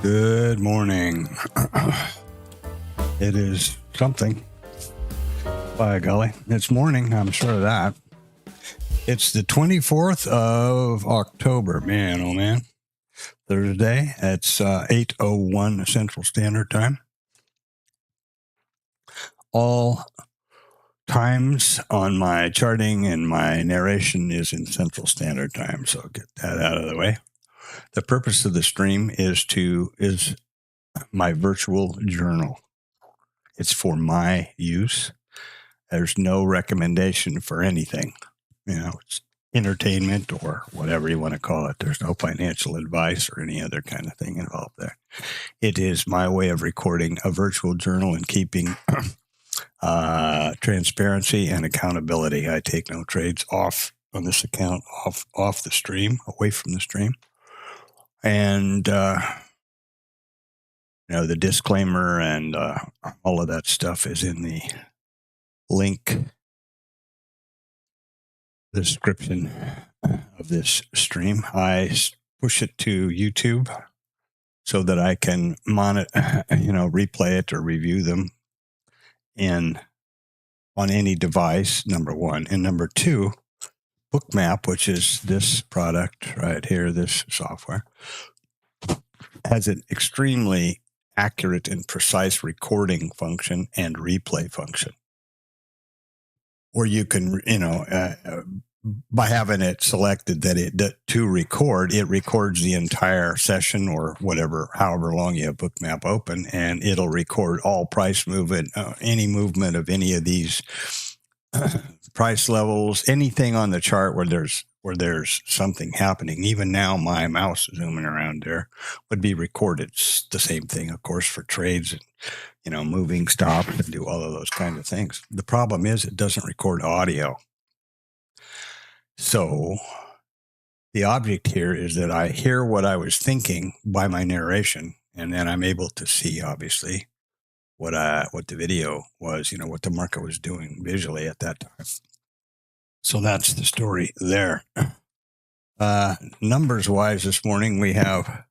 Good morning. It is something. By golly, it's morning. I'm sure of that. It's the 24th of October. Man, oh man. Thursday. It's 8:01 Central Standard Time. All times on my charting and my narration is in Central Standard Time, so get that out of the way. The purpose of the stream is my virtual journal. It's for my use. There's no recommendation for anything. It's entertainment or whatever you want to call it. There's no financial advice or any other kind of thing involved there. It is my way of recording a virtual journal and keeping transparency and accountability. I take no trades off on this account, off the stream, away from the stream. And, the disclaimer and all of that stuff is in the link description of this stream. I push it to YouTube so that I can replay it or review them on any device, number one. And number two, Bookmap, which is this product right here, this software, has an extremely accurate and precise recording function and replay function, where you can, by having it selected to record, it records the entire session or whatever, however long you have Bookmap open, and it'll record all price movement, any movement of any of these price levels, anything on the chart where there's something happening. Even now, my mouse zooming around there would be recorded. It's the same thing, of course, for trades and, moving stops and do all of those kind of things. The problem is it doesn't record audio. So the object here is that I hear what I was thinking by my narration, and then I'm able to see, obviously, what the video was, what the market was doing visually at that time. So that's the story there. Numbers wise this morning, we have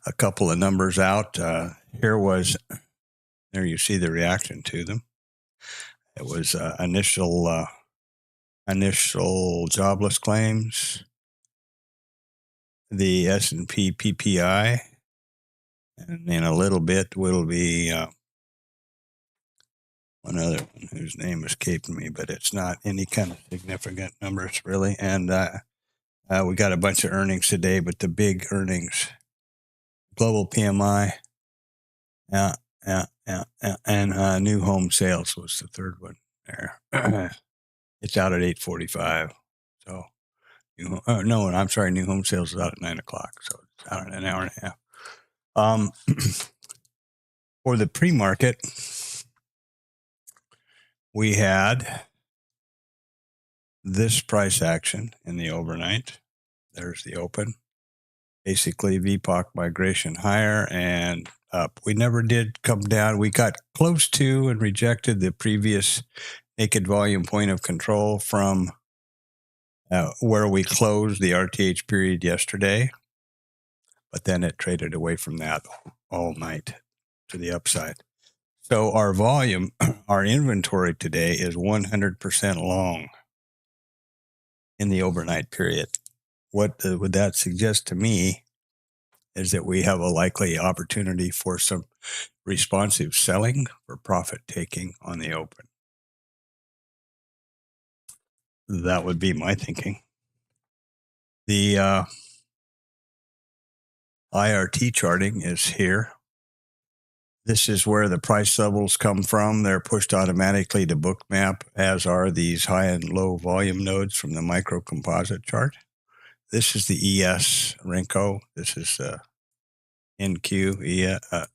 a couple of numbers out. There you see the reaction to them. It was initial jobless claims, the S&P PPI, and in a little bit will be one other one whose name escaped me, but it's not any kind of significant numbers really. And we got a bunch of earnings today, but the big earnings, global PMI, and new home sales was the third one there. It's out at 8:45. So, new home sales is out at 9 o'clock. So it's out in an hour and a half. For the pre-market, we had this price action in the overnight. There's the open. Basically, VPOC migration higher and up. We never did come down. We got close to and rejected the previous naked volume point of control from where we closed the RTH period yesterday. But then it traded away from that all night to the upside. So our volume, our inventory today is 100% long in the overnight period. What would that suggest to me is that we have a likely opportunity for some responsive selling for profit taking on the open. That would be my thinking. The IRT charting is here. This is where the price levels come from. They're pushed automatically to Bookmap, as are these high and low volume nodes from the micro composite chart. This is the ES Renko. This is NQ,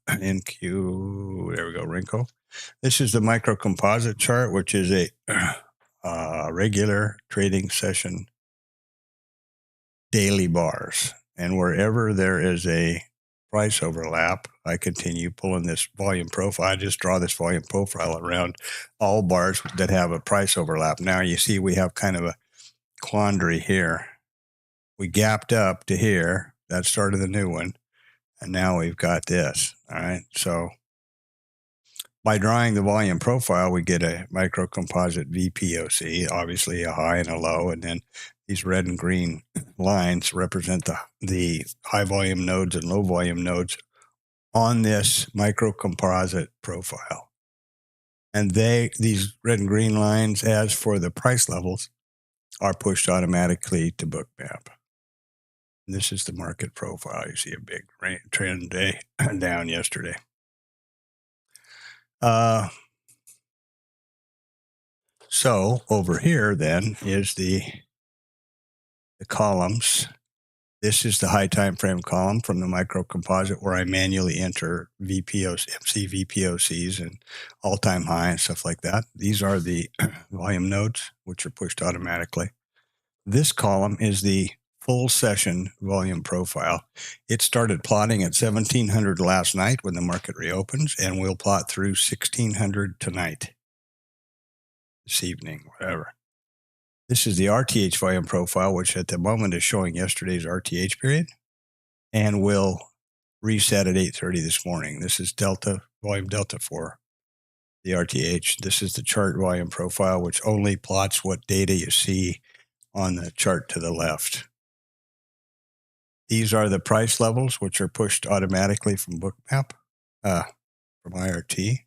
NQ, there we go, Renko. This is the micro composite chart, which is a regular trading session daily bars. And wherever there is a price overlap, I continue pulling this volume profile. I just draw this volume profile around all bars that have a price overlap. Now you see we have kind of a quandary here. We gapped up to here. That started the new one. And now we've got this. All right. So by drawing the volume profile, we get a microcomposite VPOC, obviously a high and a low. And then these red and green lines represent the high volume nodes and low volume nodes on this microcomposite profile. And these red and green lines, as for the price levels, are pushed automatically to Bookmap. And this is the market profile. You see a big trend day down yesterday. So over here then is the columns. This is the high time frame column from the microcomposite where I manually enter MC VPOCs and all-time high and stuff like that. These are the volume nodes, which are pushed automatically. This column is the full session volume profile. It started plotting at 1700 last night when the market reopens, and we'll plot through 1600 tonight, this evening, whatever. This is the RTH volume profile, which at the moment is showing yesterday's RTH period, and will reset at 8:30 this morning. This is volume delta for the RTH. This is the chart volume profile, which only plots what data you see on the chart to the left. These are the price levels, which are pushed automatically from Bookmap, from IRT.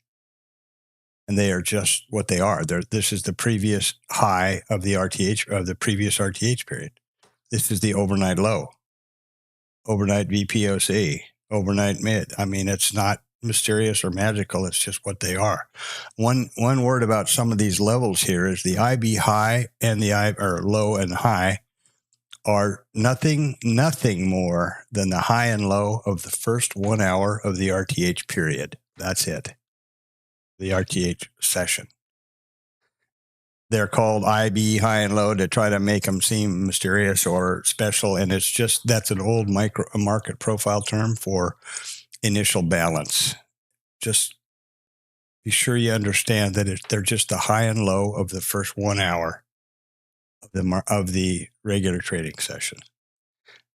And they are just what they are. This is the previous high of the RTH, of the previous RTH period. This is the overnight low, overnight VPOC, overnight mid. I mean, it's not mysterious or magical. It's just what they are. One word about some of these levels here is the IB high and the low and high are nothing more than the high and low of the first 1 hour of the RTH period. That's it. The RTH session. They're called IB high and low to try to make them seem mysterious or special. And it's just, that's an old market profile term for initial balance. Just be sure you understand that they're just the high and low of the first 1 hour of the regular trading session.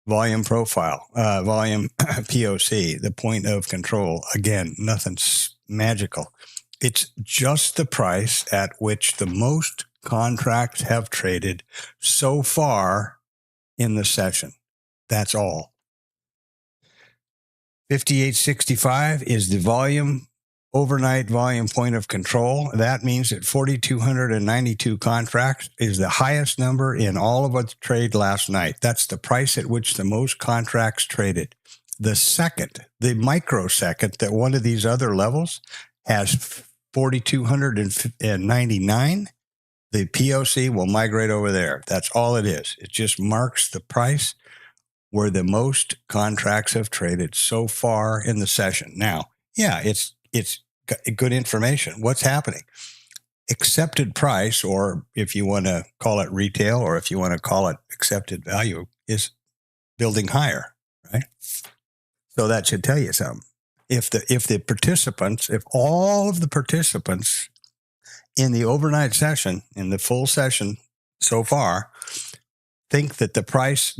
Volume profile, volume POC, the point of control. Again, nothing's magical. It's just the price at which the most contracts have traded so far in the session. That's all. 5865 is the overnight volume point of control. That means that 4,292 contracts is the highest number in all of its trade last night. That's the price at which the most contracts traded. The microsecond that one of these other levels has 4,299, the POC will migrate over there. That's all it is. It just marks the price where the most contracts have traded so far in the session. Now, yeah, it's good information. What's happening? Accepted price, or if you want to call it retail, or if you want to call it accepted value, is building higher, right? So that should tell you something. If all of the participants in the overnight session, in the full session so far, think that the price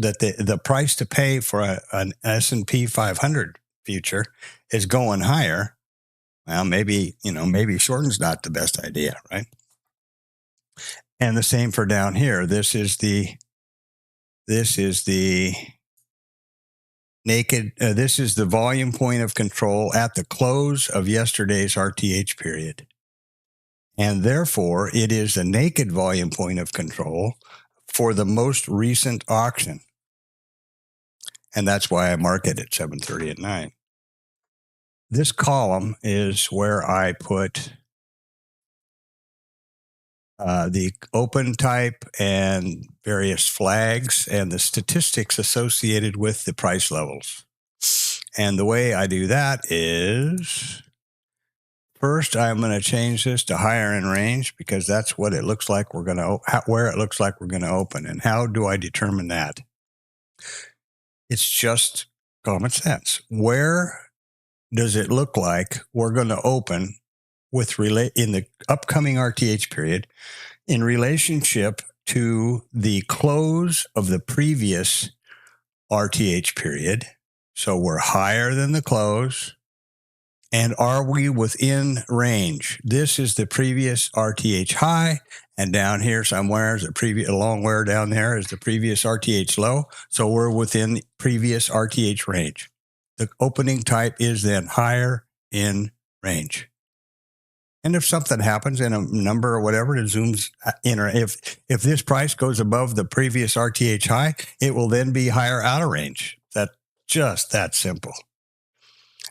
to pay for an S&P 500 future is going higher, well, maybe shorting's not the best idea, right? And the same for down here. This is the naked. This is the volume point of control at the close of yesterday's RTH period. And therefore, it is a naked volume point of control for the most recent auction. And that's why I mark it at 7:30 at night. This column is where I put the open type and various flags and the statistics associated with the price levels. And the way I do that is, first, I'm going to change this to higher in range because that's what it looks like where it looks like we're going to open. And how do I determine that? It's just common sense. Where does it look like we're going to open in the upcoming RTH period in relationship to the close of the previous RTH period? So we're higher than the close. And are we within range? This is the previous RTH high, and down here somewhere is the previous, a long way down there is the previous RTH low. So we're within the previous RTH range. The opening type is then higher in range. And if something happens in a number or whatever, it zooms in, or if this price goes above the previous RTH high, it will then be higher out of range. That's just that simple.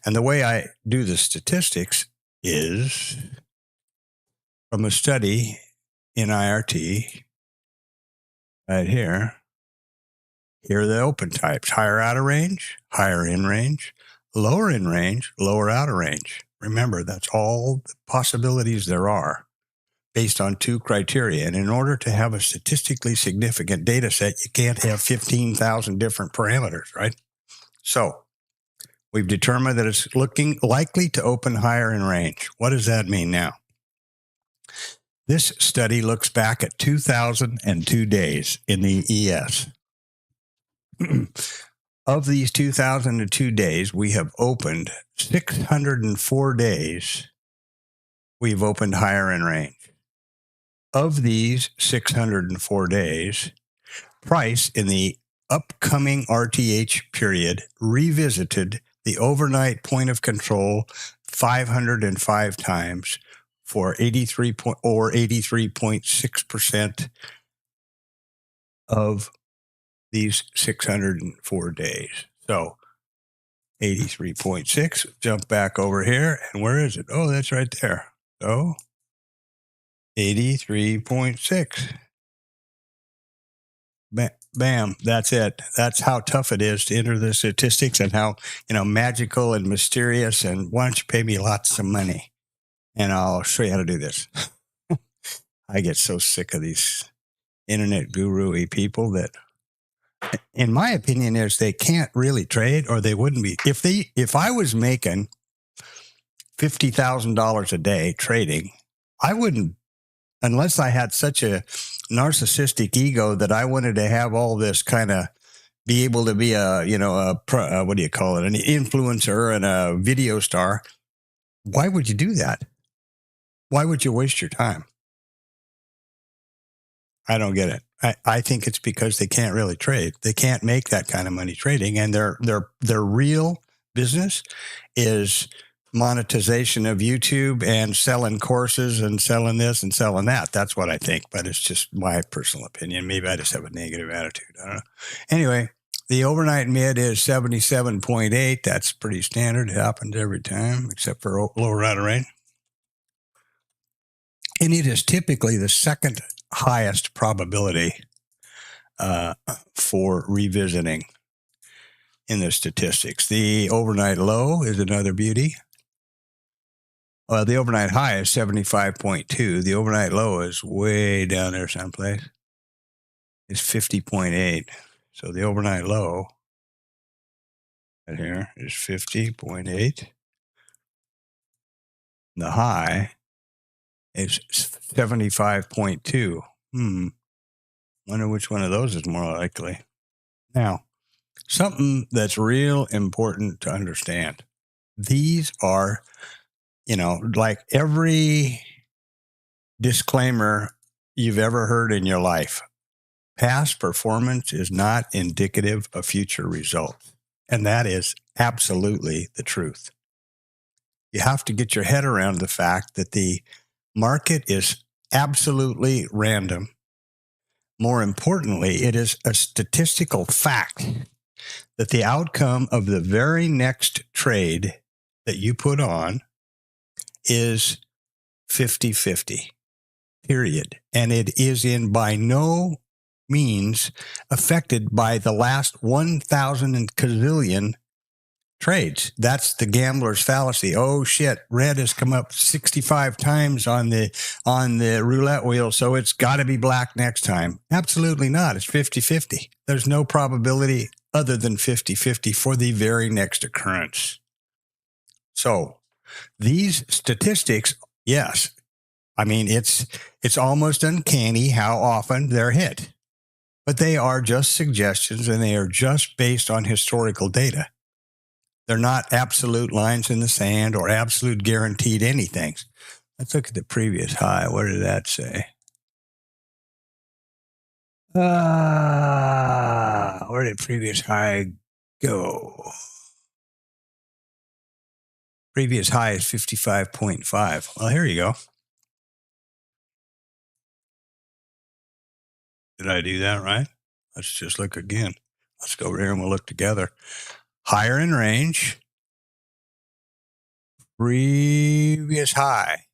And the way I do the statistics is from a study in IRT right here. Here are the open types: higher out of range, higher in range, lower in range, lower out of range. Remember, that's all the possibilities there are based on two criteria. And in order to have a statistically significant data set, you can't have 15,000 different parameters, right? So we've determined that it's looking likely to open higher in range. What does that mean now? This study looks back at 2,002 days in the ES. Of these 2,002 days, we have opened 604 days. We've opened higher in range. Of these 604 days, price in the upcoming RTH period revisited the overnight point of control 505 times for 83.6% of these 604 days. So 83.6, jump back over here, and where is it? Oh, that's right there. So 83.6. Bam, that's it. That's how tough it is to enter the statistics, and how, magical and mysterious. And why don't you pay me lots of money and I'll show you how to do this. I get so sick of these internet guru-y people that, in my opinion, is they can't really trade, or they wouldn't be. If I was making $50,000 a day trading, I wouldn't, unless I had such a narcissistic ego that I wanted to have all this kind of, be able to be what do you call it? An influencer and a video star. Why would you do that? Why would you waste your time? I don't get it. I think it's because they can't really trade. They can't make that kind of money trading, and their real business is monetization of YouTube and selling courses and selling this and selling that. That's what I think, but it's just my personal opinion. Maybe I just have a negative attitude. I don't know. Anyway, the overnight mid is 77.8. That's pretty standard. It happens every time, except for lower out of range. And it is typically the second highest probability for revisiting in the statistics. The overnight low is another beauty. Well, the overnight high is 75.2. The overnight low is way down there someplace. It's 50.8. So the overnight low right here is 50.8. The high is 75.2. Wonder which one of those is more likely. Now, something that's real important to understand. These are, like every disclaimer you've ever heard in your life. Past performance is not indicative of future results. And that is absolutely the truth. You have to get your head around the fact that the market is absolutely random. More importantly, it is a statistical fact that the outcome of the very next trade that you put on is 50-50, period. And it is in by no means affected by the last 1,000 and gazillion trades. That's the gambler's fallacy. Oh shit, red has come up 65 times on the roulette wheel, so it's got to be black next time. Absolutely not. It's 50-50. There's no probability other than 50-50 for the very next occurrence. So these statistics, yes, I mean, it's almost uncanny how often they're hit, but they are just suggestions, and they are just based on historical data. They're not absolute lines in the sand or absolute guaranteed anything. Let's look at the previous high. What did that say? Where did previous high go? Previous high is 55.5. Well, here you go. Did I do that right? Let's just look again. Let's go over here and we'll look together. Higher in range. Previous high,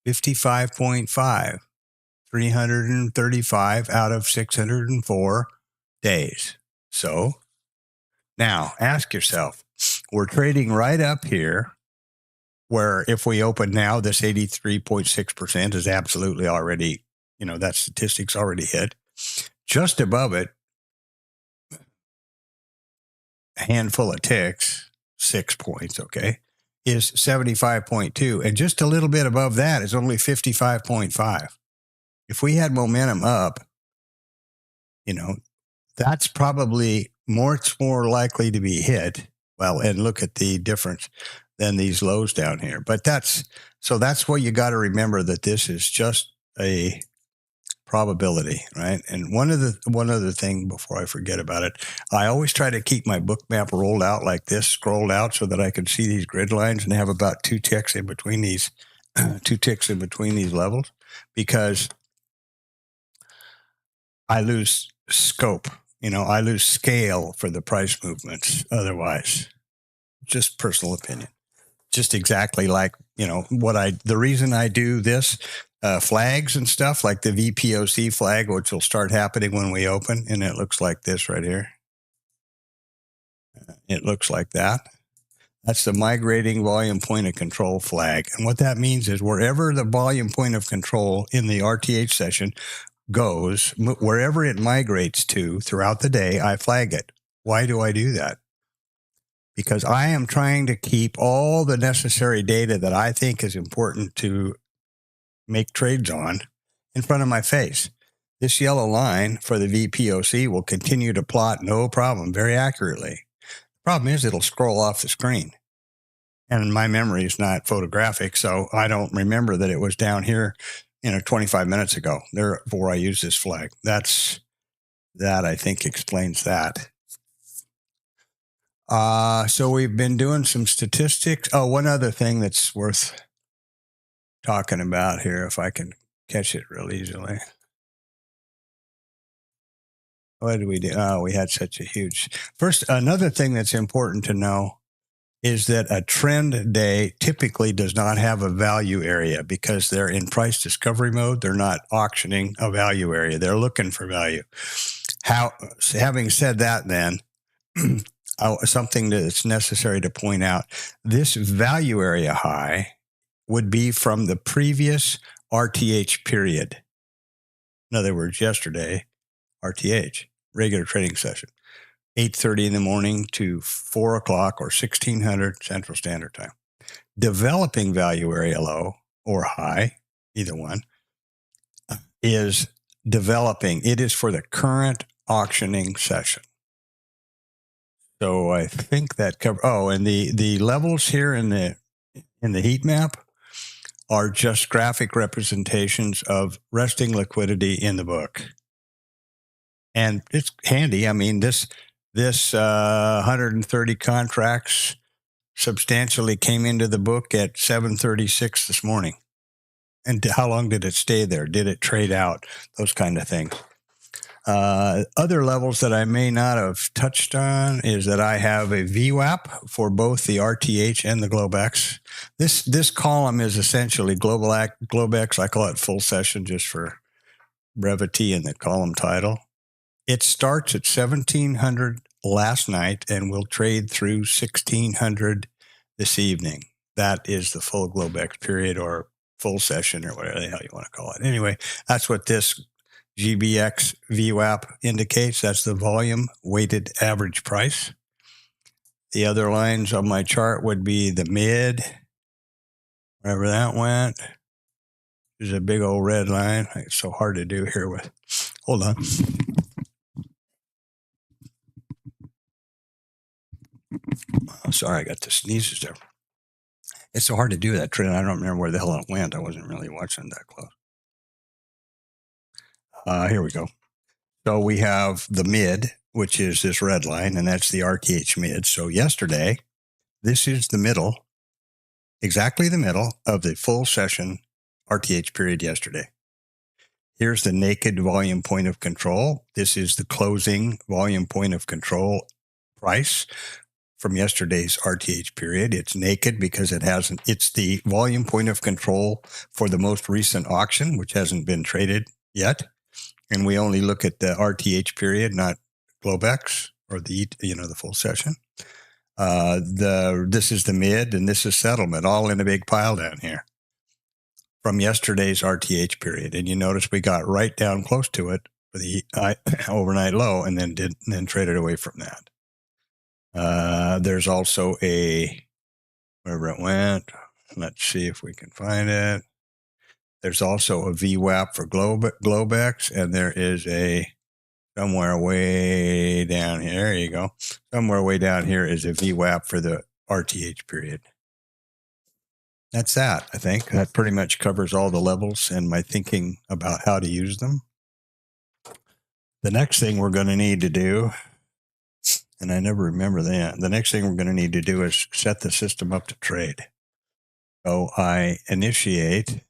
55.5. 335 out of 604 days. So now ask yourself, we're trading right up here where if we open now, this 83.6% is absolutely already, that statistic's already hit. Just above it, a handful of ticks, 6 points, okay, is 75.2. And just a little bit above that is only 55.5. If we had momentum up, that's probably much more likely to be hit. Well, and look at the difference than these lows down here. But that's what you got to remember, that this is just a probability, right? And one other thing before I forget about it, I always try to keep my book map rolled out like this, scrolled out, so that I can see these grid lines and have about 2 ticks in between these levels, because I lose scope. I lose scale for the price movements otherwise. Just personal opinion. Just exactly like, the reason I do this, flags and stuff like the VPOC flag, which will start happening when we open. And it looks like this right here. It looks like that. That's the migrating volume point of control flag. And what that means is wherever the volume point of control in the RTH session goes, wherever it migrates to throughout the day, I flag it. Why do I do that? Because I am trying to keep all the necessary data that I think is important to make trades on in front of my face. This yellow line for the VPOC will continue to plot no problem very accurately. The problem is it'll scroll off the screen. And my memory is not photographic, so I don't remember that it was down here 25 minutes ago. Therefore, I use this flag. That I think explains that. So we've been doing some statistics. Oh, one other thing that's worth talking about here, if I can catch it real easily. What did we do? Oh, we had such a huge. First, another thing that's important to know is that a trend day typically does not have a value area because they're in price discovery mode. They're not auctioning a value area. They're looking for value. Having said that, then, something that's necessary to point out, this value area high would be from the previous RTH period. In other words, yesterday, RTH, regular trading session. 8:30 in the morning to 4 o'clock or 1600 Central Standard Time. Developing value area low or high, either one, is developing. It is for the current auctioning session. So I think that and the levels here in the heat map are just graphic representations of resting liquidity in the book. And it's handy. I mean, this 130 contracts substantially came into the book at 7:36 this morning. And how long did it stay there? Did it trade out? Those kind of things. Other levels that I may not have touched on is that I have a VWAP for both the RTH and the Globex. This column is essentially Globex. I call it full session just for brevity in the column title. It starts at 1700 last night and will trade through 1600 this evening. That is the full Globex period or full session or whatever the hell you want to call it. Anyway, that's what this GBX VWAP indicates. That's the volume weighted average price. The other lines on my chart would be the mid, wherever that went. There's a big old red line. It's so hard to do here with, hold on. Oh, sorry, I got the sneezes there. It's so hard to do that trade. I don't remember where the hell it went. I wasn't really watching that close. Here we go. So we have the mid, which is this red line, and that's the RTH mid. So yesterday, this is the middle, exactly the middle of the full session RTH period yesterday. Here's the naked volume point of control. This is the closing volume point of control price from yesterday's RTH period. It's naked because it's the volume point of control for the most recent auction, which hasn't been traded yet. And we only look at the RTH period, not Globex or the full session. This is the mid and this is settlement, all in a big pile down here from yesterday's RTH period. And you notice we got right down close to it for the overnight low and then traded away from that. There's also wherever it went. Let's see if we can find it. There's also a VWAP for Globex, and there is somewhere way down here. There you go. Somewhere way down here is a VWAP for the RTH period. That's that, I think. That pretty much covers all the levels and my thinking about how to use them. The next thing we're going to need to do, and I never remember that, the next thing we're going to need to do is set the system up to trade. So I initiate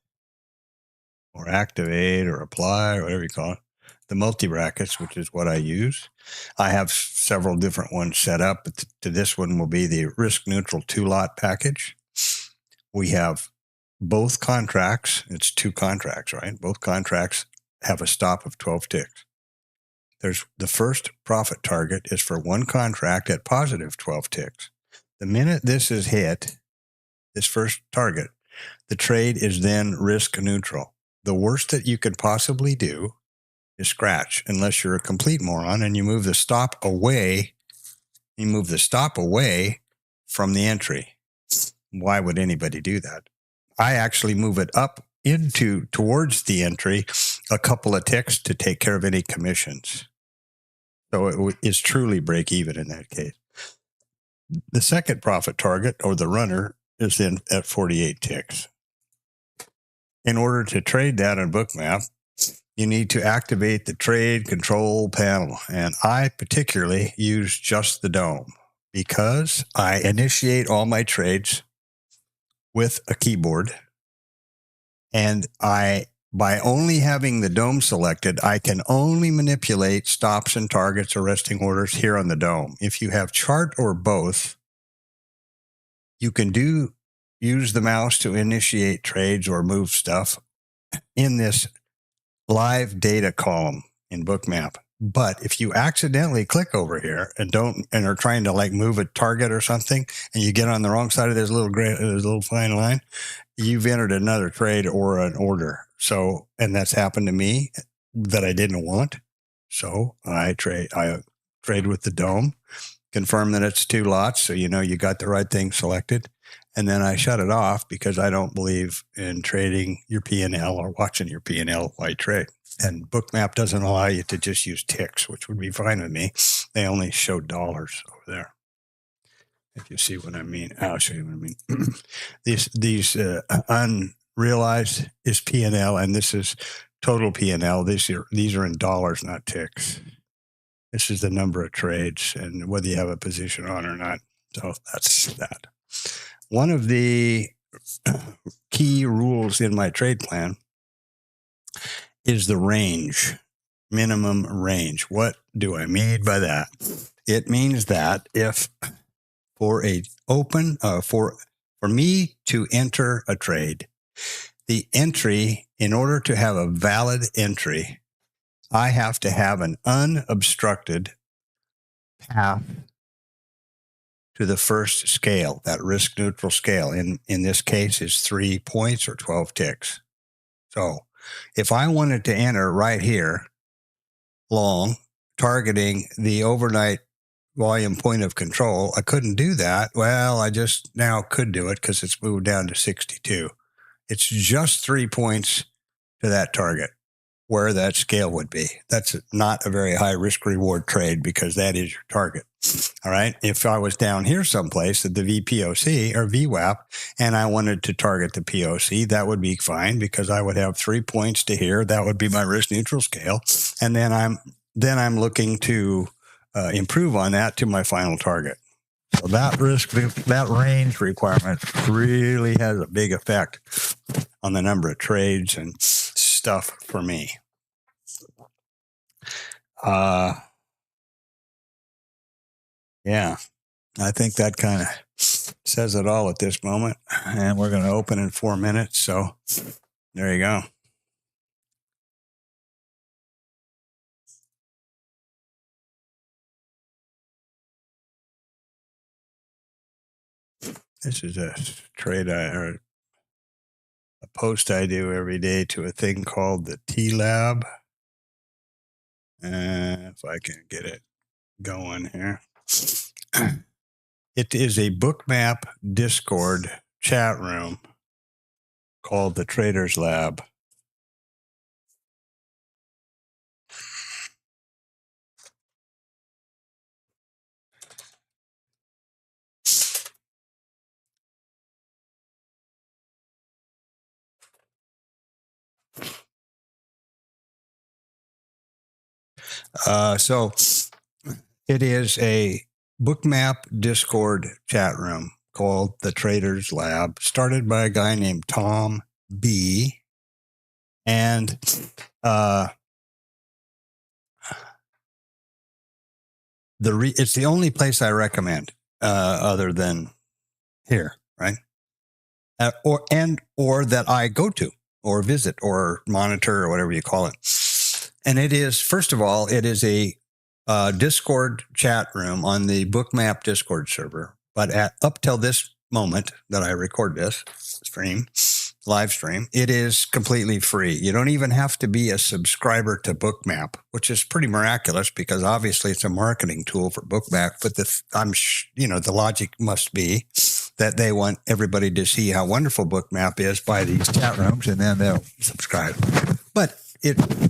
or activate or apply or whatever you call it, the multi-brackets, which is what I use. I have several different ones set up, but to this one will be the risk-neutral 2-lot package. We have both contracts. It's 2 contracts, right? Both contracts have a stop of 12 ticks. There's the first profit target is for one contract at positive 12 ticks. The minute this is hit, this first target, the trade is then risk neutral. The worst that you could possibly do is scratch, unless you're a complete moron and you move the stop away. You move the stop away from the entry. Why would anybody do that? I actually move it up towards the entry a couple of ticks to take care of any commissions. So it is truly break even in that case. The second profit target, or the runner, is then at 48 ticks. In order to trade that on Bookmap, you need to activate the trade control panel. And I particularly use just the dome because I initiate all my trades with a keyboard. And by only having the dome selected, I can only manipulate stops and targets or resting orders here on the dome. If you have chart or both, you can use the mouse to initiate trades or move stuff in this live data column in Bookmap. But if you accidentally click over here and are trying to like move a target or something, and you get on the wrong side of this little fine line, you've entered another trade or an order. So, and that's happened to me that I didn't want. So I trade with the dome, confirm that it's 2 lots. So, you got the right thing selected. And then I shut it off because I don't believe in trading your P&L or watching your P&L while you trade. And Bookmap doesn't allow you to just use ticks, which would be fine with me. They only show dollars over there. If you see what I mean, I'll show you what I mean. These unrealized is P&L, and this is total P&L. These are in dollars, not ticks. This is the number of trades and whether you have a position on or not. So that's that. One of the key rules in my trade plan is the range, minimum range. What do I mean by that? It means that if for me to enter a trade, the entry, in order to have a valid entry, I have to have an unobstructed path to the first scale, that risk neutral scale. In this case is 3 points or 12 ticks. So if I wanted to enter right here, long, targeting the overnight volume point of control, I couldn't do that. Well, I just now could do it because it's moved down to 62. It's just 3 points to that target. where that scale would be. That's not a very high risk reward trade because that is your target. All right. If I was down here someplace at the VPOC or VWAP and I wanted to target the POC, that would be fine because I would have 3 points to here. That would be my risk neutral scale. And then I'm looking to improve on that to my final target. So that range requirement really has a big effect on the number of trades and stuff for me. Yeah, I think that kind of says it all at this moment. And we're going to open in 4 minutes. So there you go. This is a trade or a post I do every day to a thing called the T Lab. If I can get it going here. It is a bookmap Discord chat room called the Traders Lab. So it is a bookmap Discord chat room called the Traders Lab, started by a guy named Tom B. And it's the only place I recommend other than here, right? Or that I go to or visit or monitor or whatever you call it. And it is, first of all, it is a Discord chat room on the Bookmap Discord server. But up till this moment that I record this live stream, it is completely free. You don't even have to be a subscriber to Bookmap, which is pretty miraculous because obviously it's a marketing tool for Bookmap. But the logic must be that they want everybody to see how wonderful Bookmap is by these chat rooms, and then they'll subscribe. But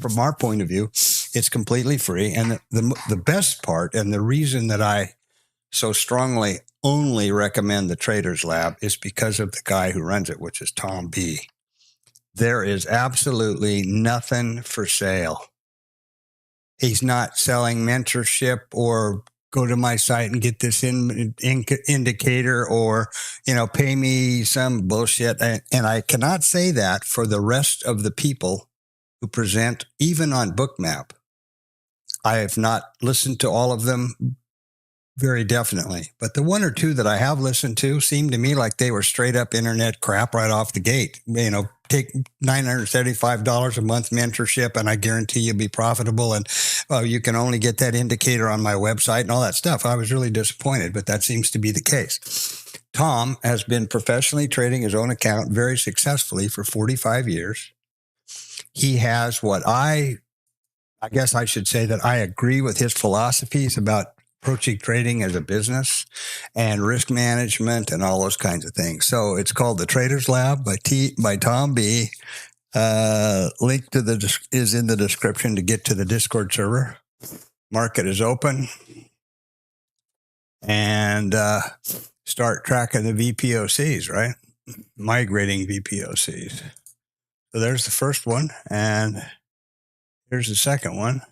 from our point of view, it's completely free. And the best part, and the reason that I so strongly only recommend the Traders Lab is because of the guy who runs it, which is Tom B. There is absolutely nothing for sale. He's not selling mentorship or go to my site and get this indicator or, pay me some bullshit. And I cannot say that for the rest of the people who present, even on Bookmap. I have not listened to all of them very definitely, but the one or two that I have listened to seemed to me like they were straight up internet crap right off the gate. Take $975 a month mentorship and I guarantee you'll be profitable. And you can only get that indicator on my website and all that stuff. I was really disappointed, but that seems to be the case. Tom has been professionally trading his own account very successfully for 45 years. He has what I guess I should say that I agree with his philosophies about approaching trading as a business and risk management and all those kinds of things. So it's called the Traders Lab by Tom B. Link is in the description to get to the Discord server. Market is open. And start tracking the VPOCs, right? Migrating VPOCs. So there's the first one. And here's the second one.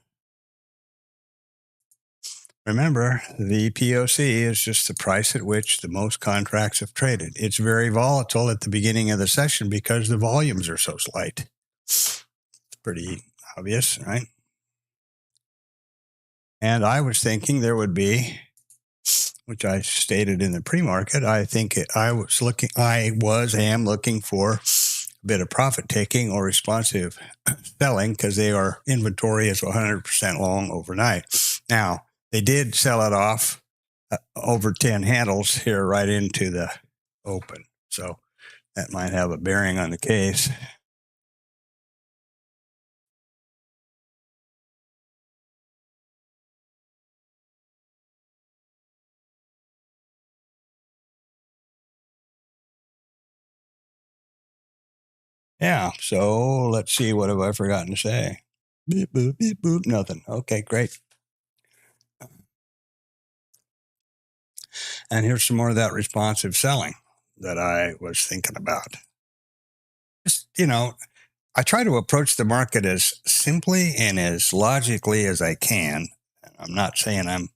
Remember, the POC is just the price at which the most contracts have traded. It's very volatile at the beginning of the session because the volumes are so slight. It's pretty obvious, right? And I was thinking there would be, which I stated in the pre-market, I am looking for a bit of profit taking or responsive selling because inventory is 100% long overnight. Now, they did sell it off over 10 handles here right into the open. So that might have a bearing on the case. Yeah. So let's see. What have I forgotten to say? Beep, boop, beep, boop, nothing. Okay, great. And here's some more of that responsive selling that I was thinking about. Just, I try to approach the market as simply and as logically as I can. I'm not saying I'm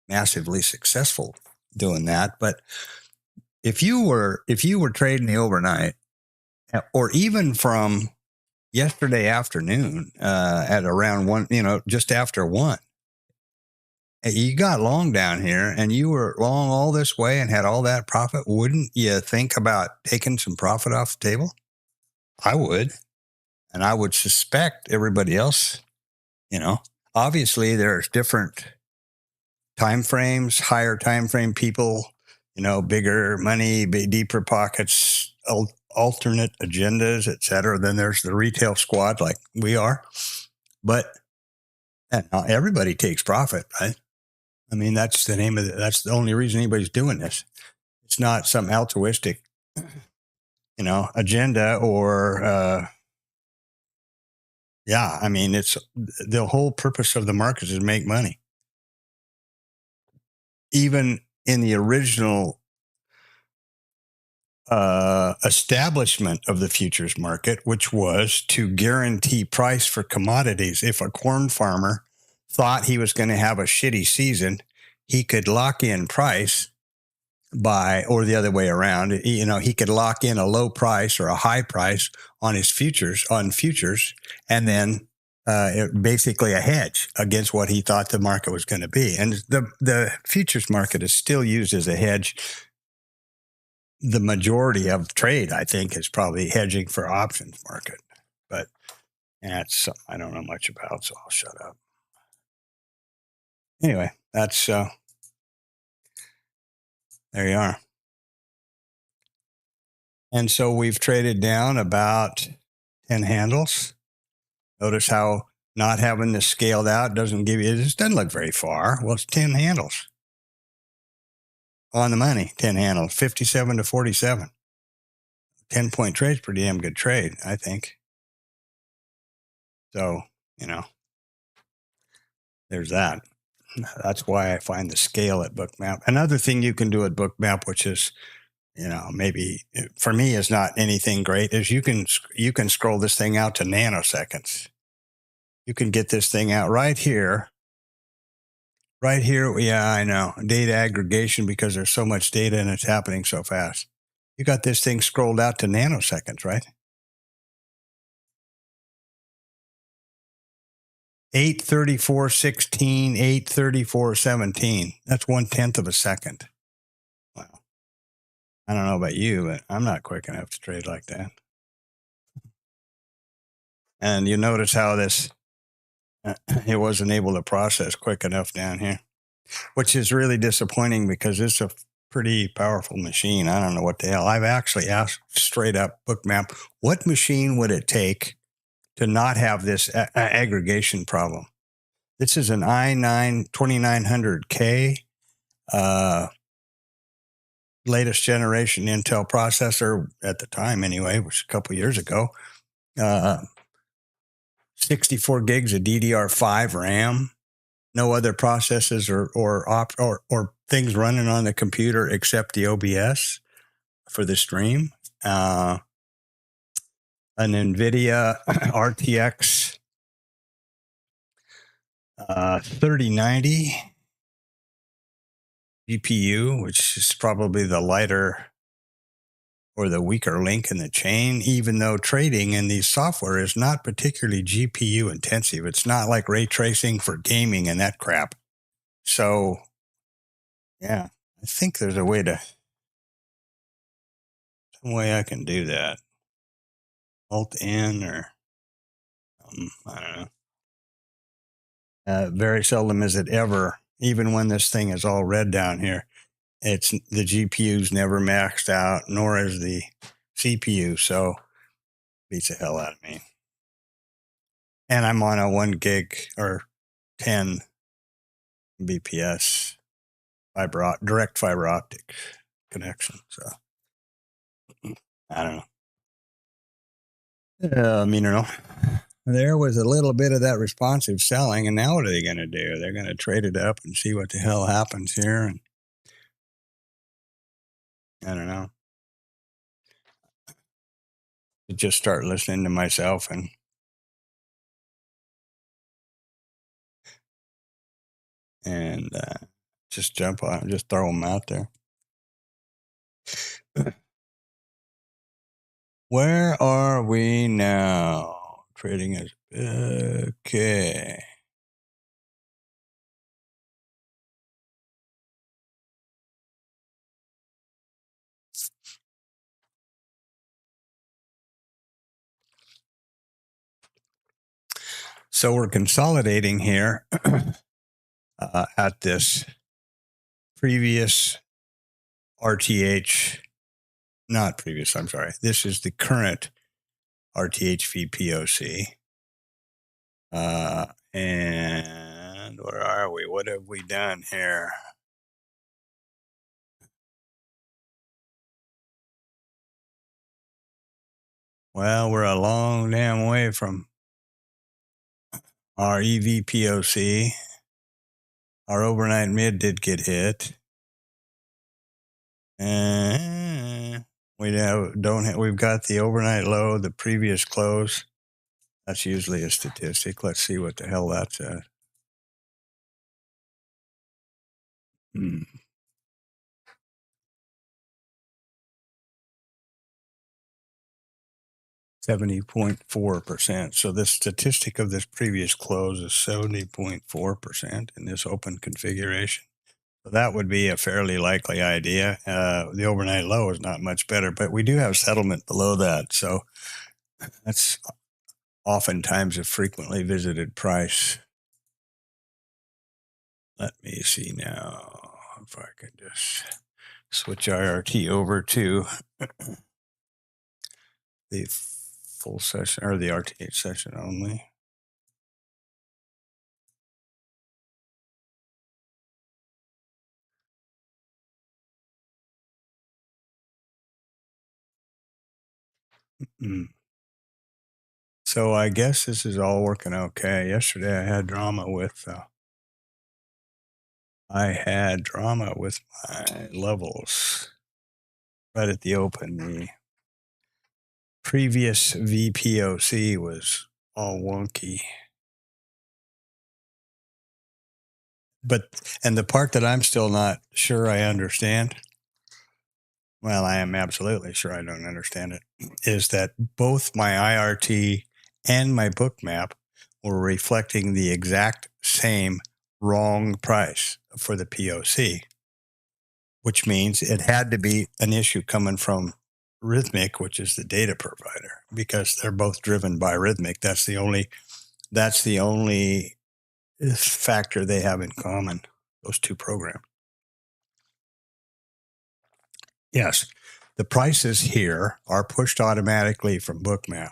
massively successful doing that, but if you were trading the overnight, or even from yesterday afternoon at around one, just after one, you got long down here and you were long all this way and had all that profit, wouldn't you think about taking some profit off the table? I would. And I would suspect everybody else, obviously there's different time frames, higher time frame people, bigger money, deeper pockets, alternate agendas, et cetera. Then there's the retail squad like we are. But everybody takes profit, right? I mean, that's the name of it. That's the only reason anybody's doing this. It's not some altruistic, agenda or, I mean, it's the whole purpose of the market is to make money. Even in the original establishment of the futures market, which was to guarantee price for commodities. If a corn farmer thought he was going to have a shitty season, he could lock in price or the other way around, he could lock in a low price or a high price on his futures, and then basically a hedge against what he thought the market was going to be. And the futures market is still used as a hedge. The majority of trade, I think, is probably hedging for options market, but that's something I don't know much about, so I'll shut up. Anyway, that's there you are. And so we've traded down about 10 handles. Notice how not having this scaled out doesn't give you, it just doesn't look very far. Well, it's 10 handles on the money, 10 handles, 57 to 47. 10-point trade's pretty damn good trade, I think. So, there's that. That's why I find the scale at Bookmap. Another thing you can do at Bookmap, which is, maybe for me is not anything great, is you can scroll this thing out to nanoseconds. You can get this thing out right here. Right here, yeah, I know. Data aggregation, because there's so much data and it's happening so fast. You got this thing scrolled out to nanoseconds, right? 8:34:16, 8:34:17. That's 1/10 of a second. Wow. I don't know about you, but I'm not quick enough to trade like that. And you notice how this, it wasn't able to process quick enough down here, which is really disappointing because it's a pretty powerful machine. I don't know what the hell. I've actually asked straight up Bookmap, what machine would it take to not have this aggregation problem? This is an i9 2900K, latest generation Intel processor at the time anyway, which a couple years ago. 64 gigs of DDR5 RAM. No other processes or things running on the computer except the OBS for the stream. An NVIDIA RTX 3090 GPU, which is probably the lighter or the weaker link in the chain, even though trading in these software is not particularly GPU intensive. It's not like ray tracing for gaming and that crap. So, yeah, I think there's some way I can do that. Alt N or I don't know. Very seldom is it ever, even when this thing is all red down here, it's the GPU's never maxed out, nor is the CPU. So beats the hell out of me. And I'm on a 1 gig or 10 BPS direct fiber optic connection. So I don't know. there was a little bit of that responsive selling, and now what are they going to do? They're going to trade it up and see what the hell happens here, and I don't know. Just start listening to myself and just jump on, just throw them out there. Where are we now? Trading is okay. So we're consolidating here at this previous RTH, not previous, I'm sorry. This is the current RTH VPOC. And where are we? What have we done here? Well, we're a long damn way from our EVPOC. Our overnight mid did get hit. We've got the overnight low, the previous close. That's usually a statistic. Let's see what the hell that's at. 70.4%. So the statistic of this previous close is 70.4% in this open configuration. So that would be a fairly likely idea. The overnight low is not much better, but we do have settlement below that. So that's oftentimes a frequently visited price. Let me see now if I can just switch IRT over to the full session or the RTH session only. So I guess this is all working okay. Yesterday I had drama with my levels right at the open. The previous VPOC was all wonky. And the part that I'm still not sure I understand, well, I am absolutely sure I don't understand it, is that both my IRT and my book map were reflecting the exact same wrong price for the POC, which means it had to be an issue coming from Rhythmic, which is the data provider, because they're both driven by Rhythmic. That's the only factor they have in common, those two programs. Yes, the prices here are pushed automatically from Bookmap.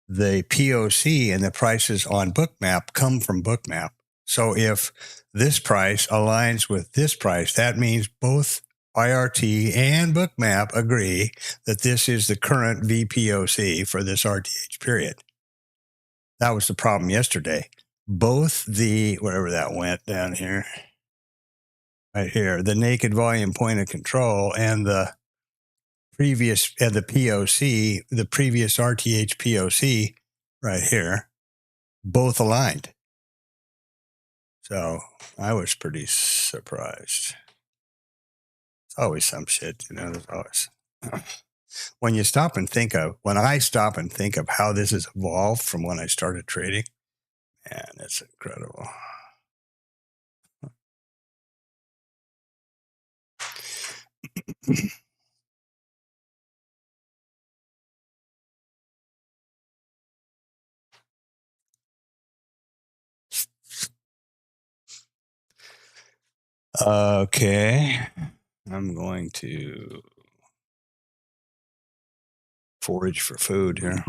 The POC and the prices on Bookmap come from Bookmap. So if this price aligns with this price, that means both IRT and Bookmap agree that this is the current VPOC for this RTH period. That was the problem yesterday. Both the, wherever that went down here, right here, the naked volume point of control and the previous, the POC, the previous RTH POC right here, both aligned. So I was pretty surprised. It's always some shit, there's always. When I stop and think of how this has evolved from when I started trading, man, it's incredible. Okay, I'm going to forage for food here.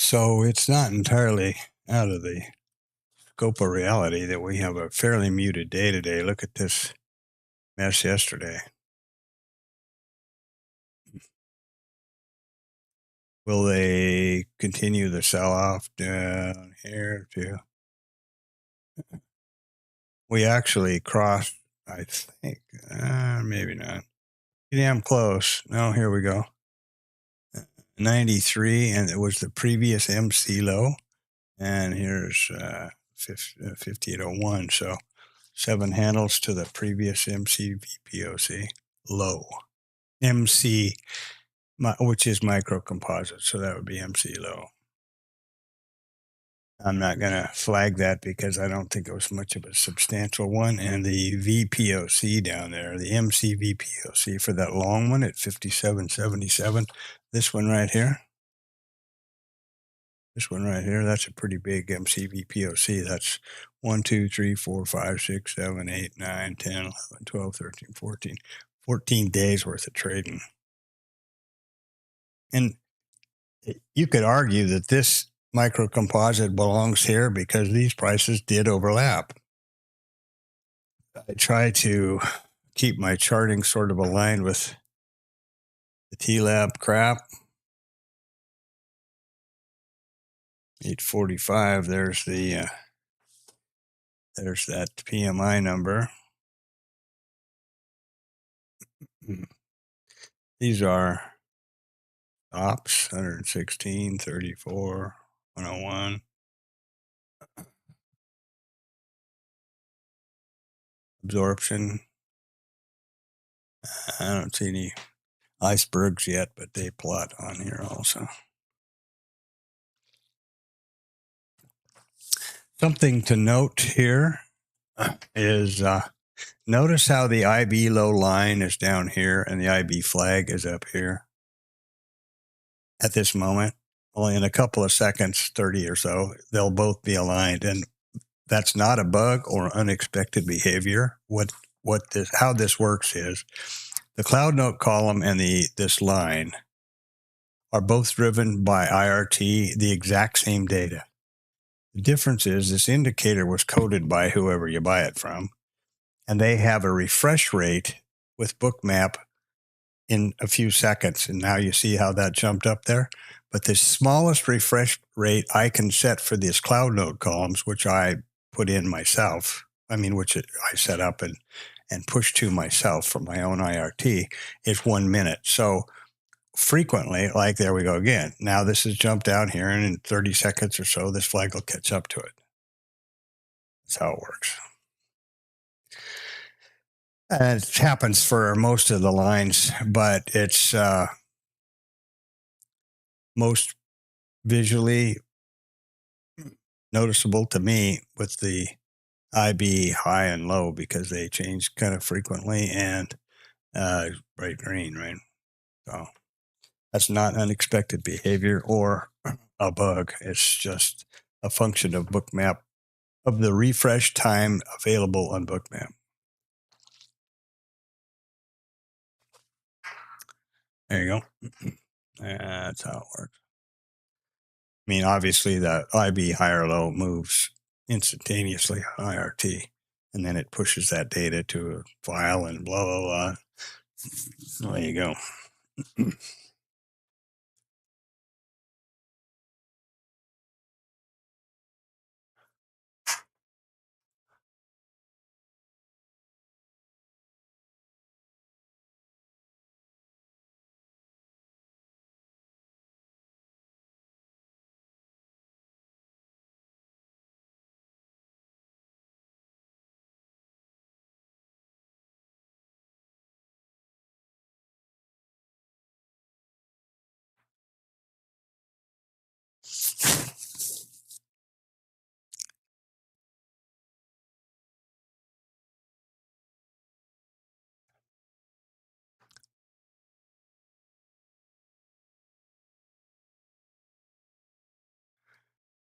So it's not entirely out of the scope of reality that we have a fairly muted day today. Look at this mess yesterday. Will they continue the sell off down here too? We actually crossed, I think, maybe not. Damn close. No, here we go. 93, and it was the previous MC low. And here's 5801. So 7 handles to the previous MC VPOC low. MC, which is micro composite. So that would be MC low. I'm not going to flag that because I don't think it was much of a substantial one. And the VPOC down there, the MC VPOC for that long one at 5777, this one right here. This one right here, that's a pretty big MC VPOC. That's 1, 2, 3, 4, 5, 6, 7, 8, 9, 10, 11, 12, 13, 14. 14 days worth of trading. And you could argue that this micro composite belongs here because these prices did overlap. I try to keep my charting sort of aligned with the T-Lab crap. 845, there's the there's that PMI number. These are ops, 116, 34, 101. Absorption. I don't see any icebergs yet, but they plot on here also. Something to note here is notice how the IB low line is down here and the IB flag is up here at this moment. Only in a couple of seconds, 30 or so, they'll both be aligned. And that's not a bug or unexpected behavior. How this works is the cloud note column and this line are both driven by IRT, the exact same data. The difference is this indicator was coded by whoever you buy it from, and they have a refresh rate with Bookmap in a few seconds. And now you see how that jumped up there. But the smallest refresh rate I can set for these cloud node columns, which I put in myself, which I set up and push to myself from my own IRT, is 1 minute. So frequently, like there we go again. Now this has jumped down here, and in 30 seconds or so, this flag will catch up to it. That's how it works. And it happens for most of the lines, but it's most visually noticeable to me with the IB high and low because they change kind of frequently, and bright green, right? So that's not unexpected behavior or a bug. It's just a function of Bookmap, of the refresh time available on Bookmap. There you go. That's how it works. Obviously the IB high or low moves instantaneously on IRT, and then it pushes that data to a file and blah, blah, blah. There you go.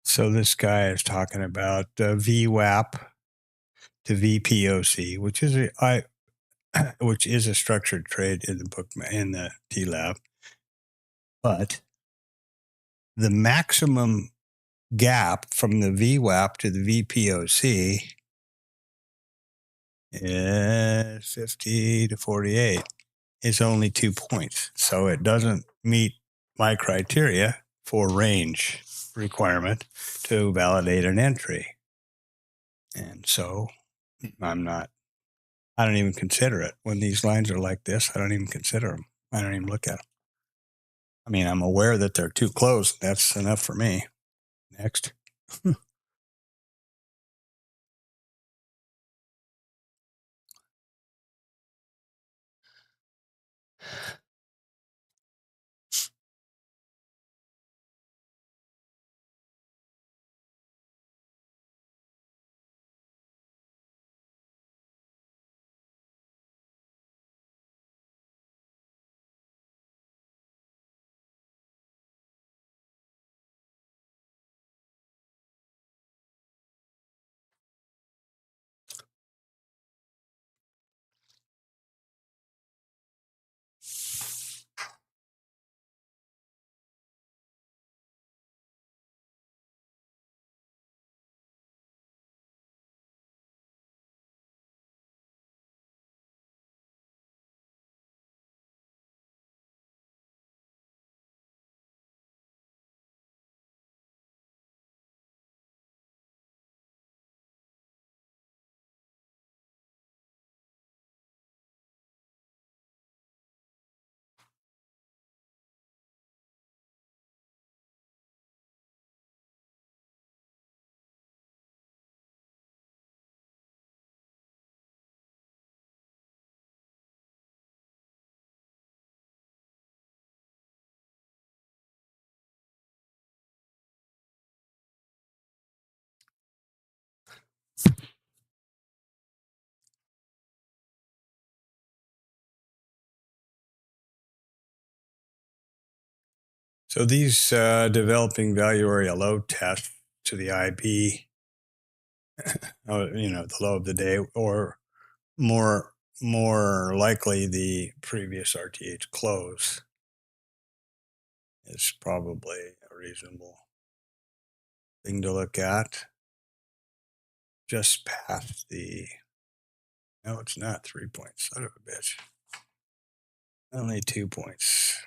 So this guy is talking about VWAP to VPOC, which is a structured trade in the T-Lab, but the maximum gap from the VWAP to the VPOC is 50 to 48. Is only 2 points. So it doesn't meet my criteria for range requirement to validate an entry. And so I don't even consider it. When these lines are like this, I don't even consider them. I don't even look at them. I mean, I'm aware that they're too close. That's enough for me. Next. So these developing value area load tests to the IB, the low of the day, or more likely the previous RTH close is probably a reasonable thing to look at. Just past the, no, it's not 3 points. Son of a bitch. Only 2 points.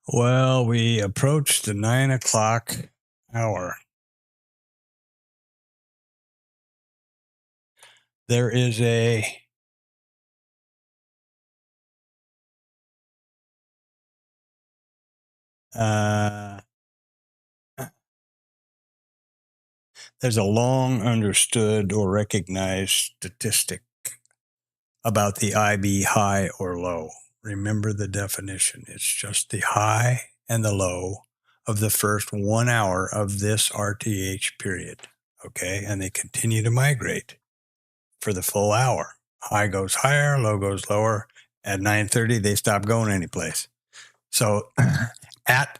Well, we approached the 9 o'clock hour. There is there's a long understood or recognized statistic about the IB high or low. Remember the definition. It's just the high and the low of the first 1 hour of this RTH period. Okay. And they continue to migrate for the full hour. High goes higher, low goes lower. At 9:30, they stop going anyplace. So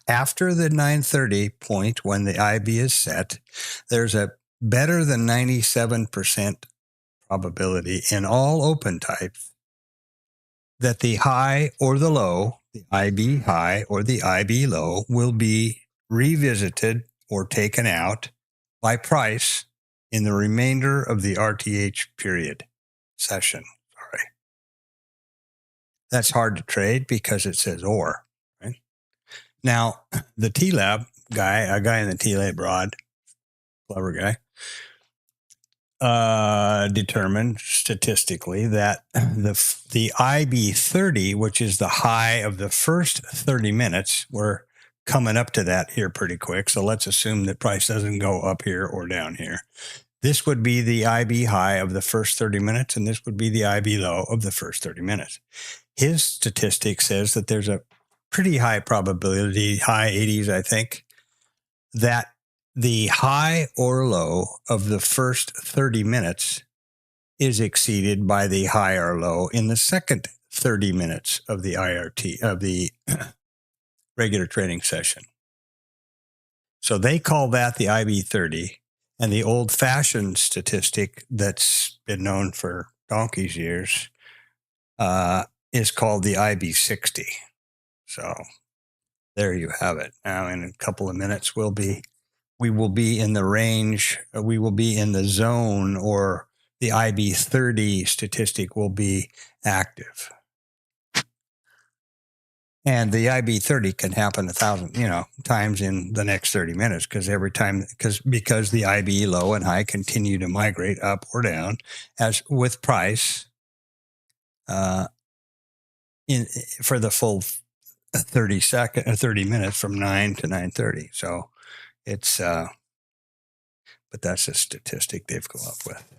after the 9:30 point when the IB is set, there's a better than 97% probability in all open types that the high or the low, the IB high or the IB low, will be revisited or taken out by price in the remainder of the RTH period session. Sorry. That's hard to trade because it says or. Right? Now, the T-Lab guy, a guy in the T-Lab rod, clever guy, determined statistically that the IB30, which is the high of the first 30 minutes, we're coming up to that here pretty quick. So let's assume that price doesn't go up here or down here. This would be the IB high of the first 30 minutes, and this would be the IB low of the first 30 minutes. His statistic says that there's a pretty high probability, high 80s, I think, that the high or low of the first 30 minutes is exceeded by the high or low in the second 30 minutes of the IRT, of the regular trading session. So they call that the IB30. And the old fashioned statistic that's been known for donkey's years is called the IB60. So there you have it. Now, in a couple of minutes, we will be in the range, we will be in the zone, or the IB30 statistic will be active. And the IB30 can happen 1,000, times in the next 30 minutes because every time, because the IB low and high continue to migrate up or down as with price for the full 30 minutes from 9 to 9:30. So it's, but that's a statistic they've come up with.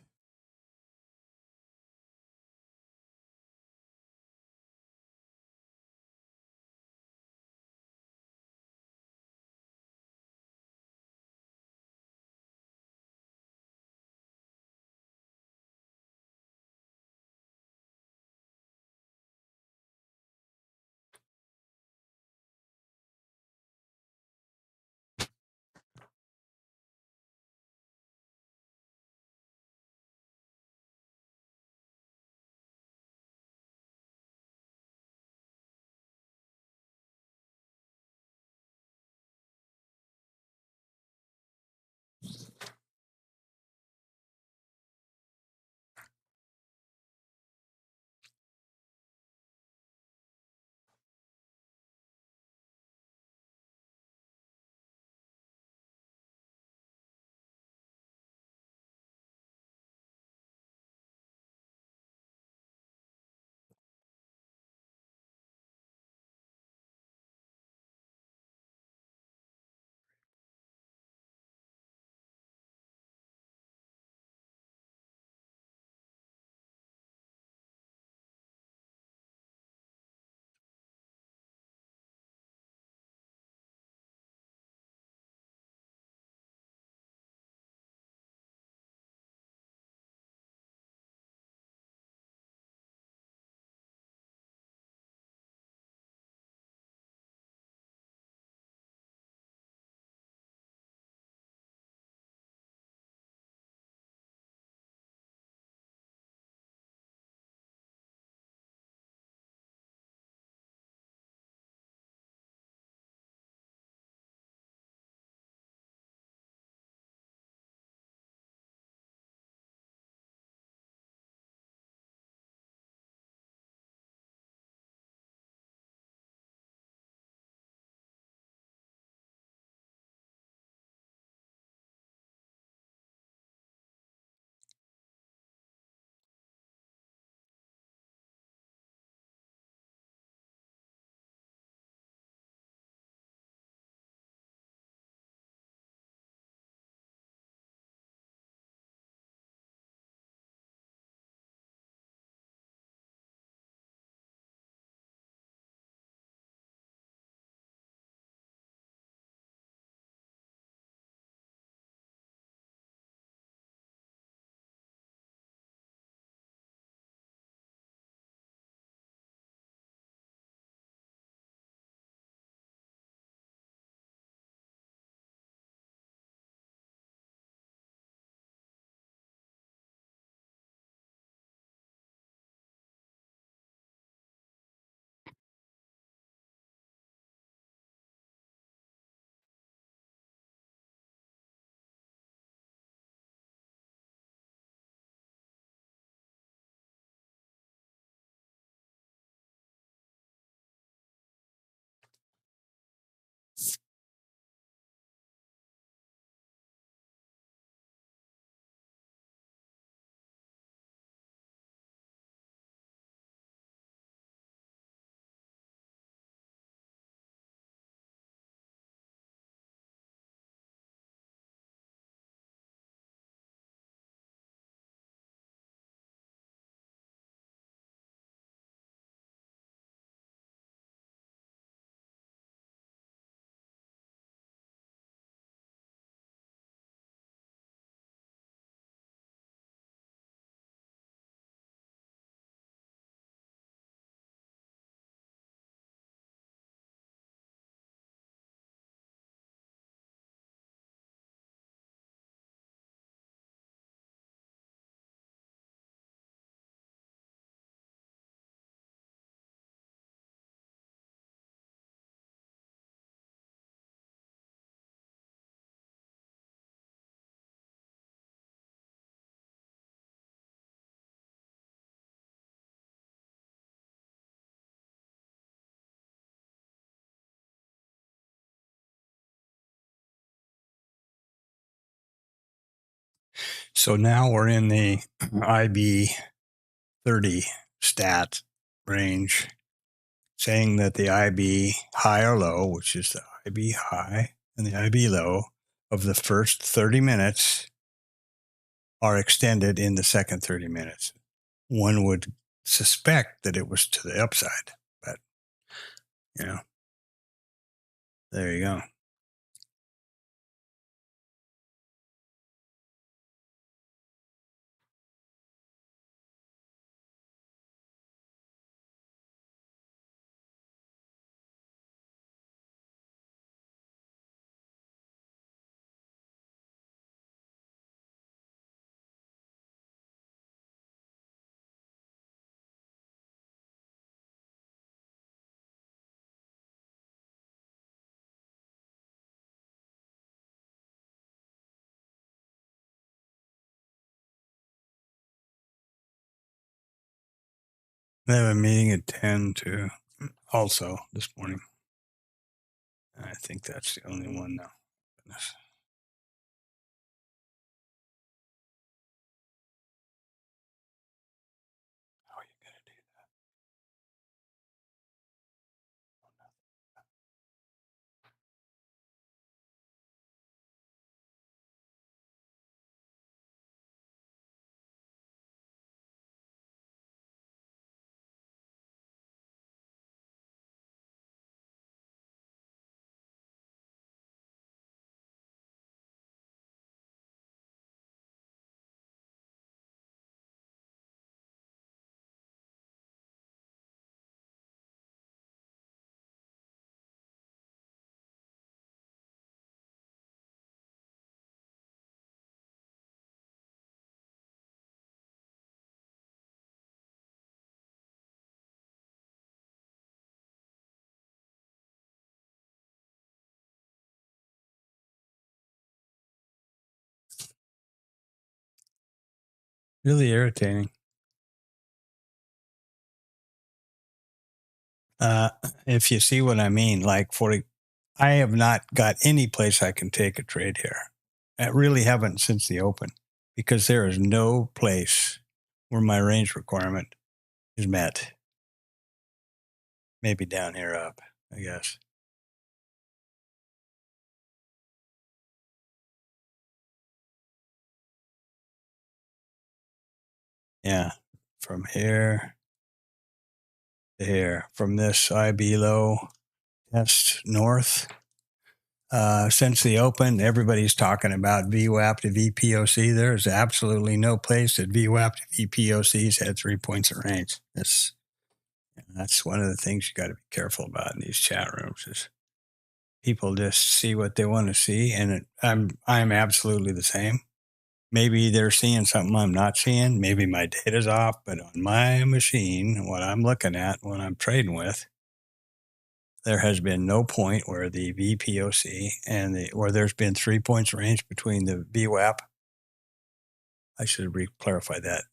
So now we're in the IB 30 stat range, saying that the IB high or low, which is the IB high and the IB low of the first 30 minutes are extended in the second 30 minutes. One would suspect that it was to the upside, but there you go. They have a meeting at 10 too, also this morning. I think that's the only one now. Goodness. How are you going to do Really irritating. If you see what I mean, like I have not got any place I can take a trade here. I really haven't since the open because there is no place where my range requirement is met. Maybe down here up, I guess. Yeah, from here to here, from this IB low test north. Since the open, everybody's talking about VWAP to VPOC. There's absolutely no place that VWAP to VPOC's had 3 points of range. That's one of the things you got to be careful about in these chat rooms is people just see what they want to see, and I'm absolutely the same. Maybe they're seeing something I'm not seeing. Maybe my data's off, but on my machine, what I'm looking at, what I'm trading with, there has been no point where the VPOC where there's been 3 points range between the VWAP. I should clarify that.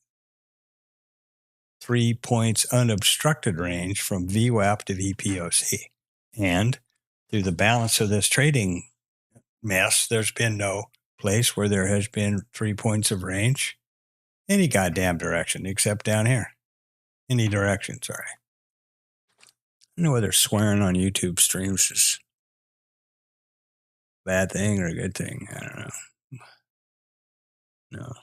3 points unobstructed range from VWAP to VPOC. And through the balance of this trading mess, there's been no place where there has been 3 points of range any goddamn direction except down here. Any direction, sorry. I don't know whether swearing on YouTube streams is a bad thing or a good thing. I don't know. No.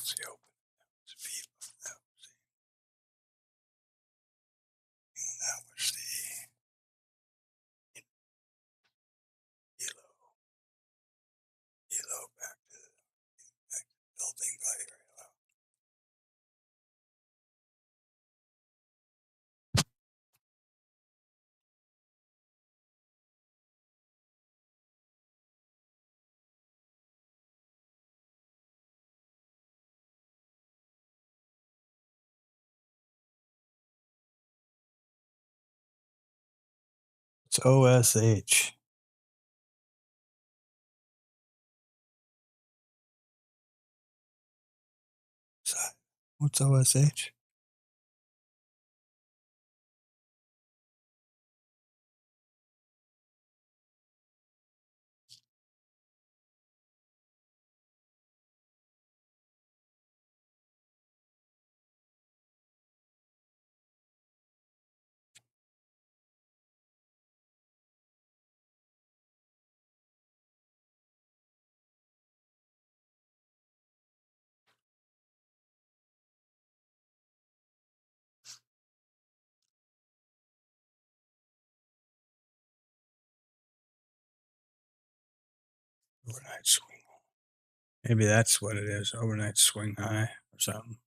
Let's see, open. That was the elo. Elo back to building value. It's OSH. What's OSH? Overnight swing. Maybe that's what it is. Overnight swing high or something.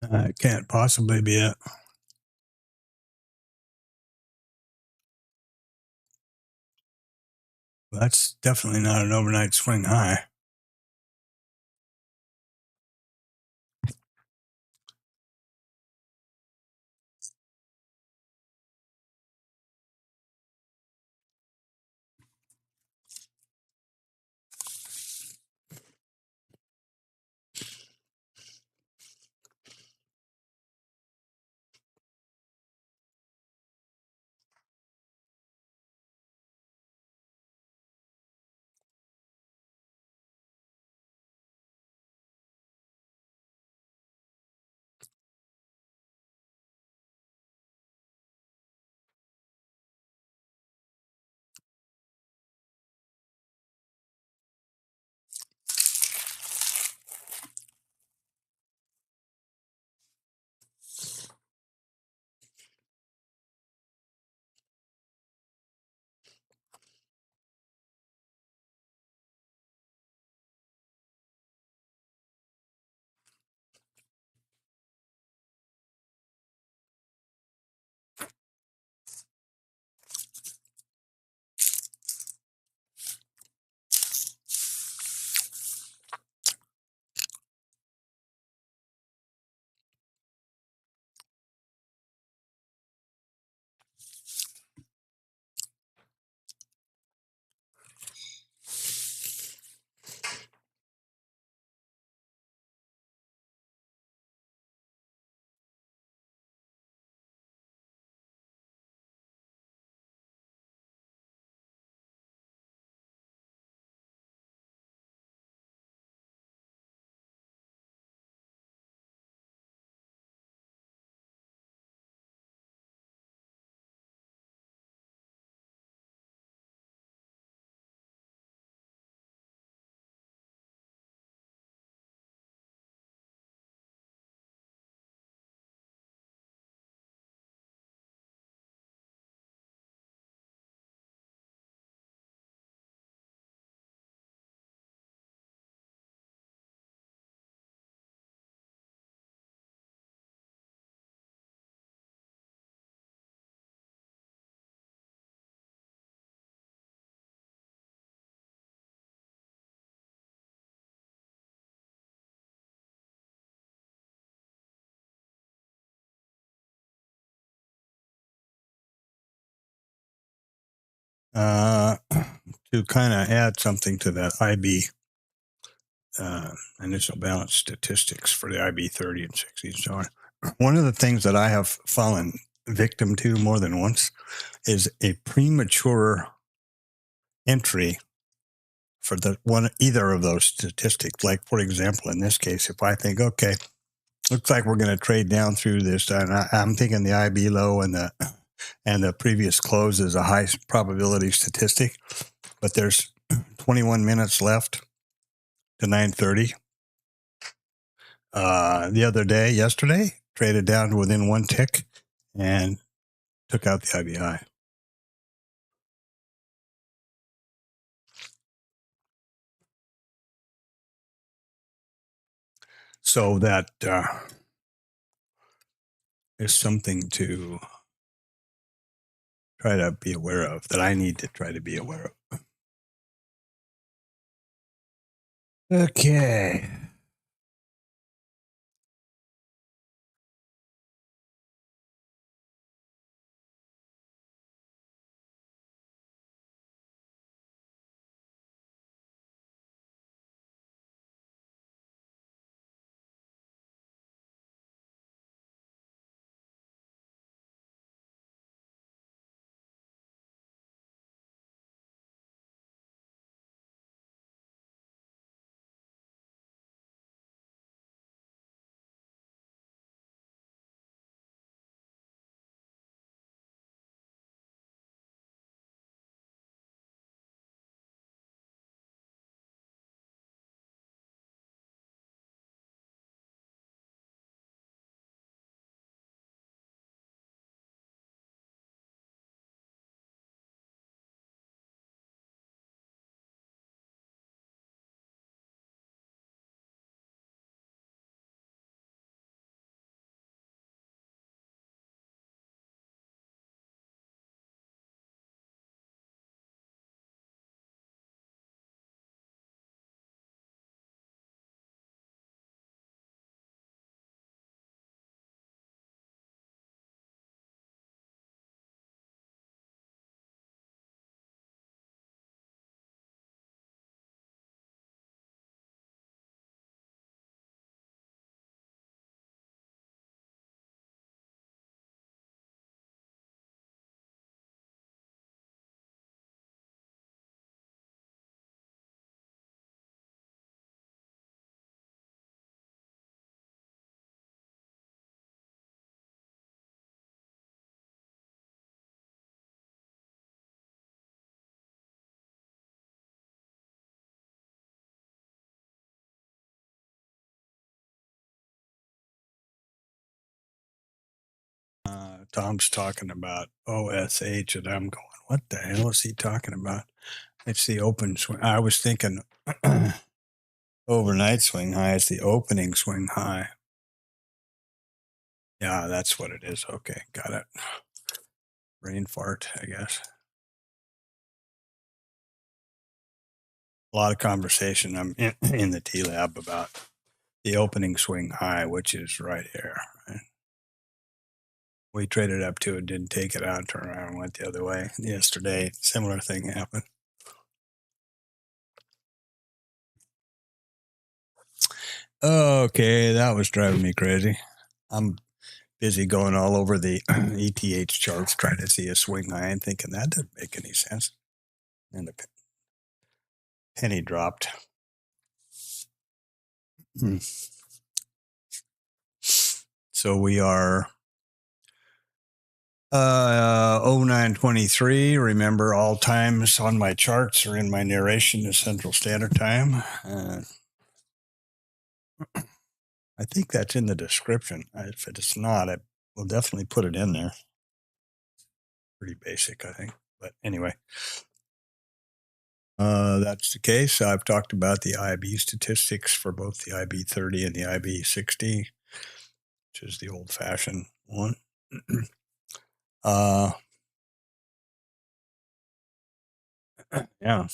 It can't possibly be it. That's definitely not an overnight swing high. Uh, to kind of add something to that IB initial balance statistics for the IB 30 and 60 and so on. One of the things that I have fallen victim to more than once is a premature entry for the one either of those statistics. Like for example, in this case, if I think, okay, looks like we're going to trade down through this, and I'm thinking the IB low and the previous close is a high probability statistic, but there's 21 minutes left to 9:30. Yesterday, traded down to within one tick and took out the IBI. So that is something to try to be aware of, that I need to try to be aware of. Okay. Tom's talking about OSH, and I'm going, what the hell is he talking about? It's the open swing. I was thinking overnight swing high is the opening swing high. Yeah, that's what it is. Okay, got it. Brain fart, I guess. A lot of conversation I'm in the T-Lab about the opening swing high, which is right here. Right? We traded up to it, didn't take it out, turned around and went the other way. Yesterday, similar thing happened. Okay, that was driving me crazy. I'm busy going all over the ETH charts trying to see a swing high and thinking that doesn't make any sense. And the penny dropped. So we are 0923. Remember, all times on my charts are in my narration is Central Standard Time. I think that's in the description. If it's not, I will definitely put it in there. Pretty basic, I think. But anyway, that's the case. I've talked about the IB statistics for both the IB30 and the IB60, which is the old-fashioned one. Yeah.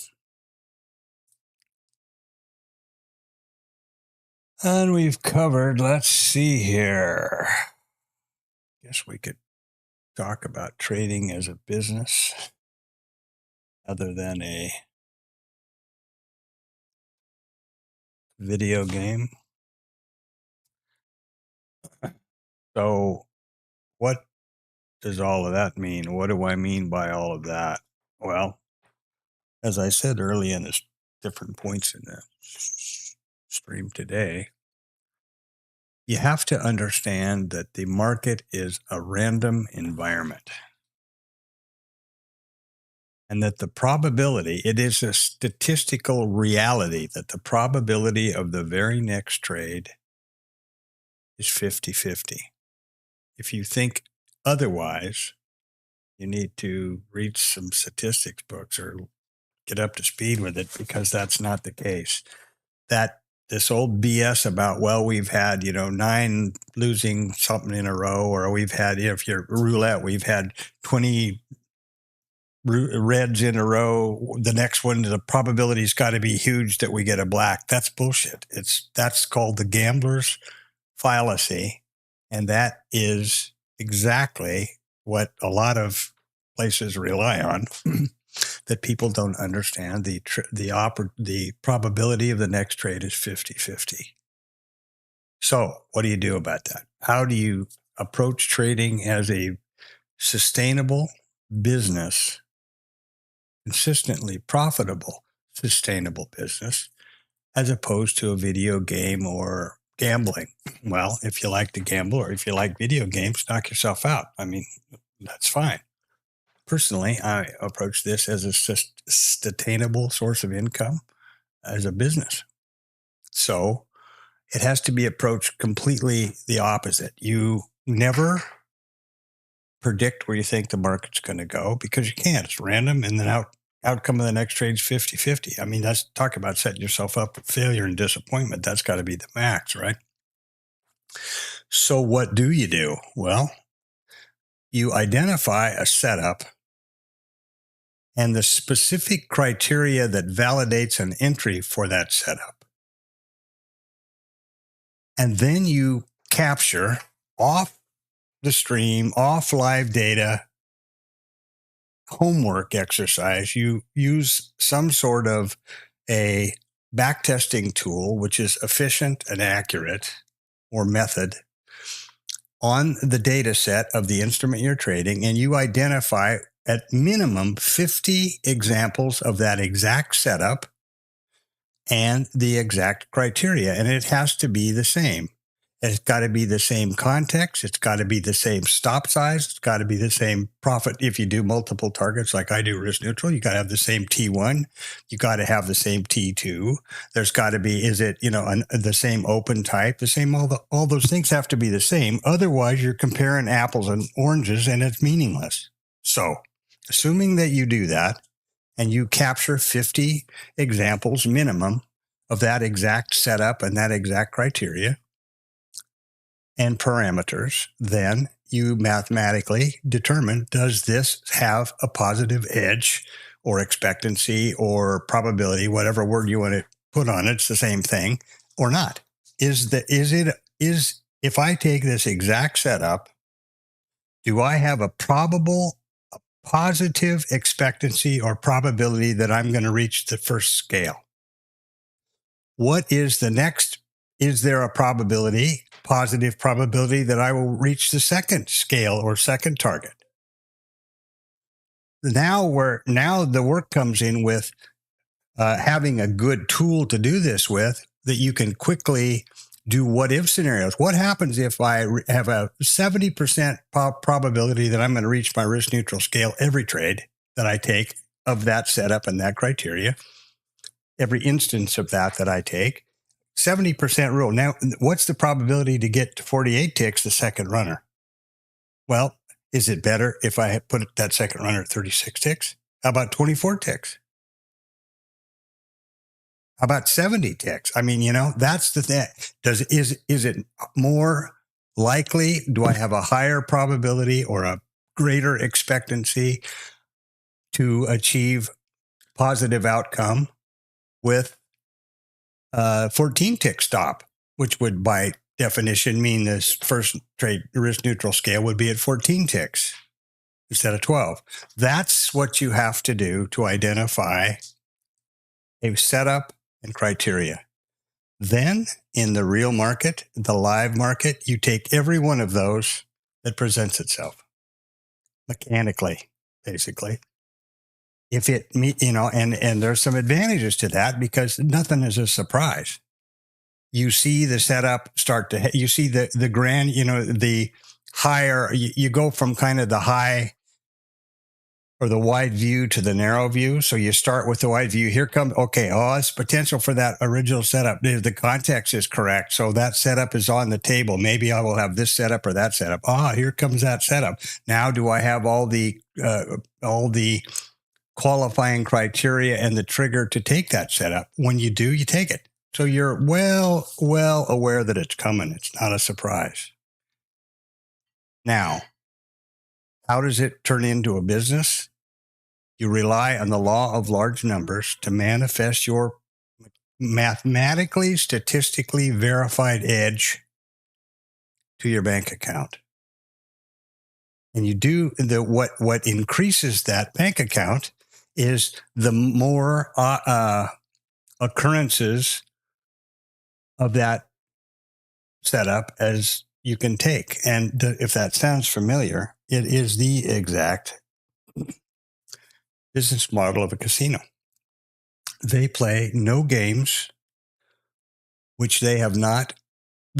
And we've covered, let's see here. Guess we could talk about trading as a business other than a video game. So what does all of that mean? What do I mean by all of that? Well, as I said early in this different points in the stream today, you have to understand that the market is a random environment. And that the probability, it is a statistical reality that the probability of the very next trade is 50-50. If you think otherwise, you need to read some statistics books or get up to speed with it, because that's not the case. That this old BS about, well, we've had, 9 losing something in a row, or we've had, if you're roulette, we've had 20 reds in a row. The next one, the probability's got to be huge that we get a black. That's bullshit. That's called the gambler's fallacy. And that is exactly what a lot of places rely on, that people don't understand. The probability of the next trade is 50-50. So what do you do about that? How do you approach trading as a sustainable business, consistently profitable, sustainable business, as opposed to a video game or gambling? Well, if you like to gamble or if you like video games, knock yourself out. I mean, that's fine. Personally, I approach this as a sustainable source of income as a business. So it has to be approached completely the opposite. You never predict where you think the market's going to go, because you can't. It's random, and then outcome of the next trade is 50-50. I mean, that's talk about setting yourself up for failure and disappointment. That's got to be the max, right? So what do you do? Well, you identify a setup and the specific criteria that validates an entry for that setup. And then you capture off the stream, off live data, homework exercise. You use some sort of a backtesting tool, which is efficient and accurate, or method, on the data set of the instrument you're trading, and you identify at minimum 50 examples of that exact setup and the exact criteria, and it has to be the same. It's got to be the same context. It's got to be the same stop size. It's got to be the same profit. If you do multiple targets like I do risk neutral, you got to have the same T1. You got to have the same T2. There's got to be, the same open type, the same, all those things have to be the same. Otherwise, you're comparing apples and oranges and it's meaningless. So assuming that you do that and you capture 50 examples minimum of that exact setup and that exact criteria, and parameters, then you mathematically determine, does this have a positive edge or expectancy or probability, whatever word you want to put on it, it's the same thing, or not? If I take this exact setup, do I have a positive expectancy or probability that I'm going to reach the first scale? What is the next? Is there a positive probability that I will reach the second scale or second target? Now the work comes in with having a good tool to do this with, that you can quickly do what if scenarios. What happens if I have a 70% probability that I'm going to reach my risk neutral scale every trade that I take of that setup and that criteria, every instance of that I take? 70% rule. Now, what's the probability to get to 48 ticks the second runner? Well, is it better if I put that second runner at 36 ticks? How about 24 ticks? How about 70 ticks? I mean, that's the thing. Is it more likely? Do I have a higher probability or a greater expectancy to achieve positive outcome with 14 tick stop, which would by definition mean this first trade risk neutral scale would be at 14 ticks instead of 12. That's what you have to do to identify a setup and criteria. Then in the real market, the live market, you take every one of those that presents itself mechanically, basically. If it, and there's some advantages to that because nothing is a surprise. You see the setup you see the grand, the higher, you go from kind of the high or the wide view to the narrow view. So you start with the wide view. Here comes, it's potential for that original setup. The context is correct. So that setup is on the table. Maybe I will have this setup or that setup. Here comes that setup. Now, do I have all the qualifying criteria and the trigger to take that setup? When you do, you take it. So you're well aware that it's coming. It's not a surprise. Now, how does it turn into a business? You rely on the law of large numbers to manifest your mathematically, statistically verified edge to your bank account. And you do what increases that bank account is the more occurrences of that setup as you can take. And if that sounds familiar, it is the exact business model of a casino. They play no games which they have not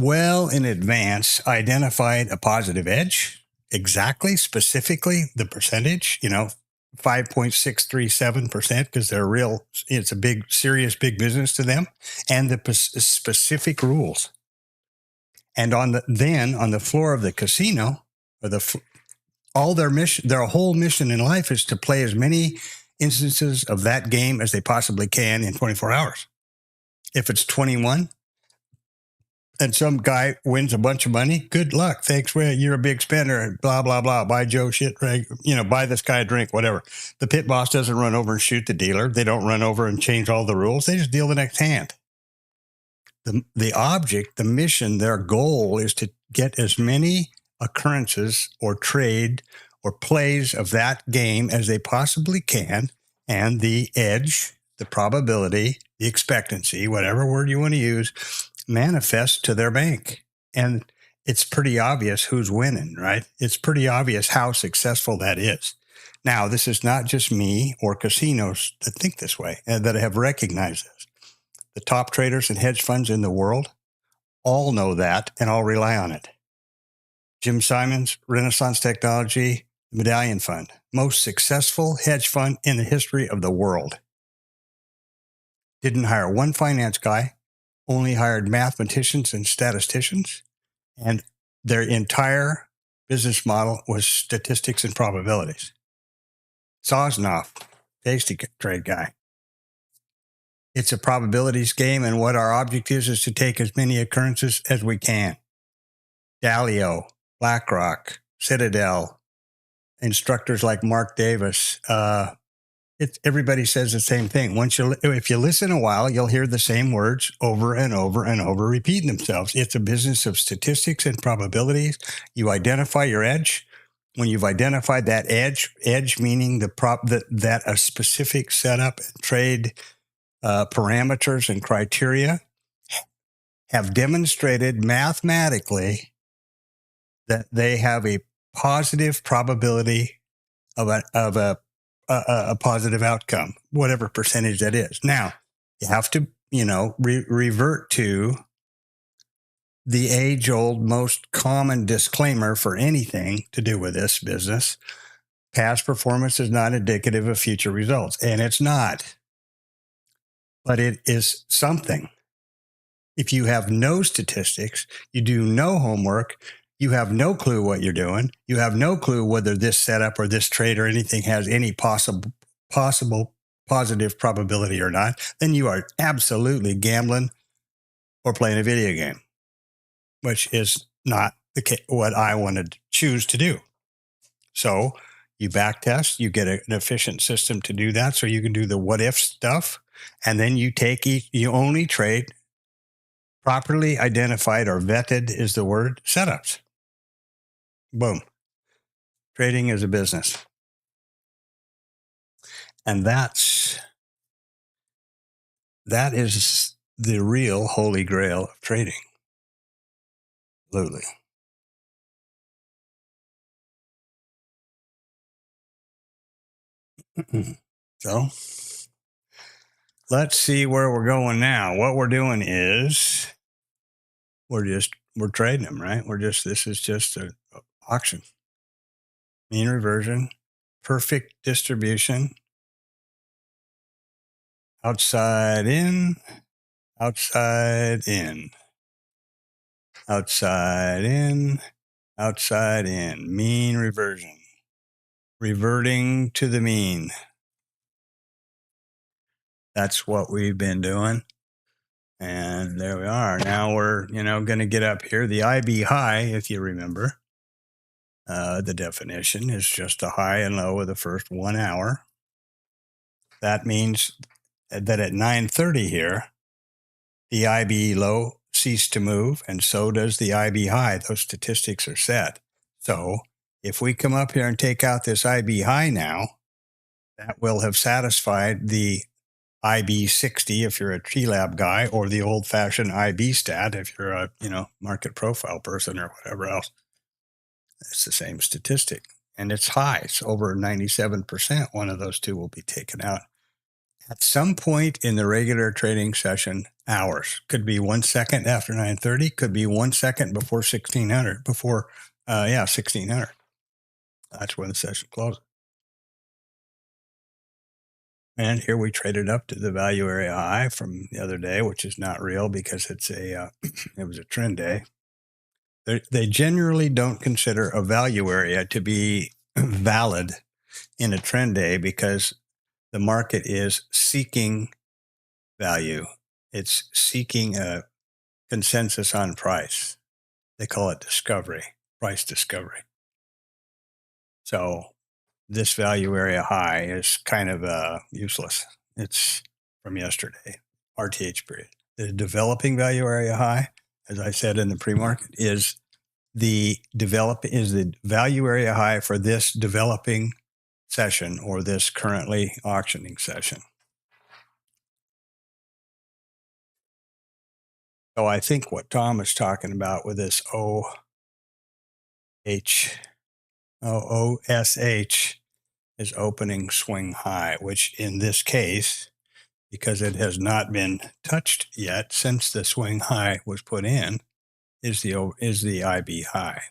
well in advance identified a positive edge, exactly, specifically the percentage, 5.637%, because it's a big, serious, big business to them, and the specific rules. And on the floor of the casino, all their whole mission in life is to play as many instances of that game as they possibly can in 24 hours. If it's 21 and some guy wins a bunch of money, good luck. Thanks, you're a big spender, blah, blah, blah. Buy Joe shit, buy this guy a drink, whatever. The pit boss doesn't run over and shoot the dealer. They don't run over and change all the rules. They just deal the next hand. The object, the mission, their goal is to get as many occurrences or trade or plays of that game as they possibly can, and the edge, the probability, the expectancy, whatever word you want to use, manifest to their bank. And it's pretty obvious who's winning, right? It's pretty obvious how successful that is. Now, this is not just me or casinos that think this way and that have recognized this. The top traders and hedge funds in the world all know that and all rely on it. Jim Simons, Renaissance Technology, Medallion Fund, most successful hedge fund in the history of the world. Didn't hire one finance guy, only hired mathematicians and statisticians, and their entire business model was statistics and probabilities. Sosnoff, tasty trade guy. It's a probabilities game, and what our object is to take as many occurrences as we can. Dalio, BlackRock, Citadel, instructors like Mark Davis. Everybody says the same thing. If you listen a while, you'll hear the same words over and over and over repeating themselves. It's a business of statistics and probabilities. You identify your edge. When you've identified that edge meaning that a specific setup and trade parameters and criteria have demonstrated mathematically that they have a positive probability of a positive outcome, whatever percentage that is. Now, you have to, revert to the age-old, most common disclaimer for anything to do with this business. Past performance is not indicative of future results, and it's not. But it is something. If you have no statistics, you do no homework, you have no clue what you're doing, you have no clue whether this setup or this trade or anything has any possible positive probability or not, then you are absolutely gambling or playing a video game, which is not what I want to choose to do. So you back test, you get an efficient system to do that so you can do the what if stuff, and then you only trade properly identified or vetted is the word setups. Boom. Trading is a business. And that is the real holy grail of trading. Absolutely. So let's see where we're going now. What we're doing is we're trading them, right? This is just an auction. Mean reversion, perfect distribution, outside in, outside in, outside in, outside in, mean reversion, reverting to the mean. That's what we've been doing. And there we are. Now we're, going to get up here. The IB high, if you remember, the definition is just a high and low of the first 1 hour. That means that at 9:30 here, the IB low ceased to move, and so does the IB high. Those statistics are set. So if we come up here and take out this IB high now, that will have satisfied the IB 60 if you're a T-Lab guy, or the old-fashioned IB stat if you're a market profile person or whatever else. It's the same statistic, and it's high. It's over 97%. One of those two will be taken out at some point in the regular trading session hours. Could be 1 second after 9:30. Could be 1 second before 1600. 1600. That's when the session closes. And here we traded up to the value area high from the other day, which is not real because it's it was a trend day. They generally don't consider a value area to be valid in a trend day because the market is seeking value. It's seeking a consensus on price. They call it discovery, price discovery. So this value area high is kind of useless. It's from yesterday, RTH period. The developing value area high, as I said in the pre-market, is the value area high for this developing session or this currently auctioning session. So I think what Tom is talking about with this OSH is opening swing high, which in this case, because it has not been touched yet since the swing high was put in, is the IB high.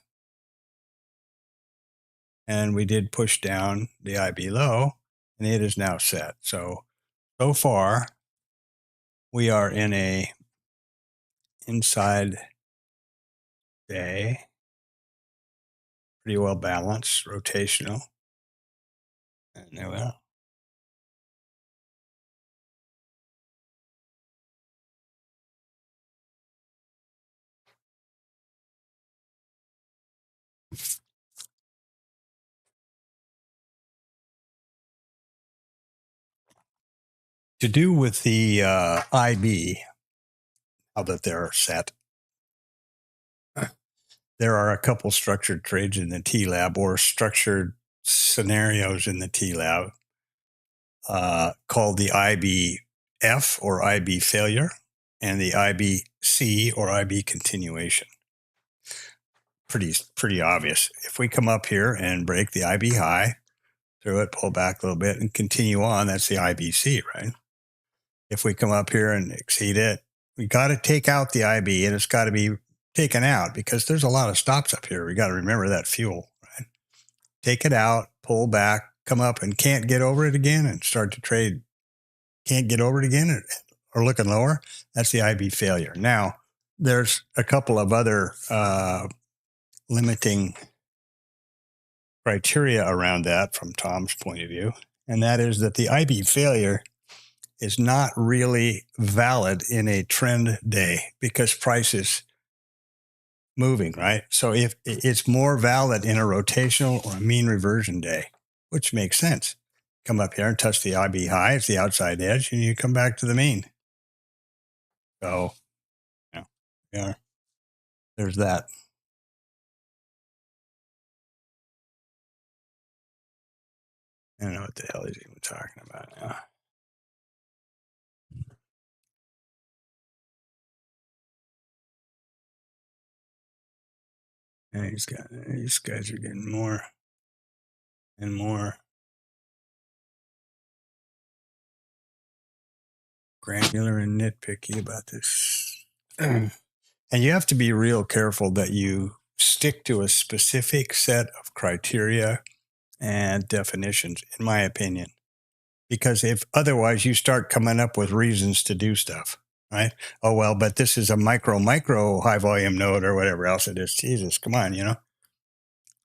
And we did push down the IB low, and it is now set. So far, we are in a inside day, pretty well balanced, rotational. And there we are. To do with the IB, now that they're set, there are a couple structured trades in the T lab or structured scenarios in the T lab called the IBF or IB failure and the IBC or IB continuation. Pretty obvious. If we come up here and break the IB high, through it, pull back a little bit, and continue on, that's the IBC, right? If we come up here and exceed it, we got to take out the IB, and it's got to be taken out because there's a lot of stops up here. We got to remember that fuel, right? Take it out, pull back, come up, and can't get over it again, and start to trade. Can't get over it again, or looking lower. That's the IB failure. Now, there's a couple of other limiting criteria around that from Tom's point of view, and that is that the IB failure is not really valid in a trend day because price is moving, right? So if it's more valid in a rotational or a mean reversion day, which makes sense. Come up here and touch the IB high, it's the outside edge, and you come back to the mean. So, yeah, there's that. I don't know what the hell he's even talking about now. And these guys are getting more and more granular and nitpicky about this. And you have to be real careful that you stick to a specific set of criteria and definitions, in my opinion. Because if otherwise you start coming up with reasons to do stuff, right? Oh, well, but this is a micro high volume node or whatever else it is. Jesus, come on,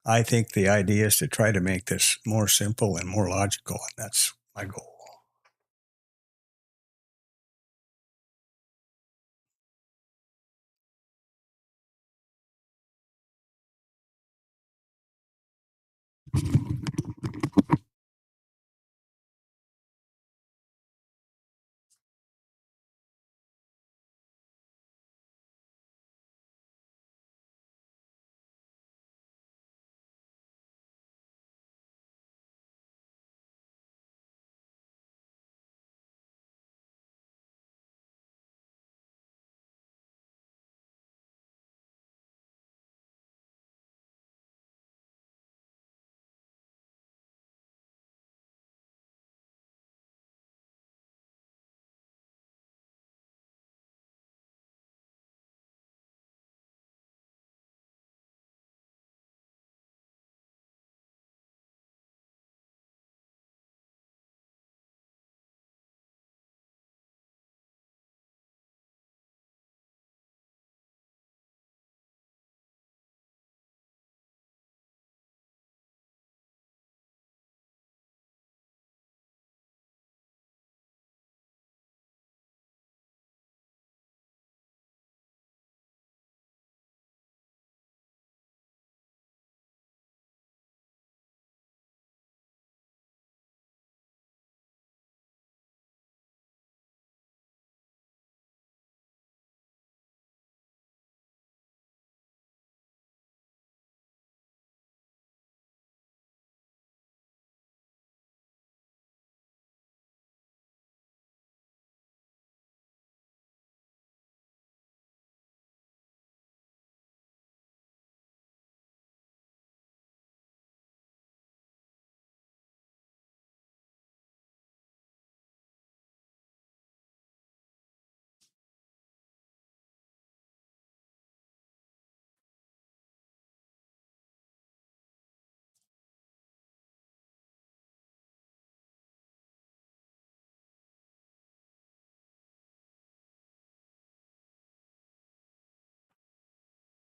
I think the idea is to try to make this more simple and more logical. And that's my goal.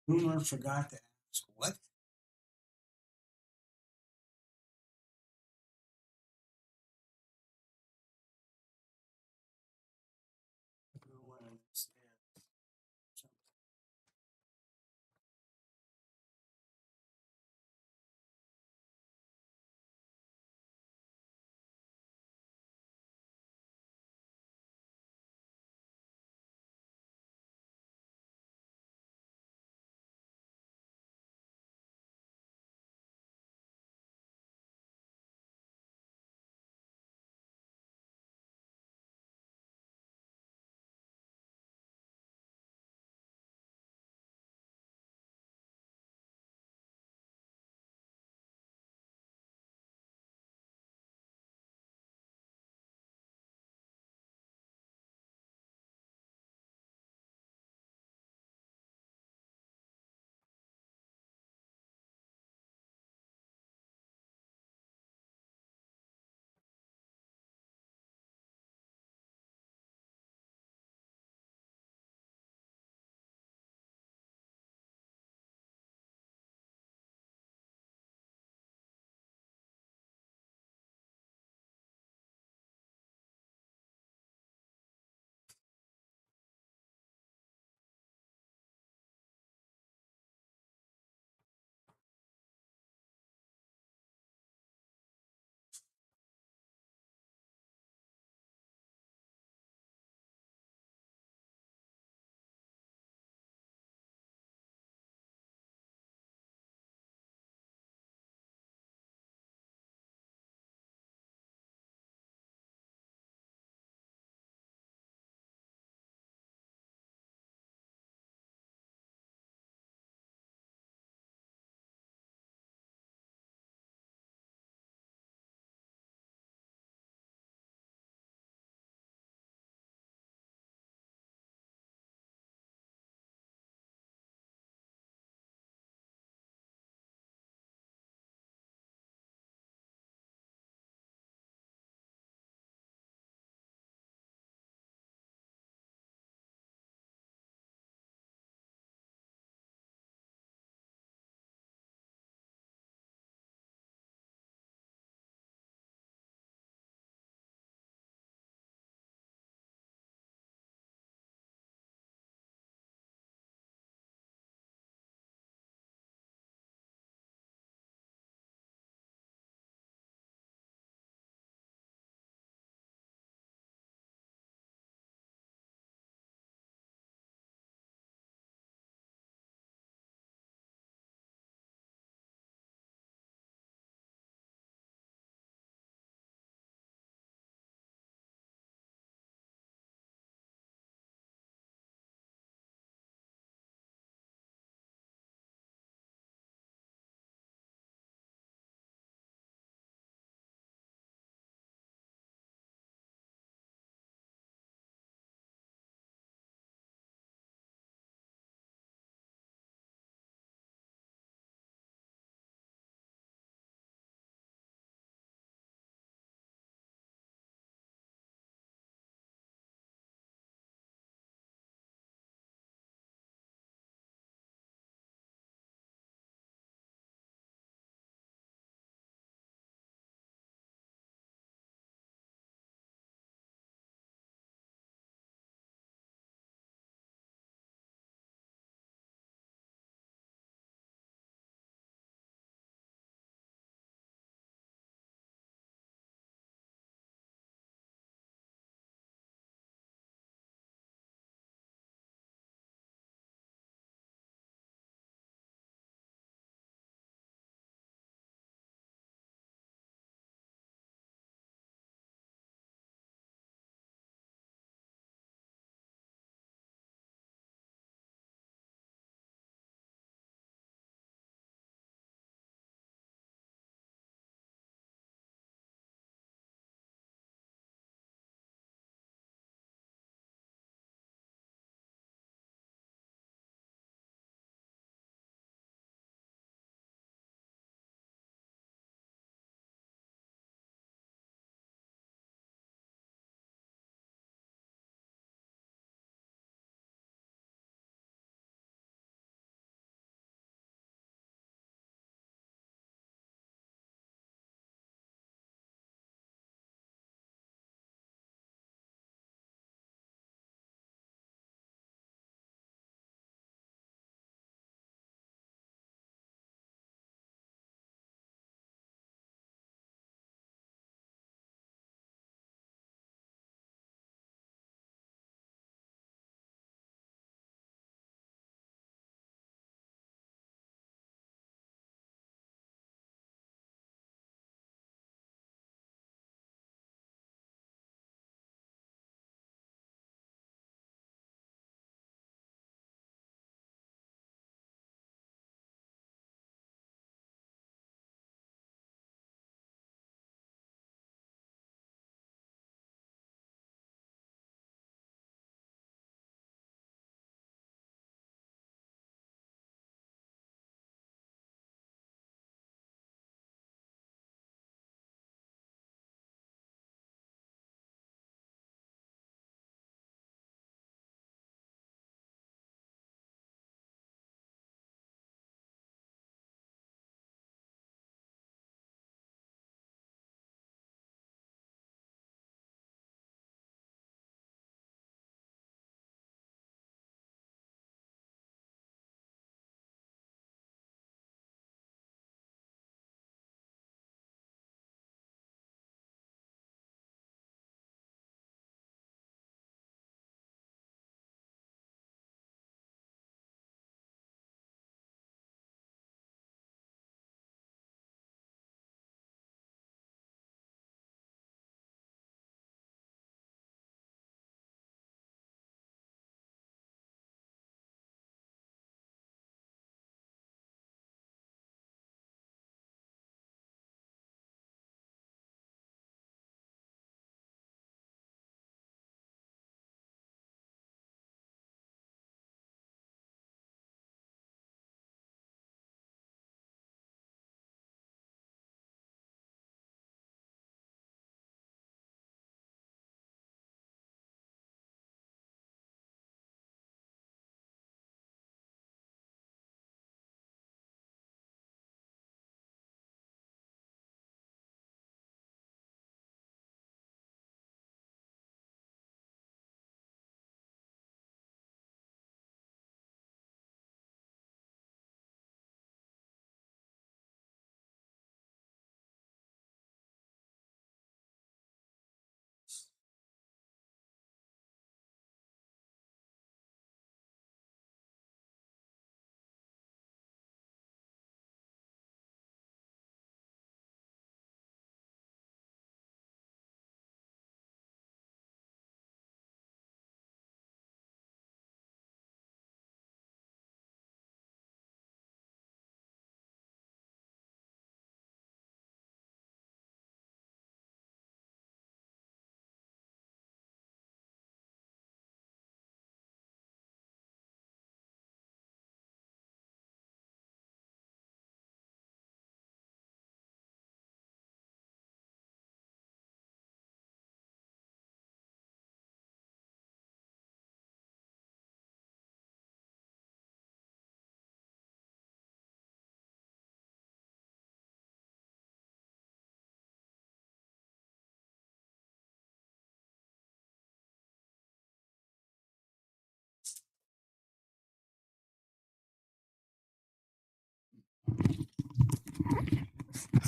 Boomer forgot to ask what?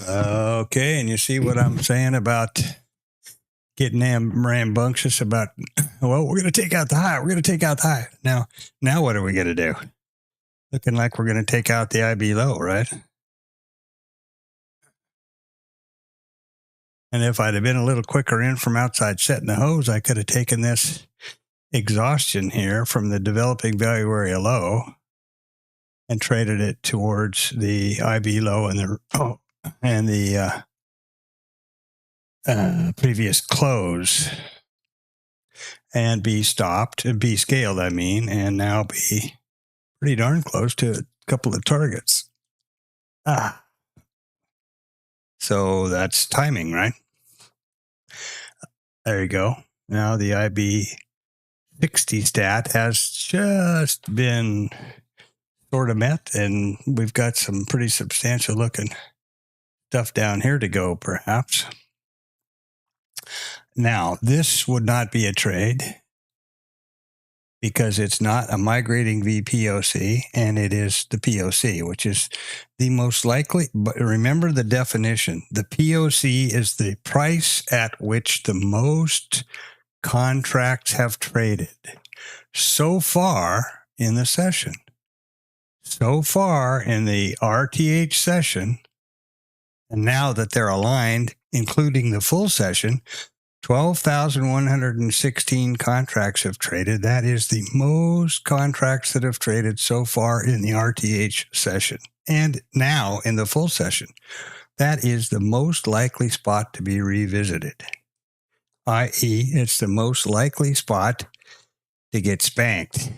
Okay, and you see what I'm saying about getting rambunctious about, well, we're going to take out the high. We're going to take out the high. Now what are we going to do? Looking like we're going to take out the IB low, right? And if I'd have been a little quicker in from outside setting the hose, I could have taken this exhaustion here from the developing value area low and traded it towards the IB low and the previous close, and be stopped and be scaled, and now be pretty darn close to a couple of targets. So that's timing, right? There you go. Now the IB 60 stat has just been sort of met, and we've got some pretty substantial looking stuff down here to go, perhaps. Now, this would not be a trade because it's not a migrating VPOC, and it is the POC, which is the most likely. But remember the definition. The POC is the price at which the most contracts have traded so far in the session. So far in the RTH session, and now that they're aligned, including the full session, 12,116 contracts have traded. That is the most contracts that have traded so far in the RTH session. And now in the full session, that is the most likely spot to be revisited, i.e., it's the most likely spot to get spanked.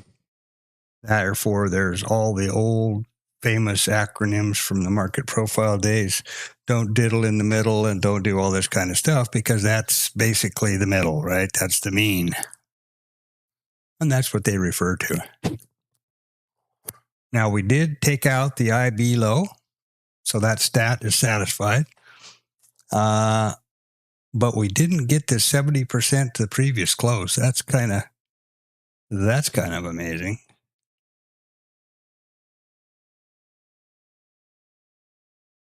Therefore, there's all the old famous acronyms from the market profile days. Don't diddle in the middle and don't do all this kind of stuff, because that's basically the middle, right? That's the mean. And that's what they refer to. Now, we did take out the IB low, so that stat is satisfied. But we didn't get the 70% to the previous close. That's kind of amazing.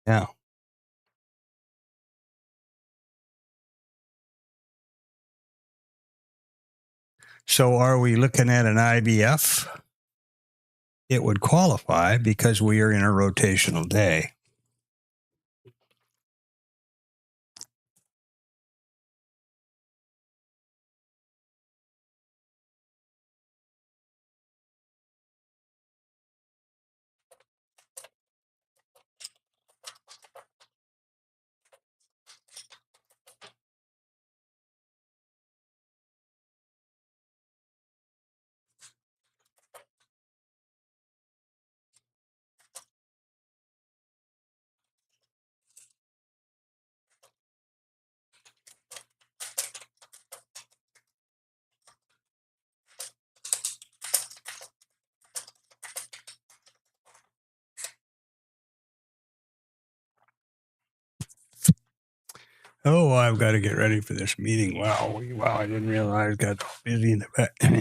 Yeah. So are we looking at an IBF? It would qualify because we are in a rotational day. Oh, I've got to get ready for this meeting. Wow, I didn't realize I got busy in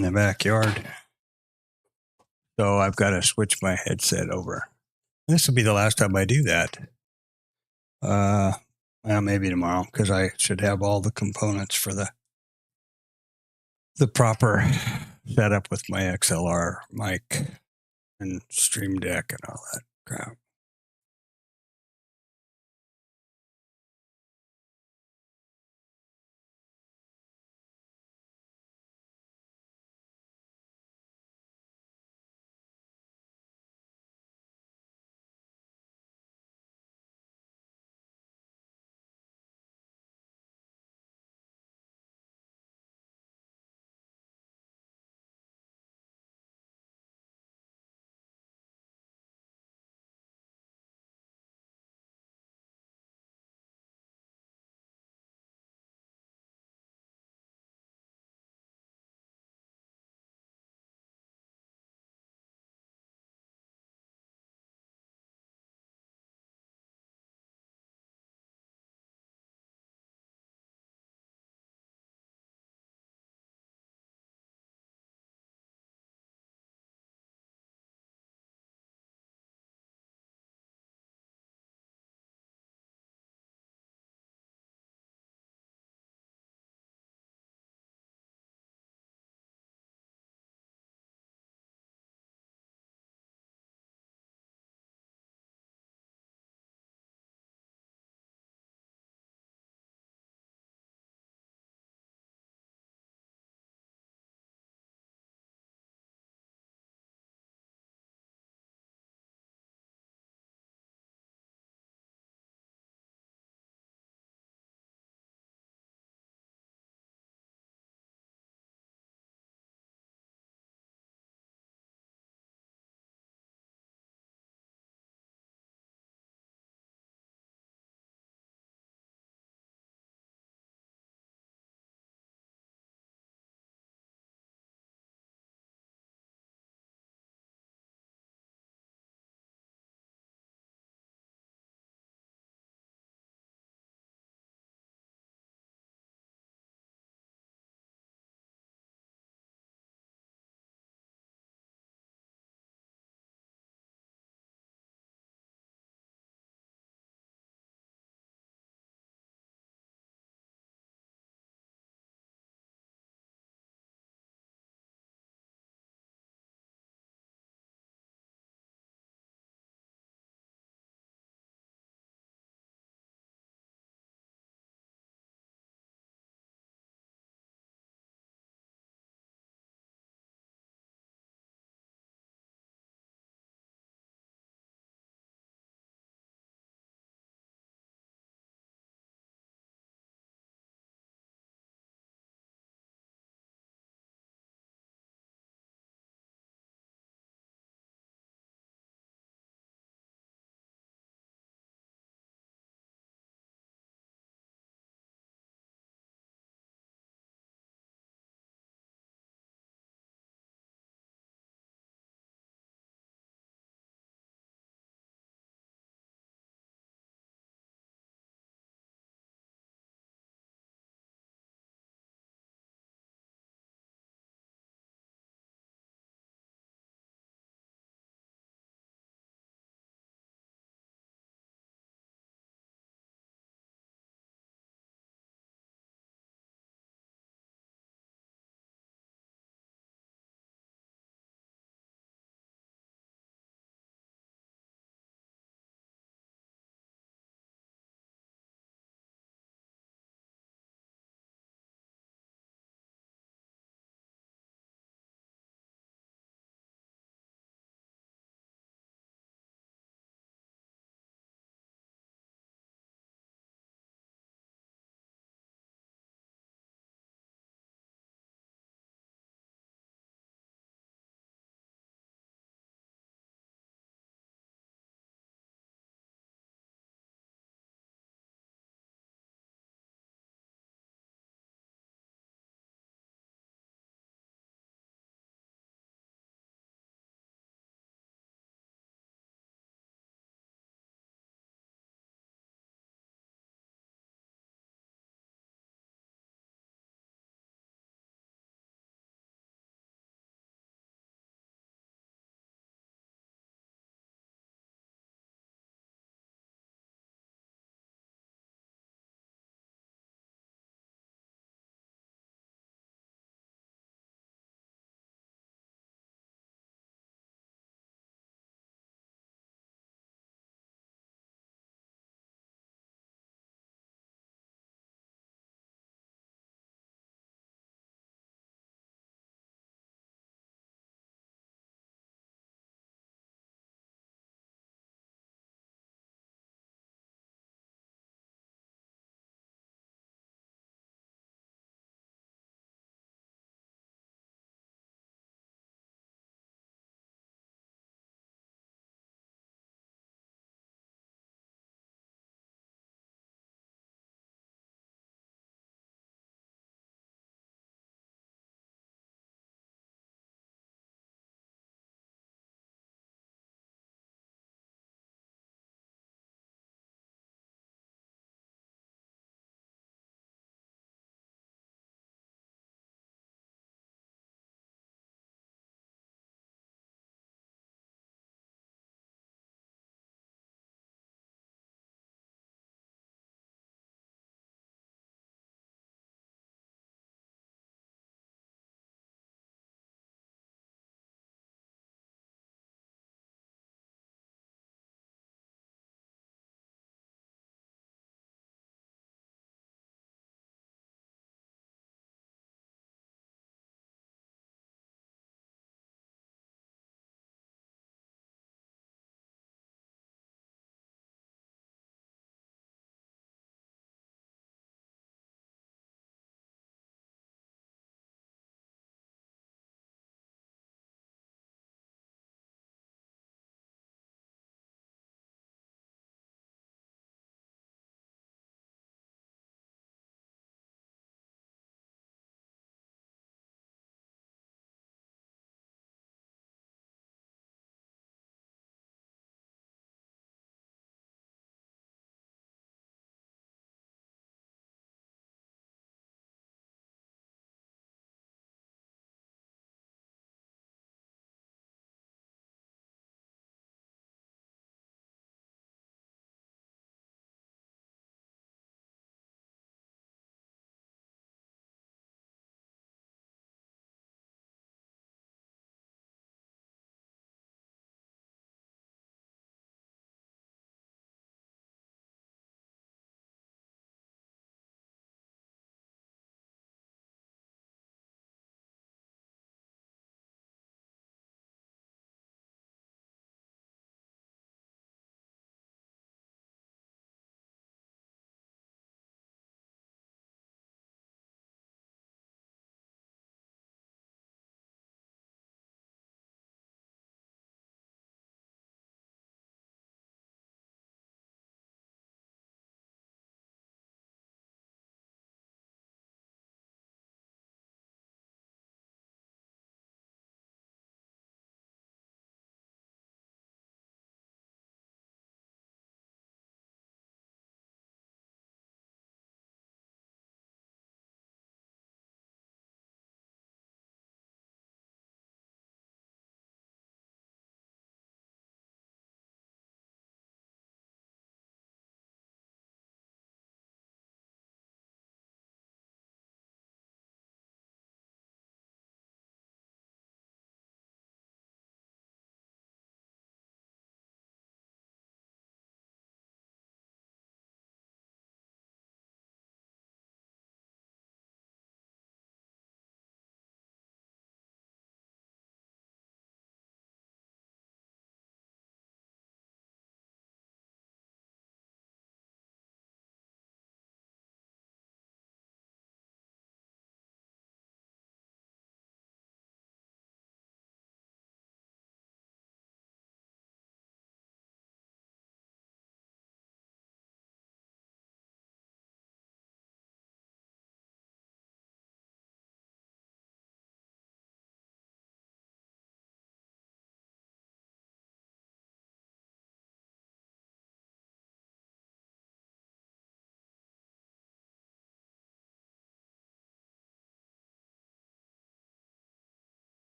the backyard. So I've got to switch my headset over. This will be the last time I do that. Well, maybe tomorrow, because I should have all the components for the proper setup with my XLR mic and Stream Deck and all that crap.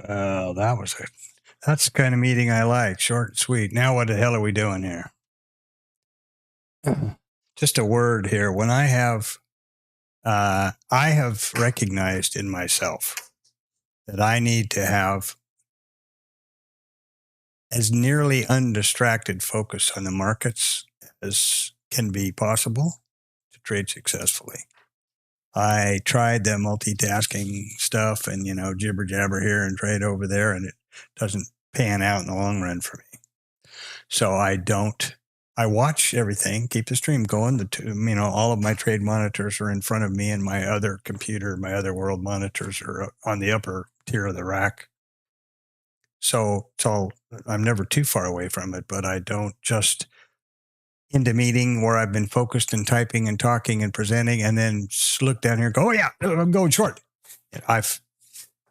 Well, that's the kind of meeting I like, short and sweet. Now, what the hell are we doing here? Just a word here. When I have recognized in myself that I need to have as nearly undistracted focus on the markets as can be possible to trade successfully. I tried the multitasking stuff and, jibber jabber here and trade over there, and it doesn't pan out in the long run for me. So I watch everything, keep the stream going. All of my trade monitors are in front of me, and my other computer, my other world monitors are on the upper tier of the rack. So I'm never too far away from it, but I don't just into meeting where I've been focused and typing and talking and presenting, and then look down here and go, oh yeah, I'm going short.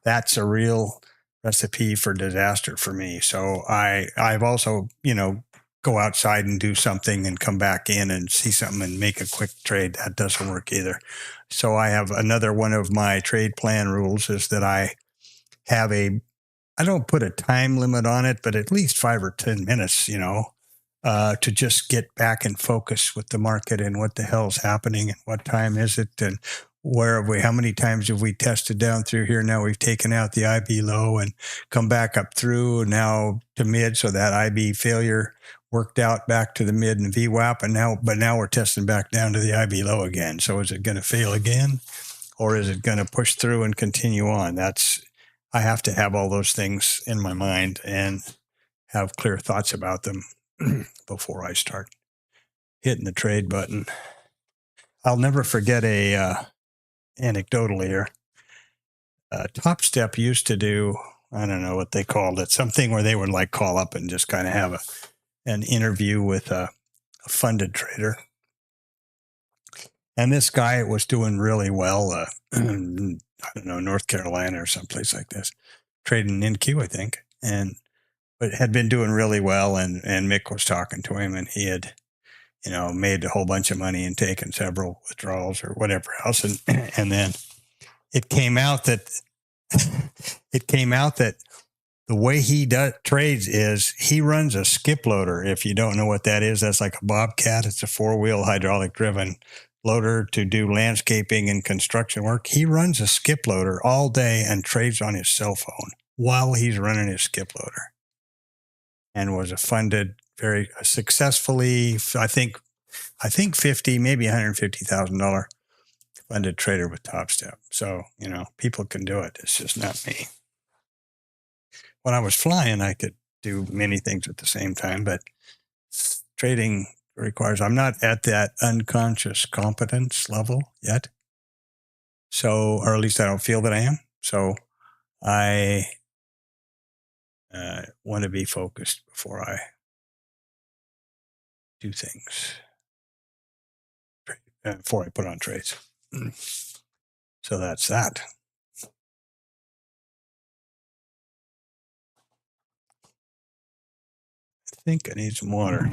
That's a real recipe for disaster for me. So I've also, go outside and do something and come back in and see something and make a quick trade. That doesn't work either. So I have another one of my trade plan rules is that I don't put a time limit on it, but at least 5 or 10 minutes, to just get back and focus with the market and what the hell's happening and what time is it and where have we, how many times have we tested down through here? Now we've taken out the IB low and come back up through now to mid. So that IB failure worked out back to the mid and VWAP. But now we're testing back down to the IB low again. So is it going to fail again or is it going to push through and continue on? I have to have all those things in my mind and have clear thoughts about them before I start hitting the trade button. I'll never forget anecdotal here. TopStep used to do, I don't know what they called it, something where they would like call up and just kind of have an interview with a funded trader. And this guy was doing really well. I don't know, North Carolina or someplace like this, trading in Q, I think. But had been doing really well. And Mick was talking to him and he had, made a whole bunch of money and taken several withdrawals or whatever else. And then it came out that the way he trades is he runs a skip loader. If you don't know what that is, that's like a Bobcat. It's a 4-wheel hydraulic driven loader to do landscaping and construction work. He runs a skip loader all day and trades on his cell phone while he's running his skip loader, and was funded very successfully. I think 50, maybe $150,000 funded trader with TopStep. So, people can do it. It's just not me. When I was flying, I could do many things at the same time, but trading requires, I'm not at that unconscious competence level yet. So, or at least I don't feel that I am. So I want to be focused before I do things, before I put on trades. So that's that. I think I need some water.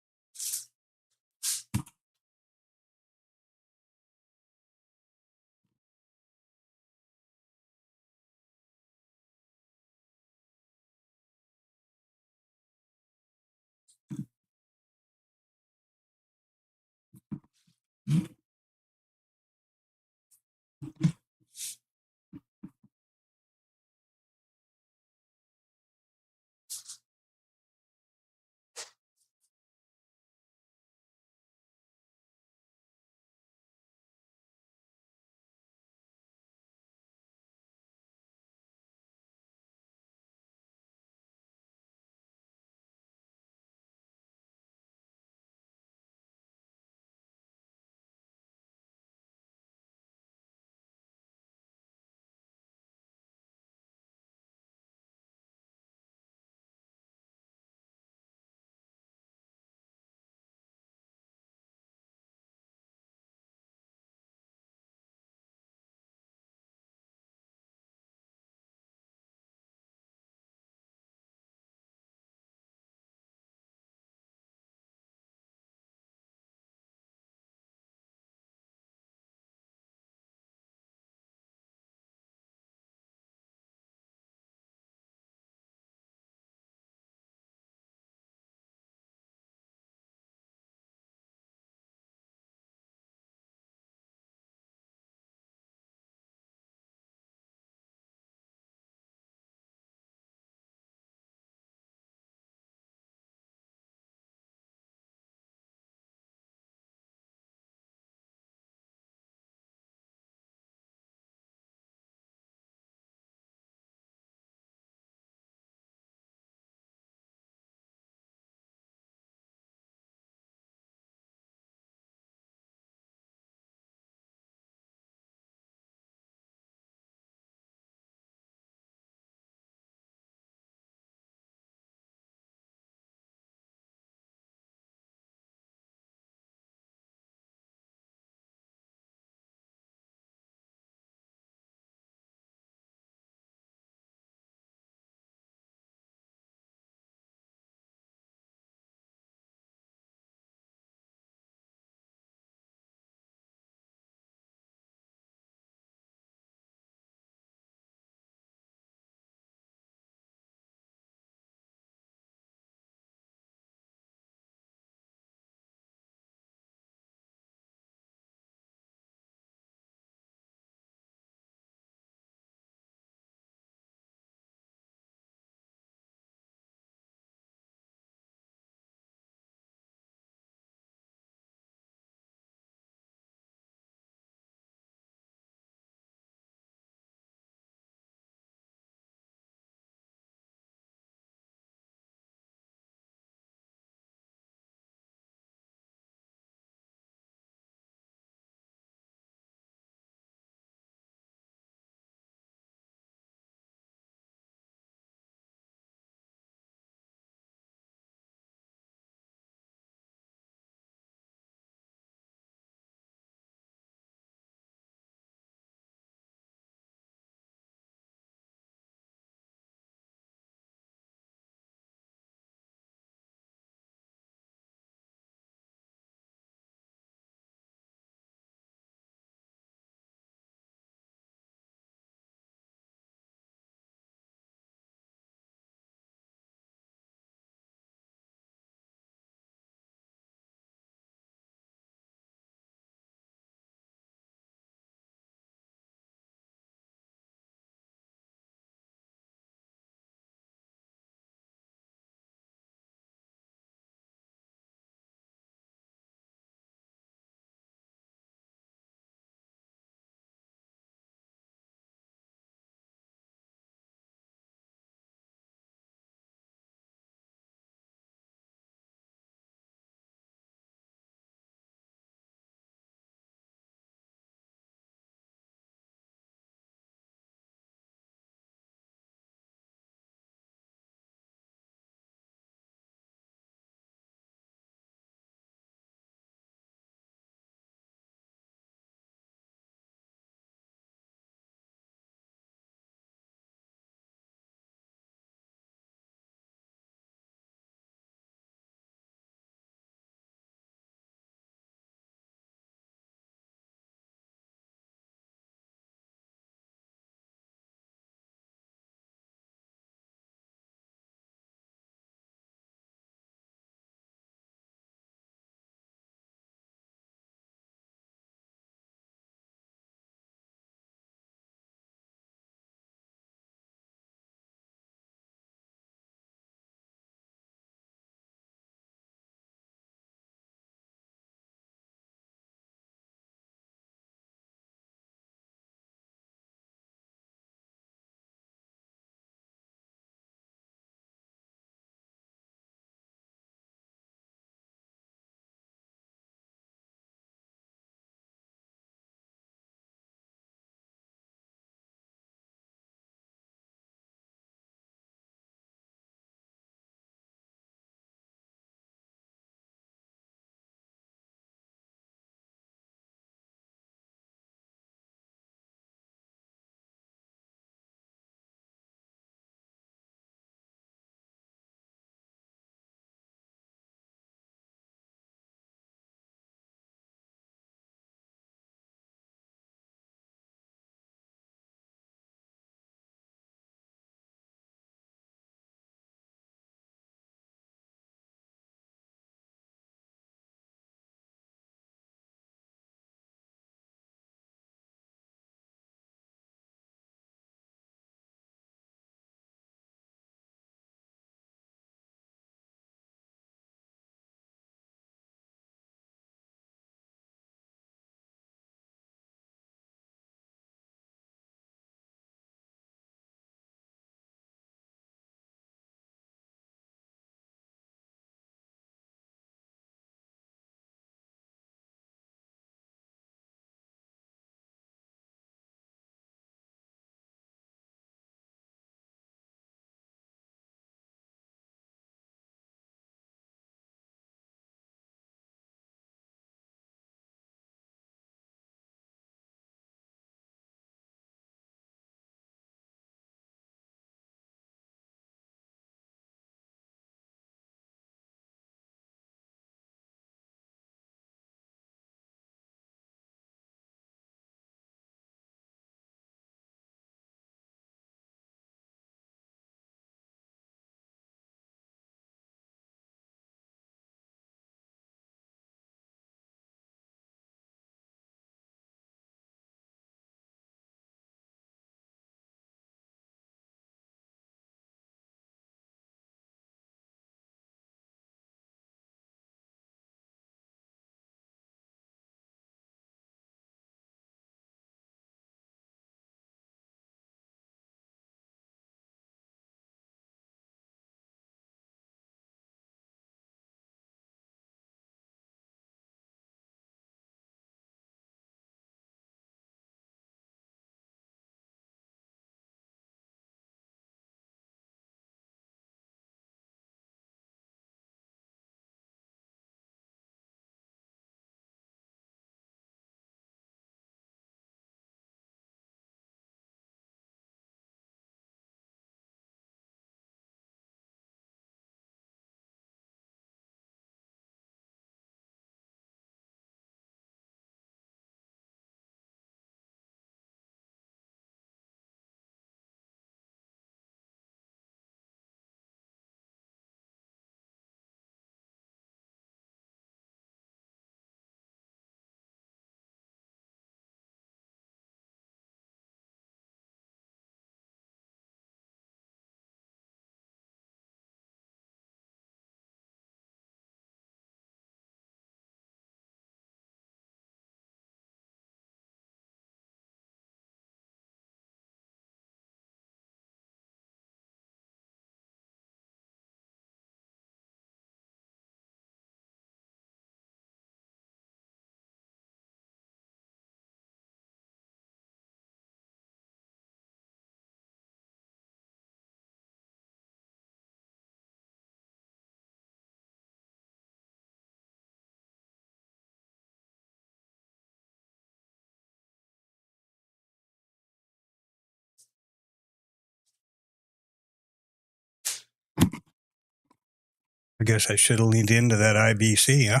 I guess I should have leaned into that IBC, huh?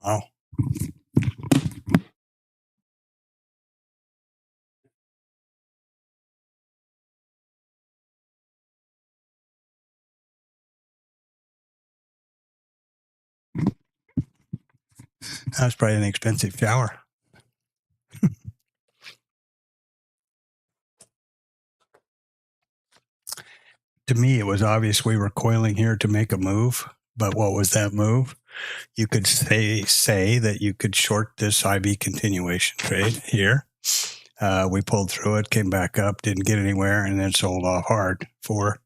Wow. That was probably an expensive shower. To me, it was obvious we were coiling here to make a move. But what was that move? You could say that you could short this IB continuation trade here. We pulled through it, came back up, didn't get anywhere, and then sold off hard for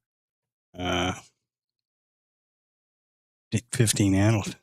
15 handles.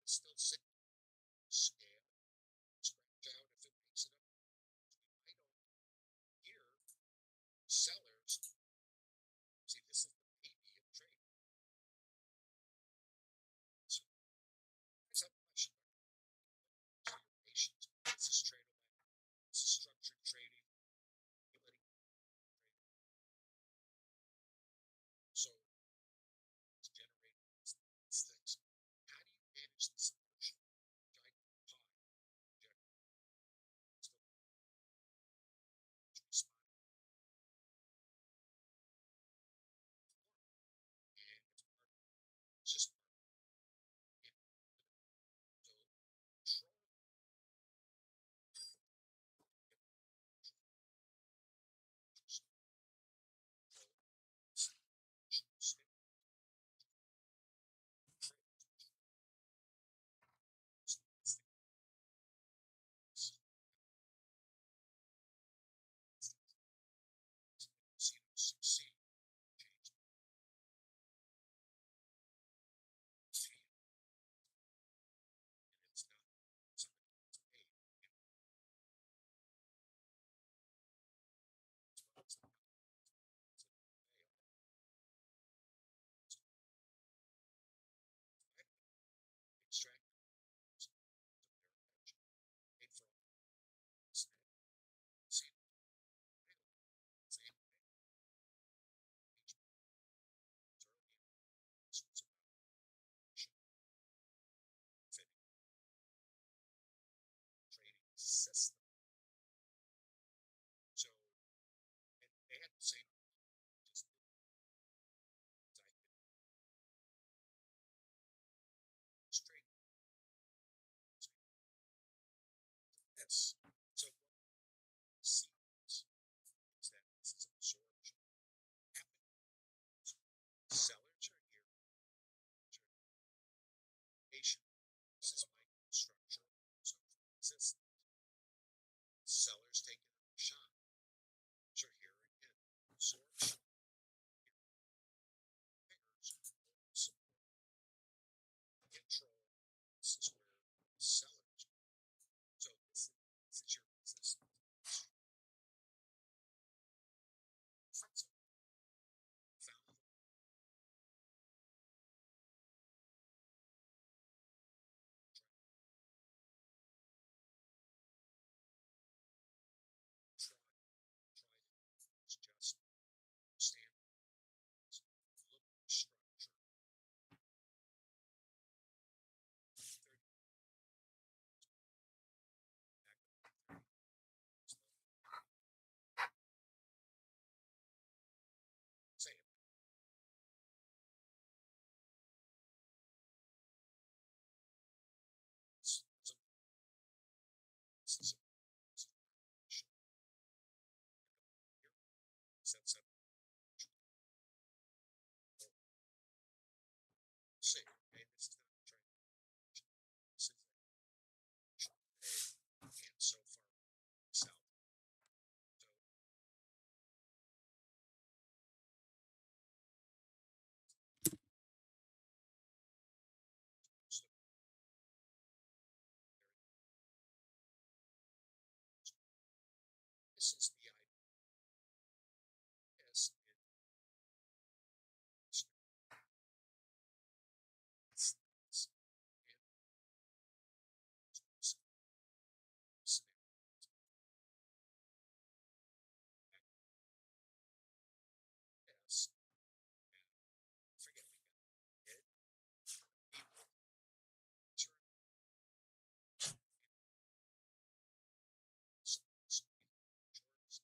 still sitting scale, scratch out if it makes it up. I don't hear sellers. See, this is the baby of trading. So, here's a question. Patience. This is trade awareness. This is structured trading. So, it's generating these things. How do you manage this emotion? Giant pie. Still respond. And it's just part of it. So, control. Succeed. Change. And it's not something that's paid. It's extract paid for see same fitting trading system. So, and they had the same just I did straight this. So what seems is that this is absorption happening. Sellers are here. Patient. This is microstructure. So existence. Sellers taking a shot. So here again, absorption. Fingers support. Control. This is where sellers. So this is your resistance. Found tried it. It's just stand. Look at the structure. 30. Back up 30. Say it. This is a sets up. See, okay, this is not trying. This is and so far south. So this is the idea. Yes, yes, forget we got it.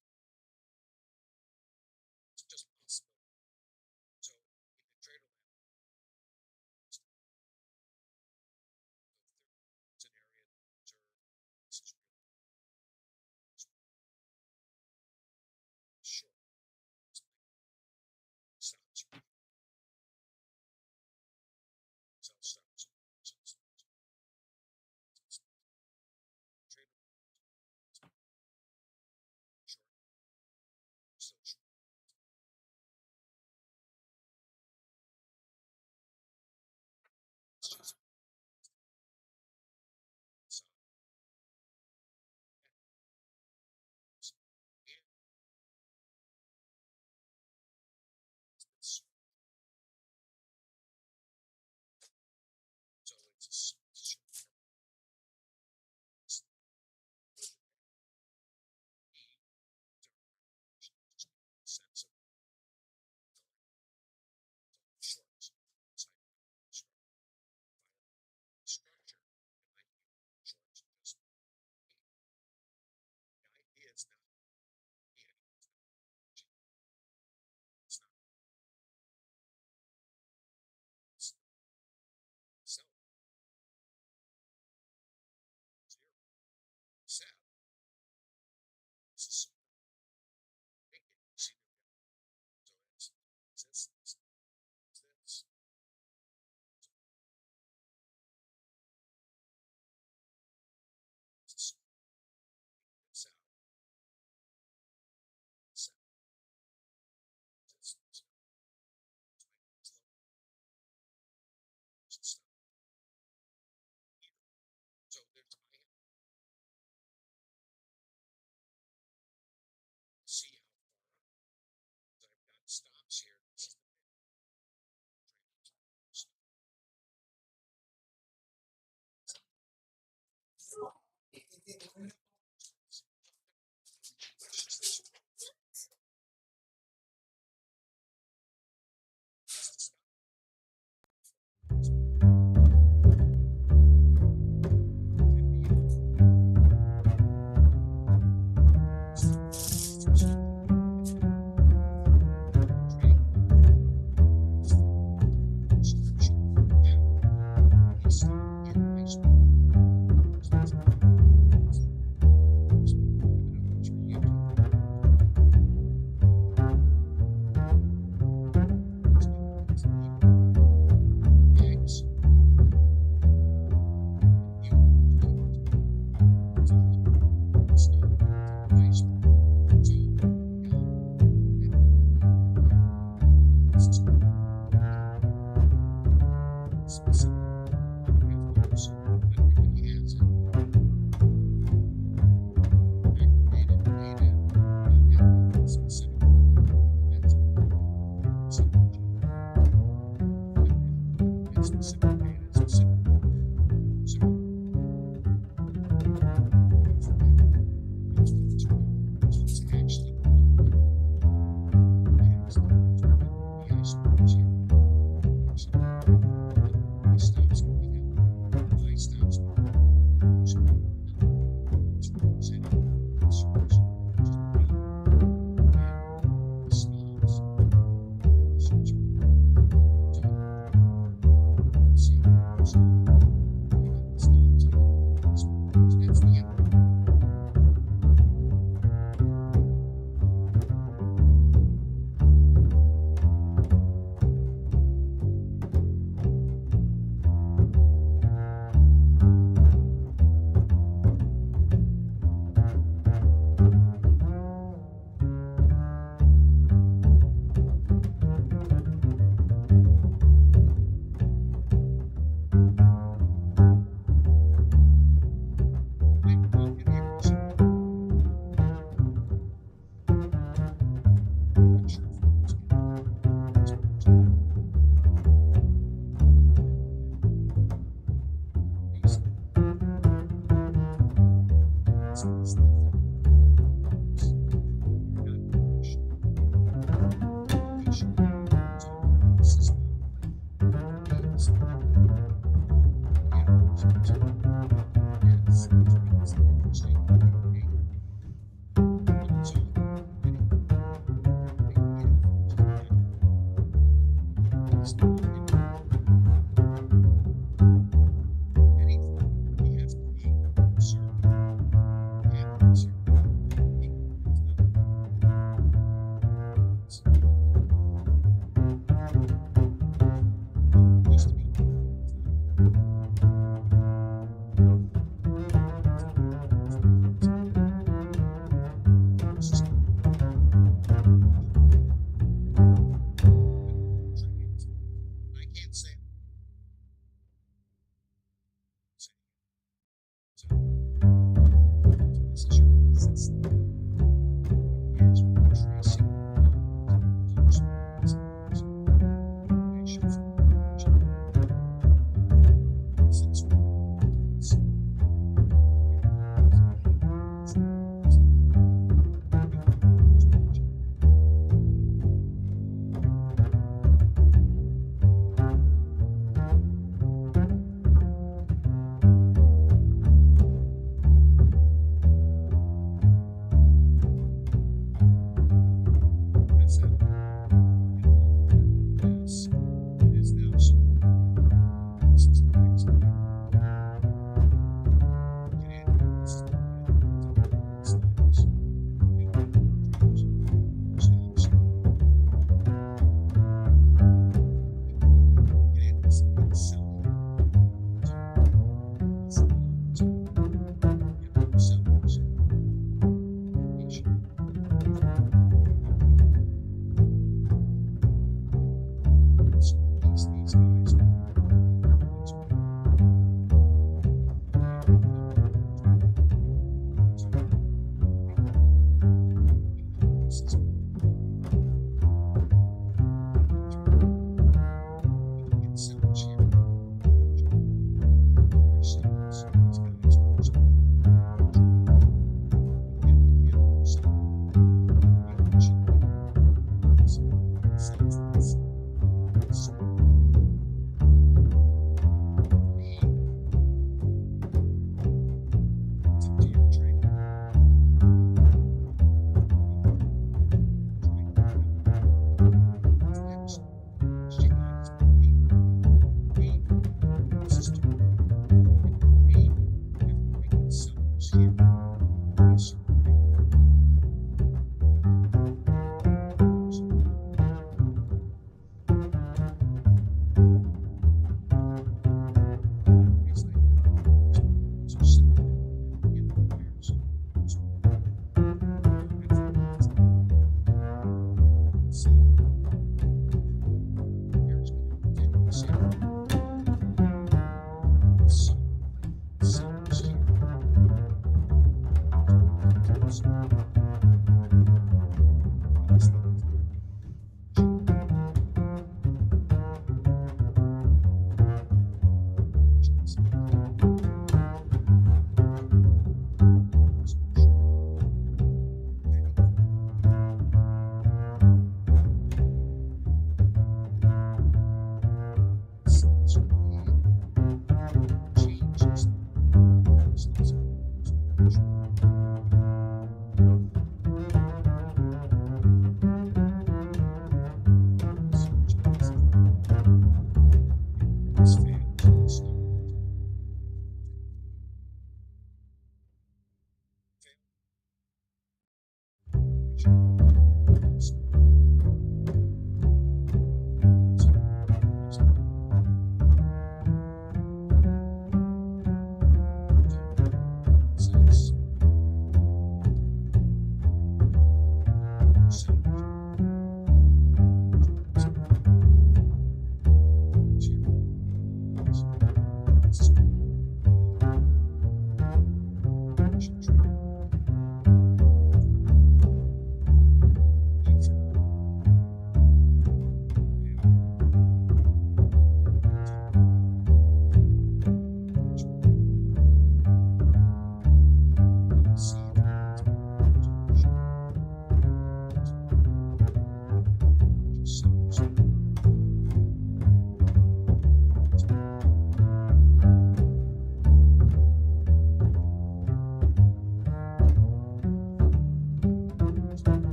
See it.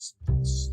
this.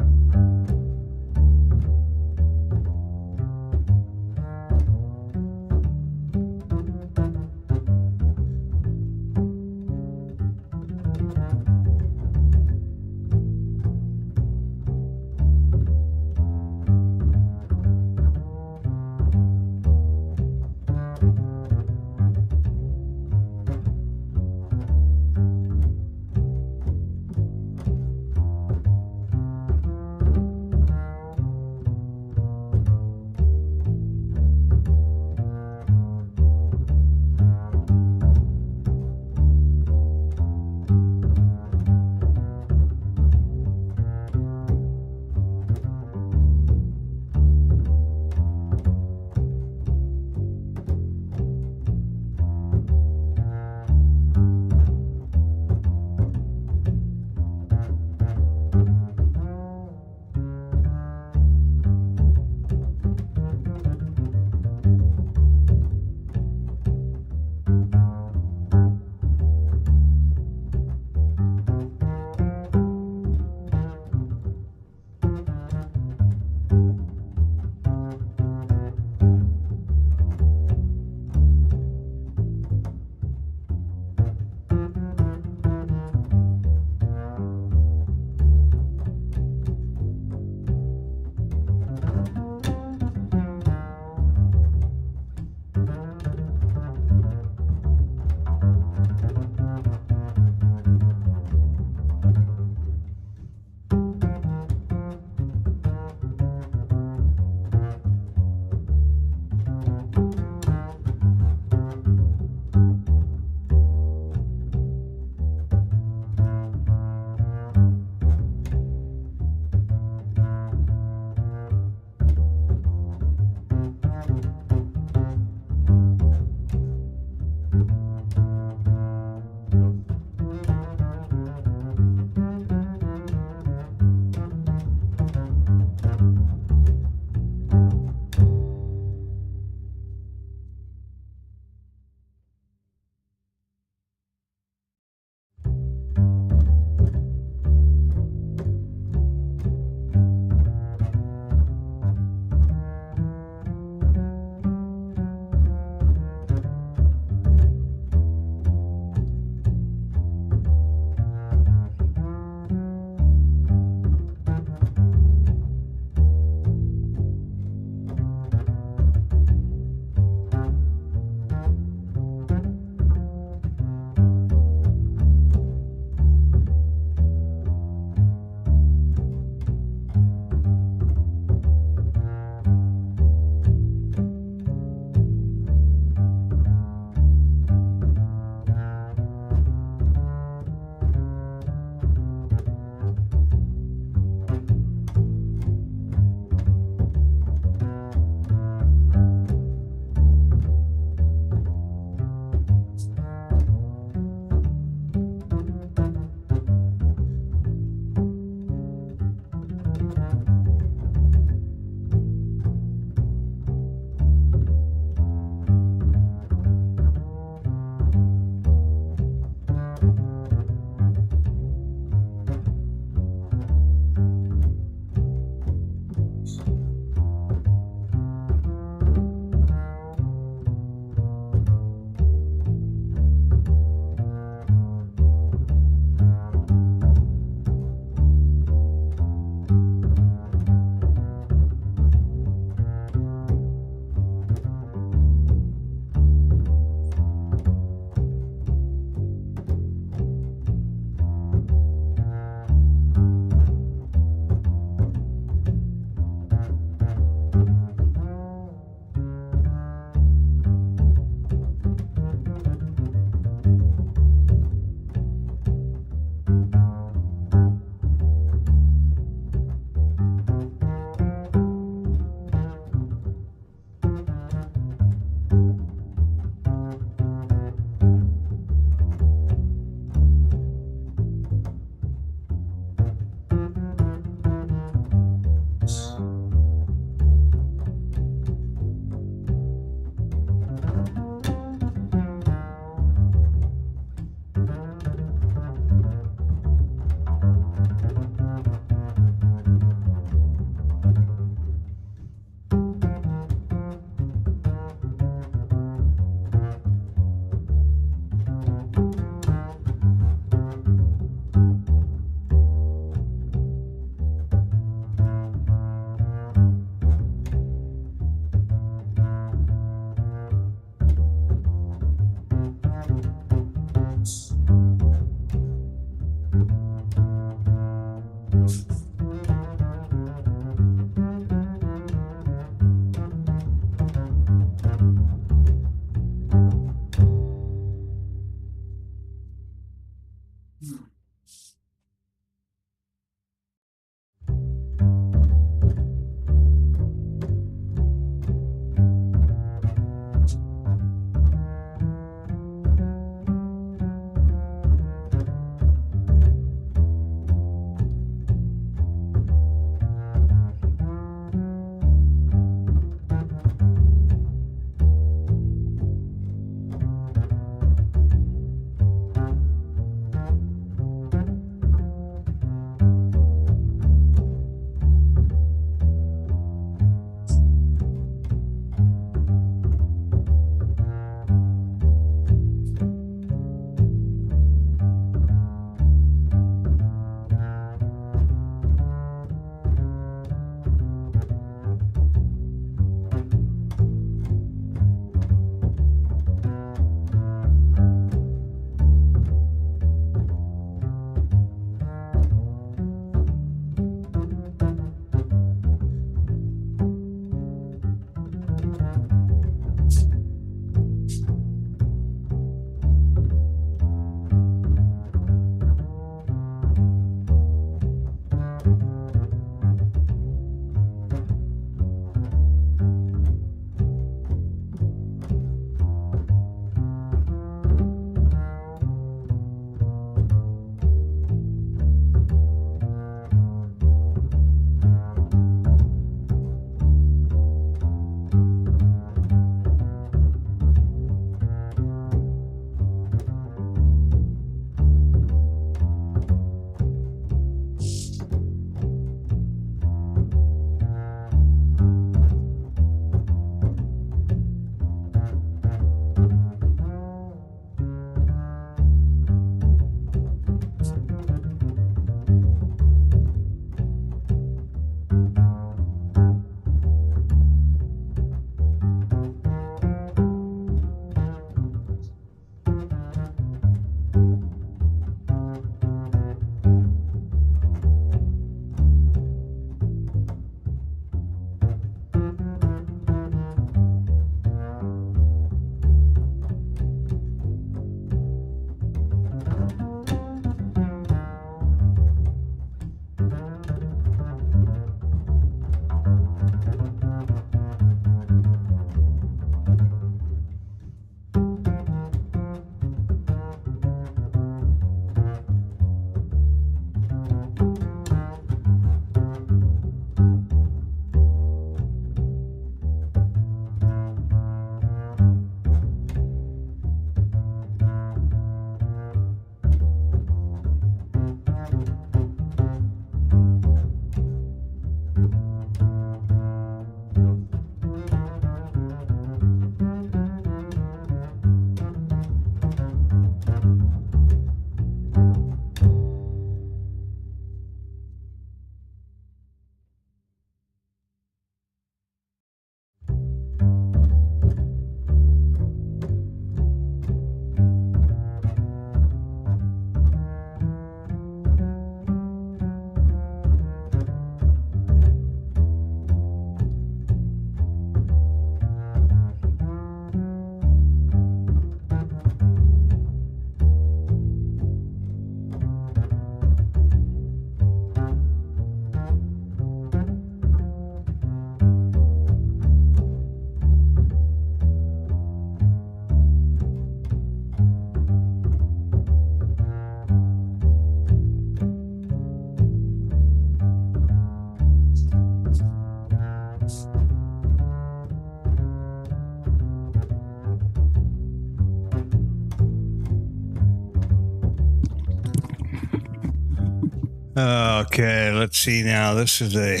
Okay, let's see now. This is a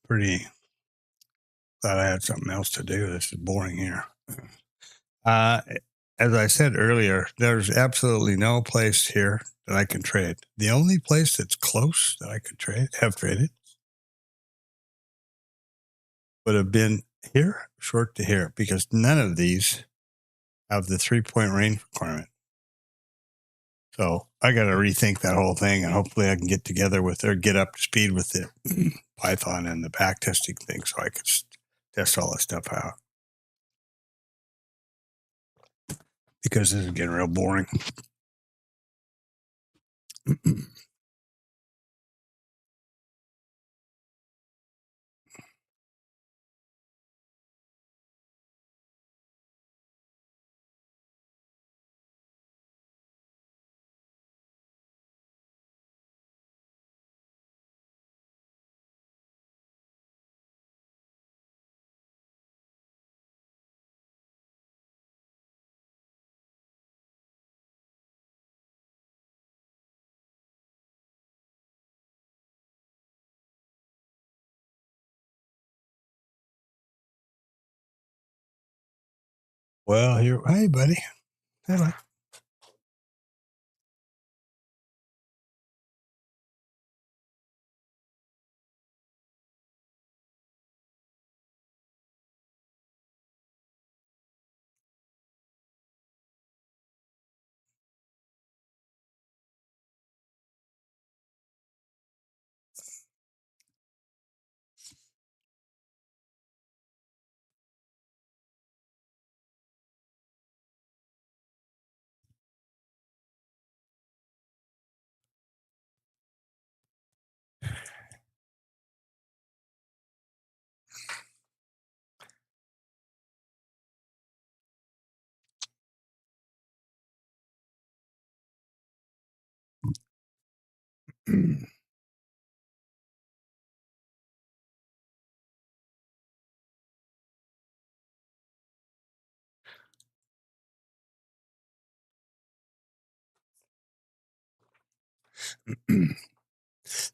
pretty glad I had something else to do. This is boring here. Uh, as I said earlier, there's absolutely no place here that I can trade. The only place that's close that I could have traded, would have been here, short to here, because none of these have the 3-point range requirement. So I got to rethink that whole thing, and hopefully I can get together with or get up to speed with the Python and the back testing thing, so I could test all this stuff out. Because this is getting real boring. Well, here, hey, buddy. Hello.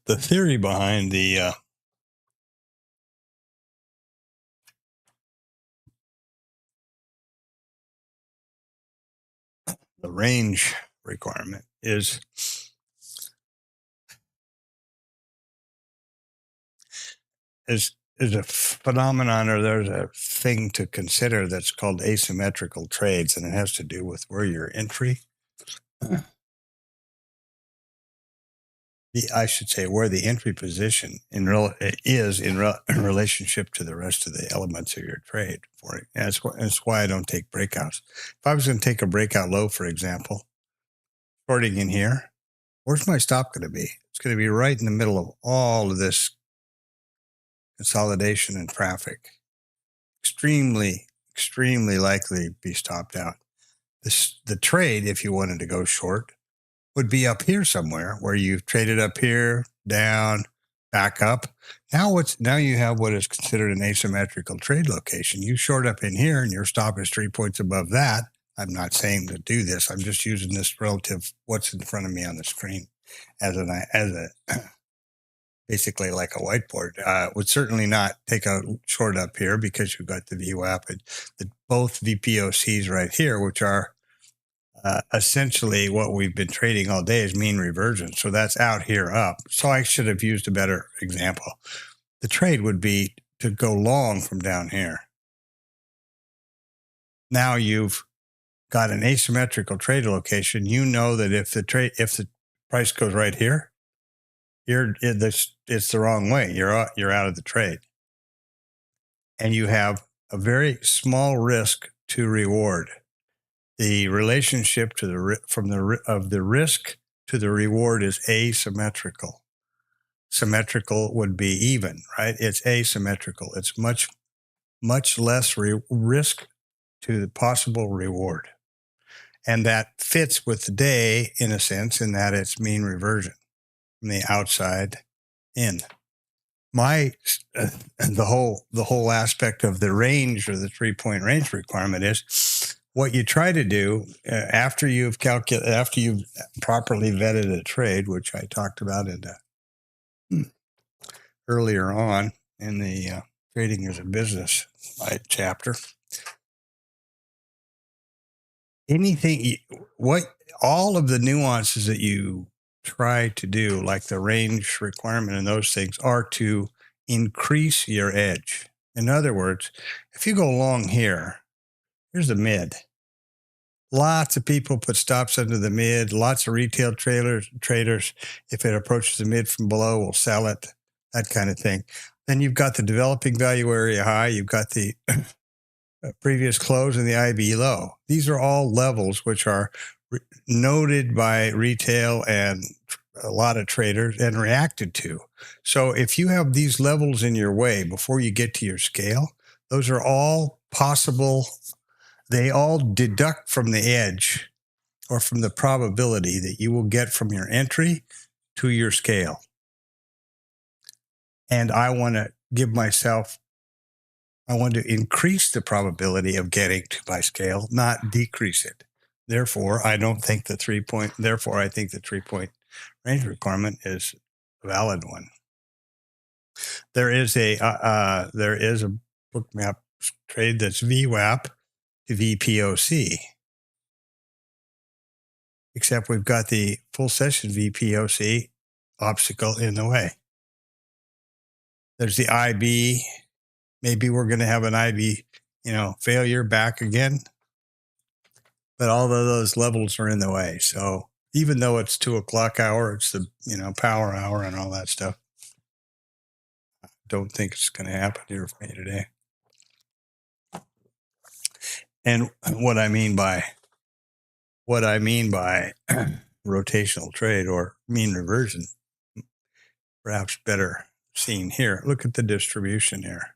The theory behind the range requirement is a phenomenon, or there's a thing to consider that's called asymmetrical trades, and it has to do with where your entry, I should say, where the entry position is in relationship to the rest of the elements of your trade. For it, and that's why I don't take breakouts. If I was going to take a breakout low, for example, shorting in here, where's my stop going to be? It's going to be right in the middle of all of this consolidation and traffic. Extremely likely to be stopped out. The trade, if you wanted to go short, would be up here somewhere where you've traded up here, down, back up. Now you have what is considered an asymmetrical trade location. You short up in here and your stop is 3 points above that. I'm not saying to do this. I'm just using this relative what's in front of me on the screen as a basically like a whiteboard. Would certainly not take a short up here because you've got the VWAP and both VPOCs right here, which are essentially what we've been trading all day is mean reversion. So that's out here up. So I should have used a better example. The trade would be to go long from down here. Now you've got an asymmetrical trade location. You know that if the price goes right here, it's the wrong way. You're out of the trade, and you have a very small risk to reward. The relationship to the risk to the reward is asymmetrical. Symmetrical would be even, right? It's asymmetrical. It's much less risk to the possible reward, and that fits with the day in a sense, in that it's mean reversion from the outside in. The whole aspect of the range, or the 3-point range requirement, is what you try to do after you've properly vetted a trade, which I talked about earlier on in the trading as a business chapter. All of the nuances that you try to do, like the range requirement and those things, are to increase your edge. In other words, if you go long here, here's the mid. Lots of people put stops under the mid. Lots of retail traders, if it approaches the mid from below, will sell it, that kind of thing. Then you've got the developing value area high. You've got the previous close and the IB low. These are all levels which are noted by retail and a lot of traders and reacted to. So if you have these levels in your way before you get to your scale, those are all possible. They all deduct from the edge or from the probability that you will get from your entry to your scale. And I want to increase the probability of getting to my scale, not decrease it. Therefore, I think the 3-point range requirement is a valid one. There is a book map trade that's VWAP to VPOC, except we've got the full session VPOC obstacle in the way. There's the IB. Maybe we're going to have an IB, failure back again. But all of those levels are in the way. So even though it's 2:00 hour, it's the, power hour and all that stuff. I don't think it's going to happen here for me today. And what I mean by rotational trade or mean reversion, perhaps better seen here. Look at the distribution here,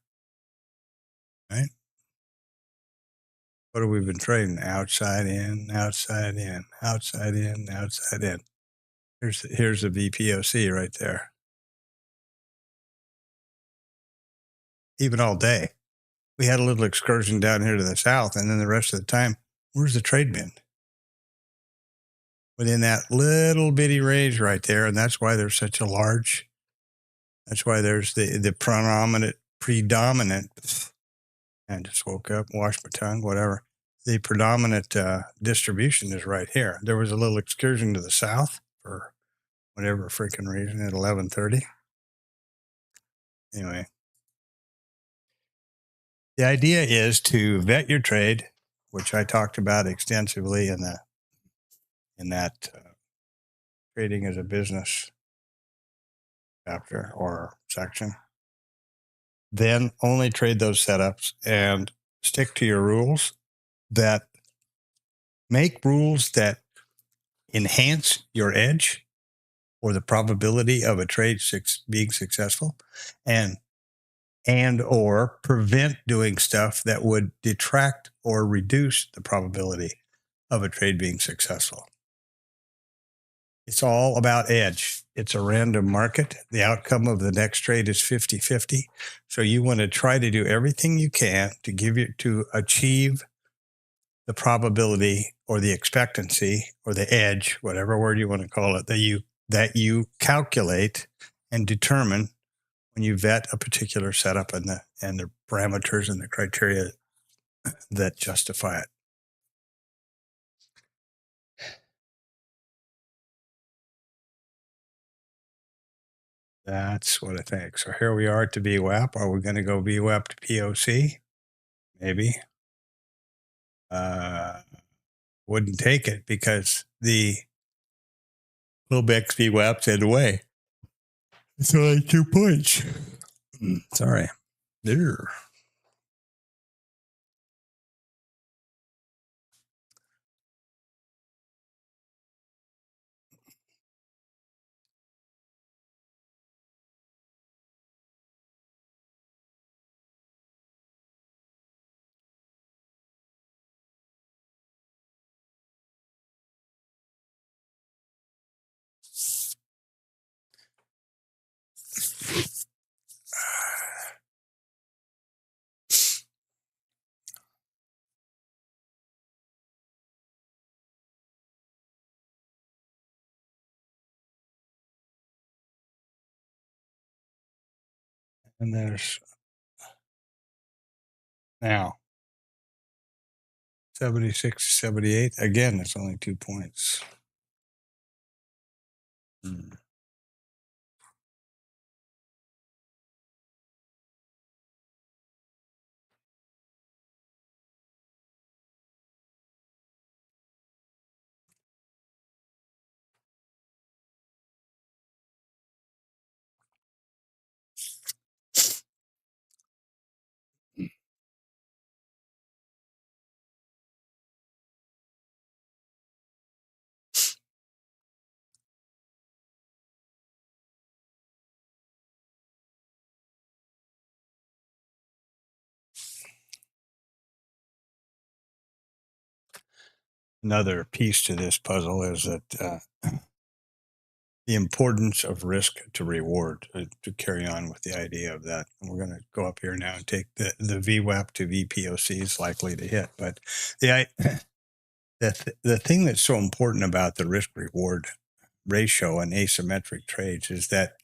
right? What have we been trading? Outside in, outside in, outside in, outside in. Here's the VPOC right there. Even all day. We had a little excursion down here to the south, and then the rest of the time, where's the trade been? Within that little bitty range right there, and that's why there's such a large, that's why there's the predominant, and just woke up, washed my tongue, whatever. The predominant distribution is right here. There was a little excursion to the south for whatever freaking reason at 11:30. Anyway, the idea is to vet your trade, which I talked about extensively in that trading as a business chapter or section. Then only trade those setups and stick to your rules that enhance your edge or the probability of a trade being successful, and or prevent doing stuff that would detract or reduce the probability of a trade being successful. It's all about edge. It's a random market. The outcome of the next trade is 50-50. So you want to try to do everything you can to achieve the probability or the expectancy or the edge, whatever word you want to call it, that you calculate and determine when you vet a particular setup and the parameters and the criteria that justify it. That's what I think. So here we are to VWAP. Are we going to go VWAP to POC? Maybe. Wouldn't take it because the Lobex VWAP's in the way. It's only 2 points. Sorry. There. And there's now 76, 78. Again, it's only 2 points. Another piece to this puzzle is that the importance of risk to reward, to carry on with the idea of that. And we're going to go up here now and take the VWAP to VPOC is likely to hit. But the thing that's so important about the risk reward ratio in asymmetric trades is that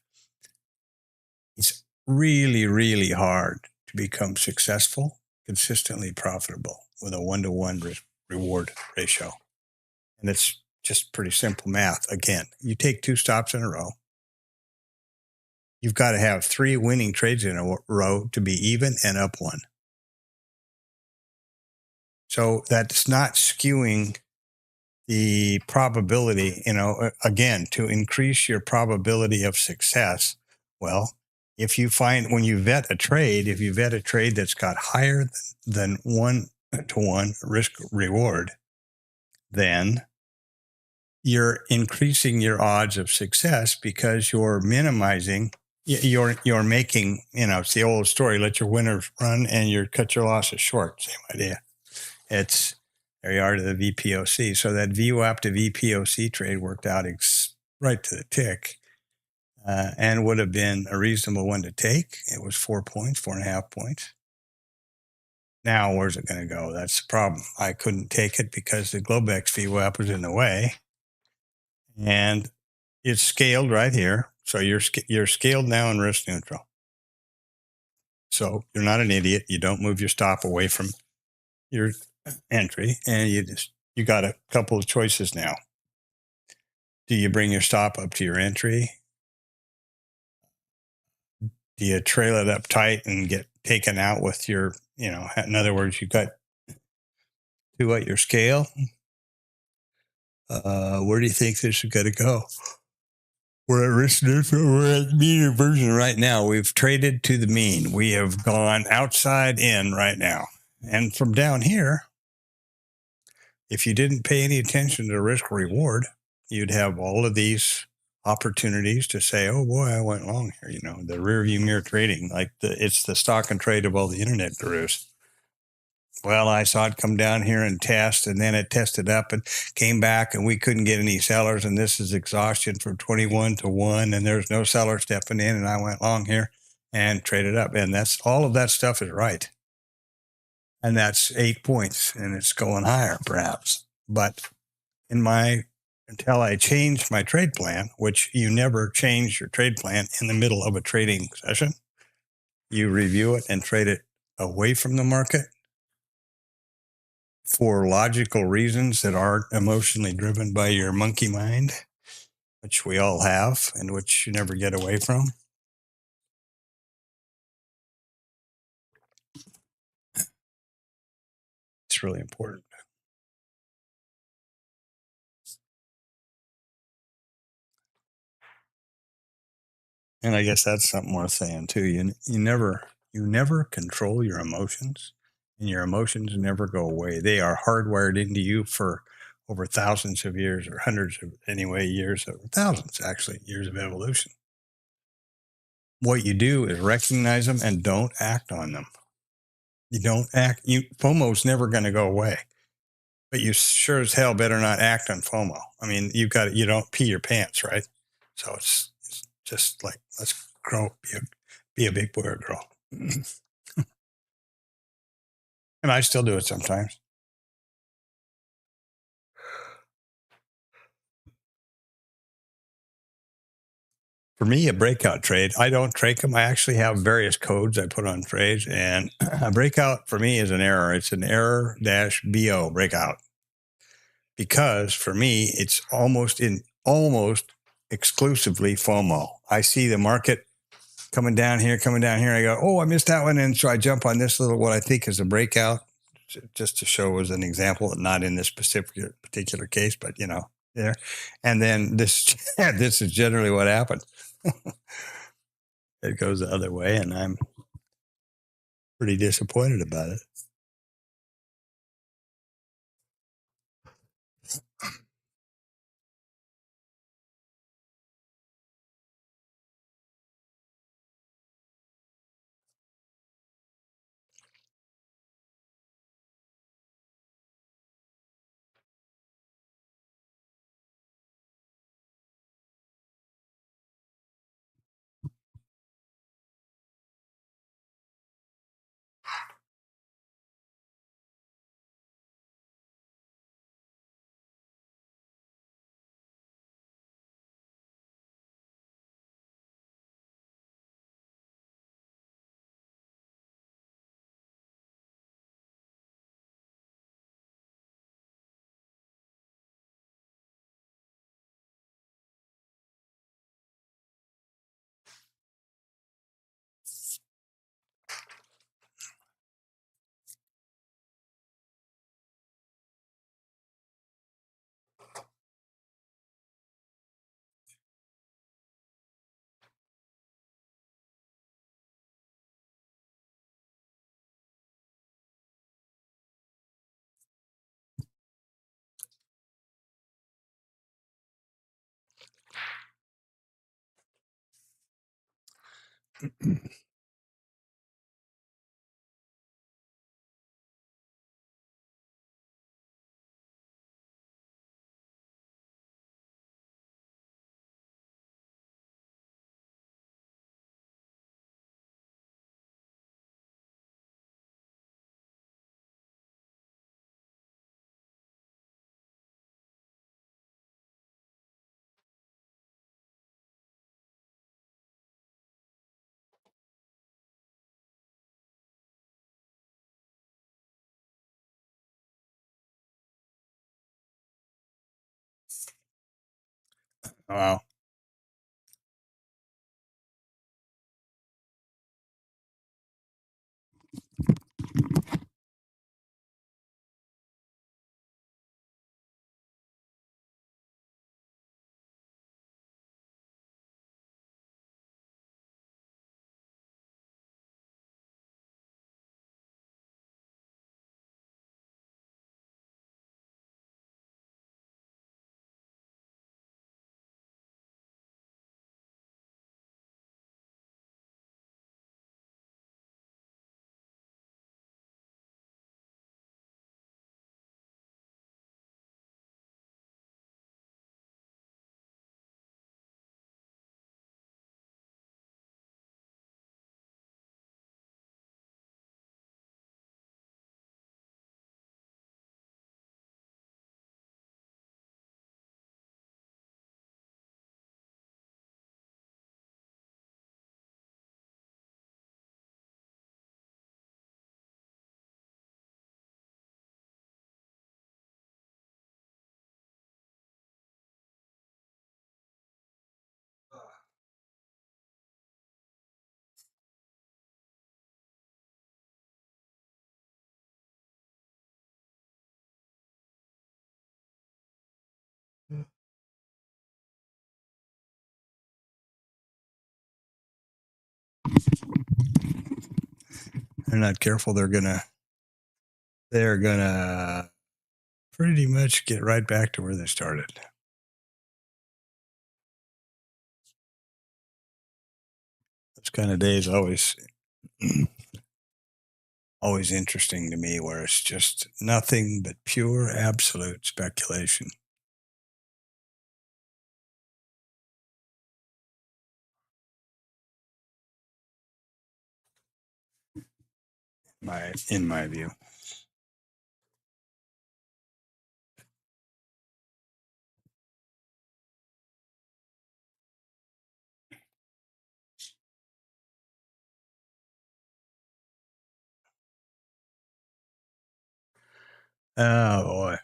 it's really, really hard to become successful, consistently profitable with a 1-to-1 risk reward ratio. And it's just pretty simple math. Again, you take 2 stops in a row. You've got to have 3 winning trades in a row to be even and up 1. So that's not skewing the probability, again, to increase your probability of success. Well, if you find when you vet a trade, if you vet a trade that's got higher than 1-to-1 risk reward, then you're increasing your odds of success because you're minimizing, you're making, it's the old story, let your winners run and you cut your losses short. Same idea. It's, there you are to the VPOC. So that VWAP to VPOC trade worked out right to the tick and would have been a reasonable one to take. It was 4 points, 4.5 points. Now, where's it going to go? That's the problem. I couldn't take it because the Globex VWAP was in the way. And it's scaled right here. So you're scaled now in risk neutral. So you're not an idiot. You don't move your stop away from your entry, and you got a couple of choices now. Do you bring your stop up to your entry? Do you trail it up tight and get taken out with your, in other words, you've got 2 at your scale? Where do you think this is going to go? We're at risk neutral. We're at mean inversion right now. We've traded to the mean. We have gone outside in right now. And from down here, if you didn't pay any attention to risk reward, you'd have all of these opportunities to say, oh boy, I went long here. The rear view mirror trading, like it's the stock and trade of all the internet gurus. Well, I saw it come down here and test, and then it tested up and came back, and we couldn't get any sellers, and this is exhaustion from 21-to-1, and there's no seller stepping in, and I went long here and traded up. And that's all of that stuff is right. And that's 8 points, and it's going higher, perhaps. But until I changed my trade plan, which you never change your trade plan in the middle of a trading session, you review it and trade it away from the market for logical reasons that aren't emotionally driven by your monkey mind, which we all have and which you never get away from. It's really important. And I guess that's something worth saying too. You never control your emotions, and your emotions never go away. They are hardwired into you for over thousands of years, or hundreds of years, or thousands actually, years of evolution. What you do is recognize them and don't act on them. You don't act. FOMO's never going to go away, but you sure as hell better not act on FOMO. I mean, you don't pee your pants, right? So it's just like, let's grow, be a big boy or girl. And I still do it sometimes. for me, a breakout trade, I don't trade them. I actually have various codes I put on trades, and a breakout for me is an error. It's an error dash BO breakout, because for me, it's almost exclusively FOMO. I see the market coming down here. I go, oh, I missed that one. And so I jump on this little, what I think is a breakout, just to show as an example, not in this particular case, but there. And then this, this is generally what happens. It goes the other way, and I'm pretty disappointed about it. Wow. They're not careful, they're gonna pretty much get right back to where they started. This kind of day is always always interesting to me, where it's just nothing but pure absolute speculation. In my view. Oh boy.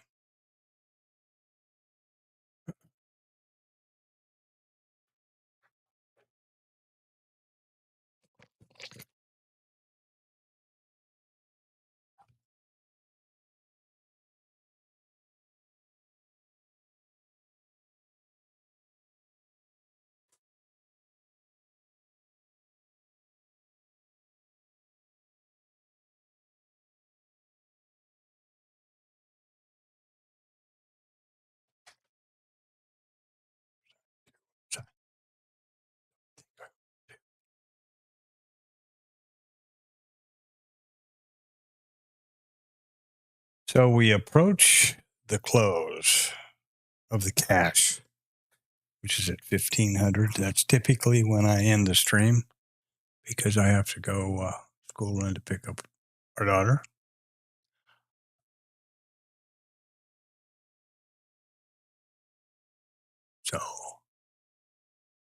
So we approach the close of the cash, which is at 1500. That's typically when I end the stream because I have to go school run to pick up our daughter. So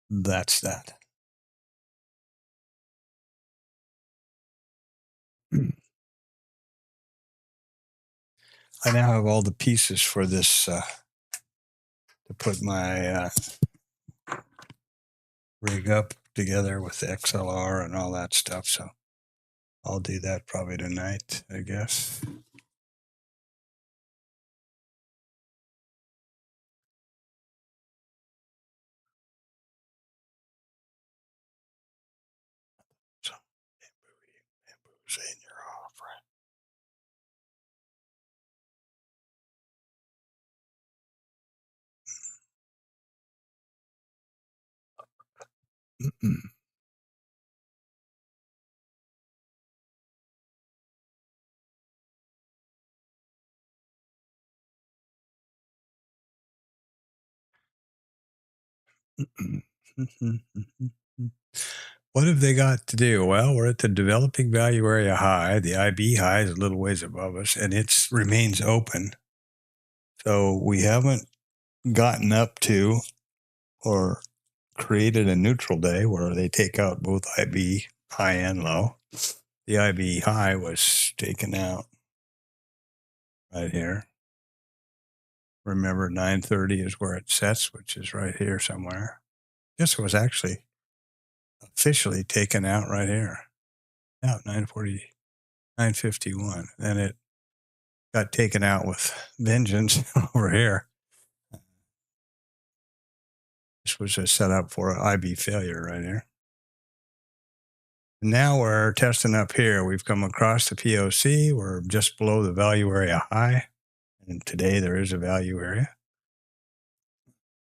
that's that. I now have all the pieces for this to put my rig up together with the XLR and all that stuff. So I'll do that probably tonight, I guess. So saying you're off, right? What have they got to do? Well, we're at the developing value area high. The IB high is a little ways above us, and it remains open. So we haven't gotten up to or created a neutral day where they take out both IB high and low. The IB high was taken out right here. Remember, 930 is where it sets, which is right here somewhere. This was actually officially taken out right here. Yeah, 940. 951. And it got taken out with vengeance over here. This was a setup for an IB failure right here. Now we're testing up here. We've come across the POC. We're just below the value area high. And today there is a value area.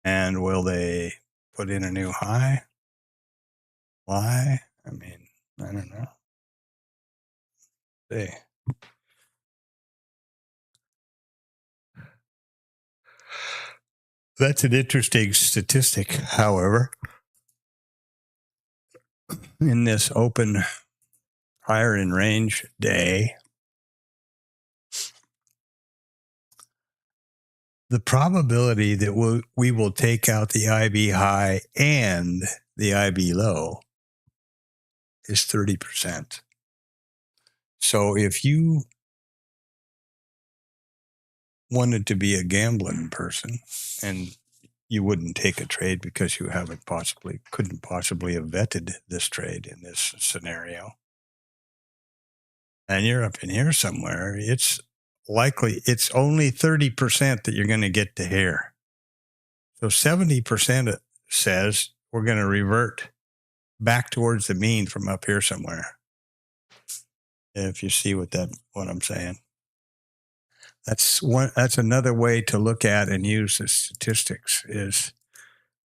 And will they put in a new high? Why? I mean, I don't know. They. That's an interesting statistic, however. In this open higher in range day, the probability that we will take out the IB high and the IB low is 30%. So if you wanted to be a gambling person and you wouldn't take a trade because you couldn't possibly have vetted this trade in this scenario, and you're up in here somewhere, it's likely it's only 30% that you're going to get to here. So 70% says we're going to revert back towards the mean from up here somewhere. If you see what I'm saying, that's another way to look at and use the statistics is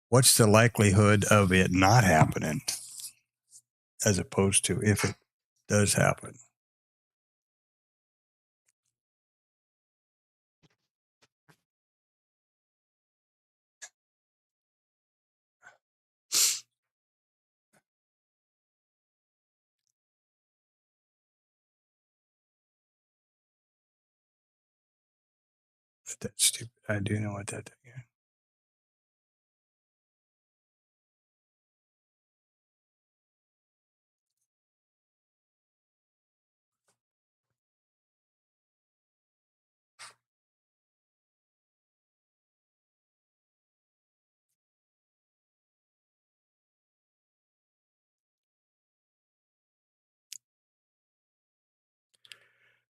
what's the likelihood of it not happening as opposed to if it does happen. That's stupid. I do know what that thing is.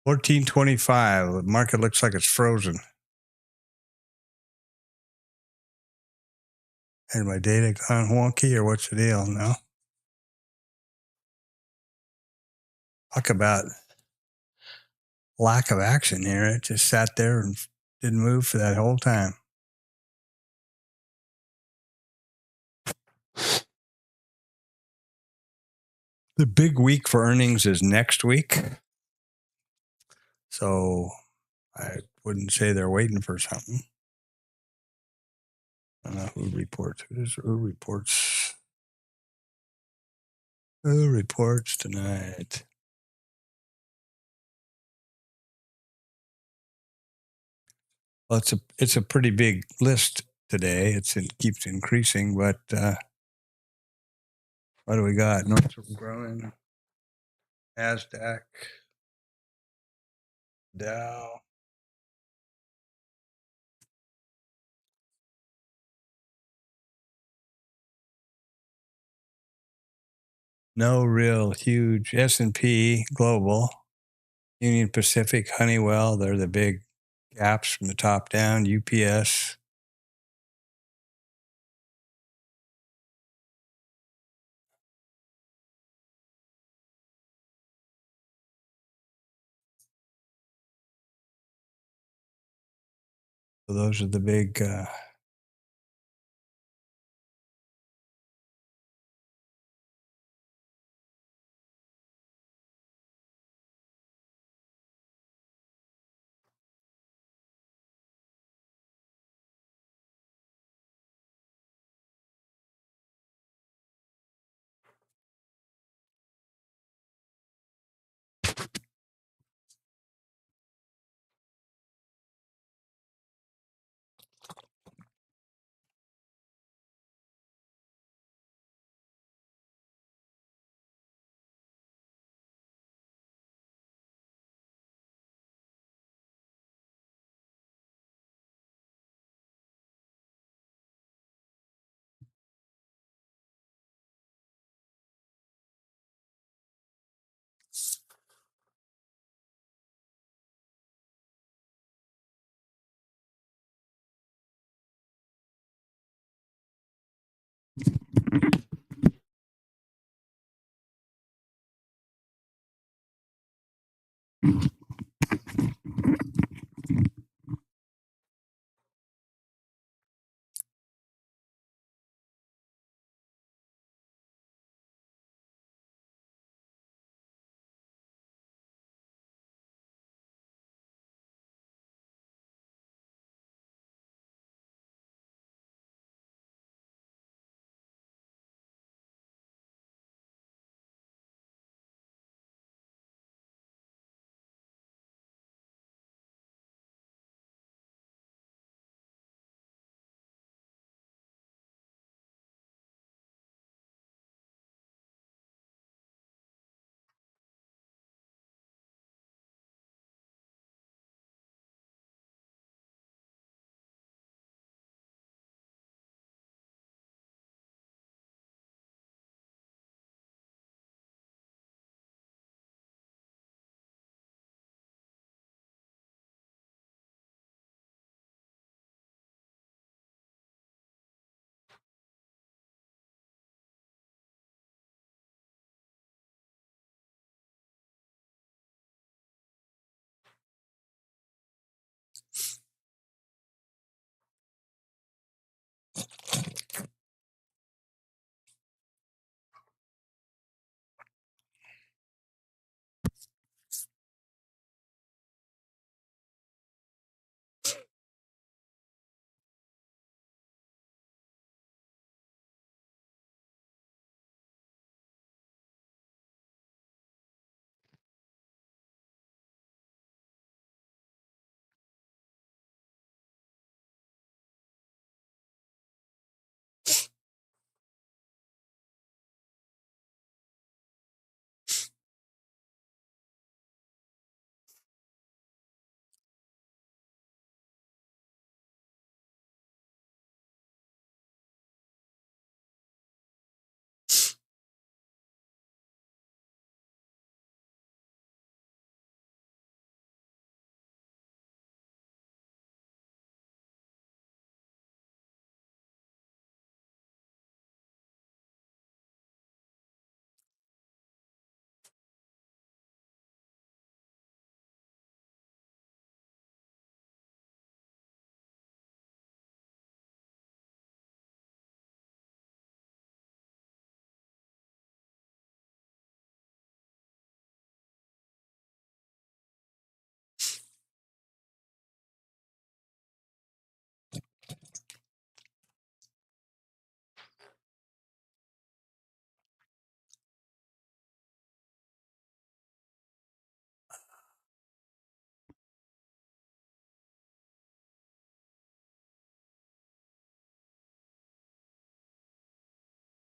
1425. The market looks like it's frozen. And my data gone wonky, or what's the deal? No. Talk about lack of action here. It just sat there and didn't move for that whole time. The big week for earnings is next week. So I wouldn't say they're waiting for something. I don't know who reports. Who reports? Who reports tonight? Well, it's a pretty big list today. It keeps increasing, but what do we got? Northrop growing, Nasdaq, Dow. No real huge. S&P Global, Union Pacific, Honeywell. They're the big gaps from the top down. UPS. So those are the big.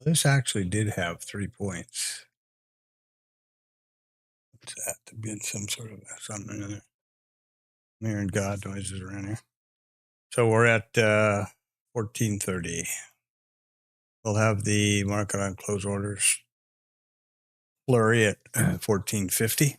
This actually did have 3 points. What's that? To be some sort of something in there. Mirroring God noises around here. So we're at 1430. We'll have the market on close orders flurry at 1450.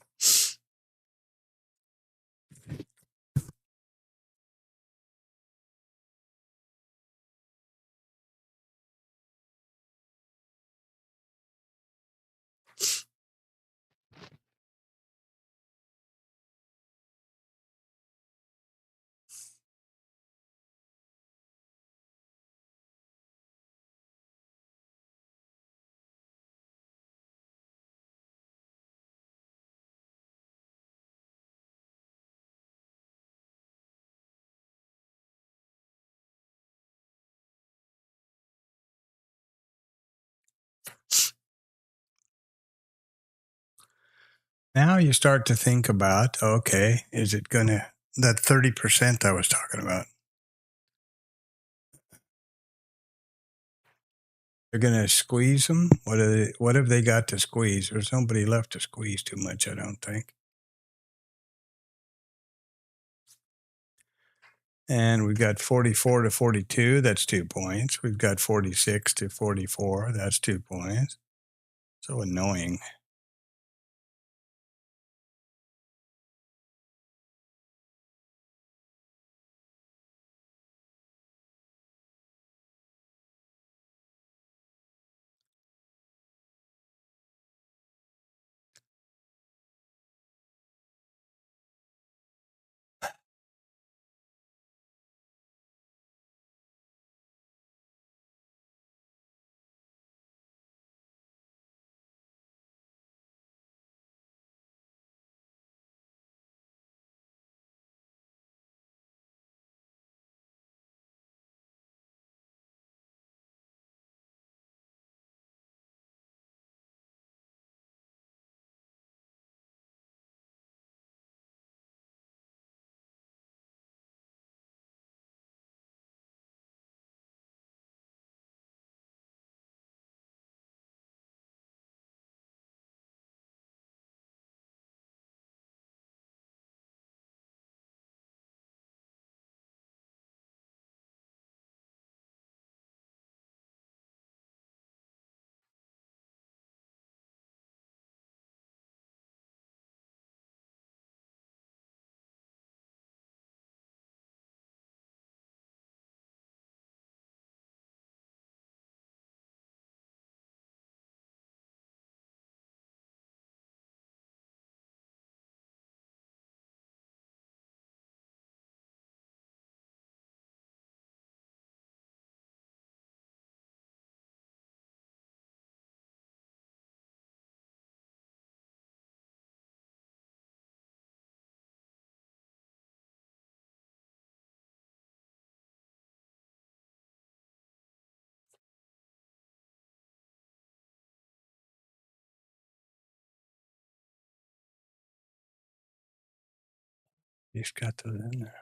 Now you start to think about, okay, is it going to, that 30% I was talking about, they're going to squeeze them? What have they got to squeeze? There's nobody left to squeeze too much, I don't think. And we've got 44 to 42, that's 2 points. We've got 46 to 44, that's 2 points. So annoying. He's got those in there.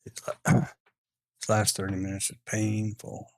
This last 30 minutes is painful.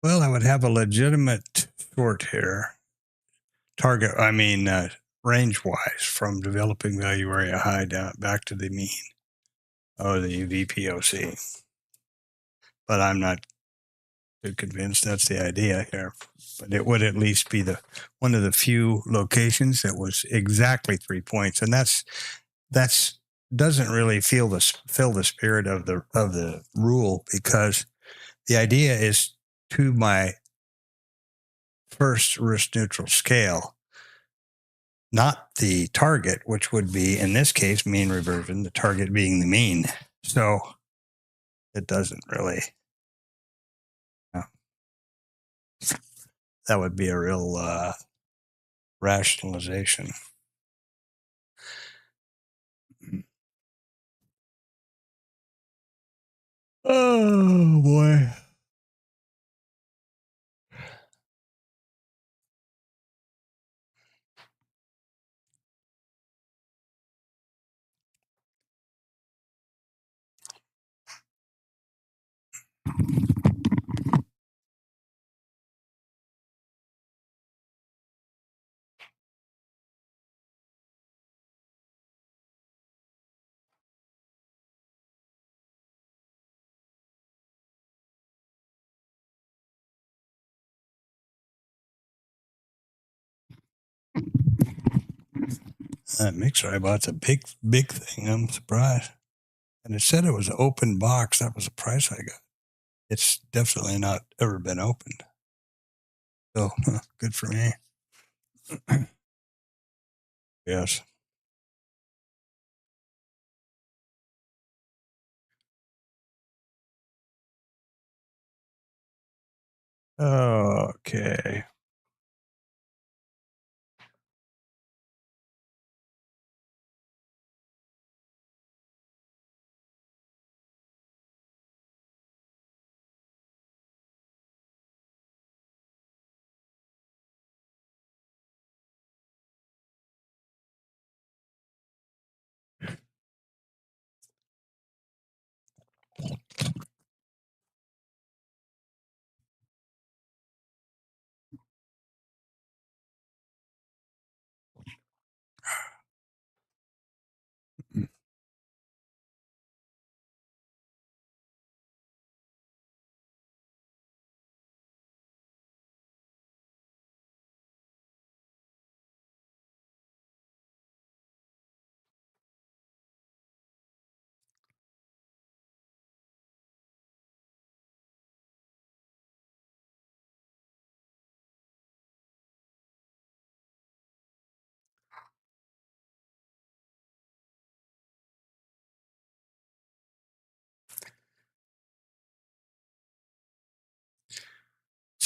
Well, I would have a legitimate short here. Target, range wise from developing value area high down back to the mean or the VPOC. But I'm not too convinced that's the idea here. But it would at least be the one of the few locations that was exactly 3 points, and that's doesn't really fill the spirit of the rule, because the idea is to my first risk neutral scale, not the target, which would be in this case mean reversion, the target being the mean. So it doesn't really. That would be a real rationalization. Oh boy. That mixer I bought's a big thing. I'm surprised. And it said it was an open box. That was the price I got. It's definitely not ever been opened. So good for me. Yes. Okay.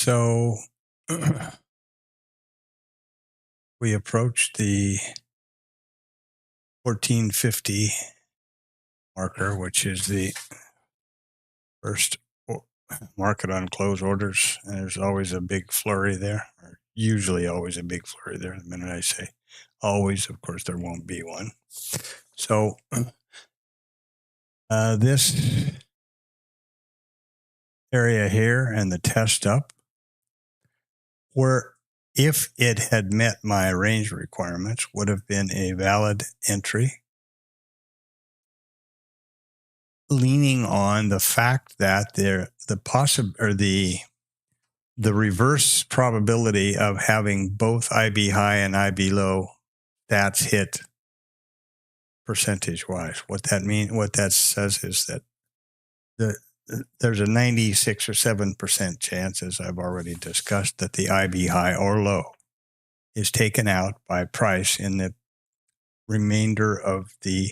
So we approached the 1450 marker, which is the first market on close orders. And there's always a big flurry there, or usually always a big flurry there. The minute I say always, of course, there won't be one. So this area here and the test up were, if it had met my range requirements, would have been a valid entry, leaning on the fact that the reverse probability of having both IB high and IB low stats hit percentage wise. What that says is that there's a 96 or 7% chance, as I've already discussed, that the IB high or low is taken out by price in the remainder of the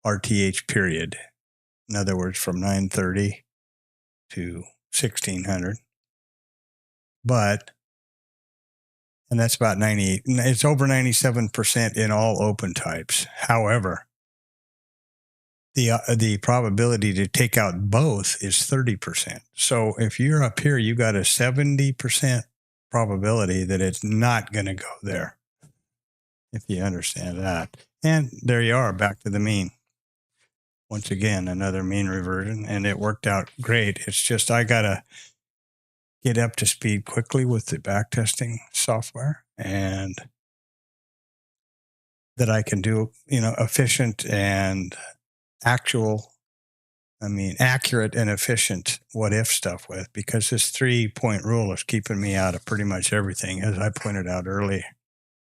RTH period. In other words, from 930 to 1600. And that's about 98. It's over 97% in all open types. However, the probability to take out both is 30%. So if you're up here, you got a 70% probability that it's not going to go there, if you understand that. And there you are, back to the mean. Once again, another mean reversion, and it worked out great. It's just I got to get up to speed quickly with the backtesting software, and that I can do, efficient and accurate and efficient what if stuff with, because this 3-point rule is keeping me out of pretty much everything. As I pointed out early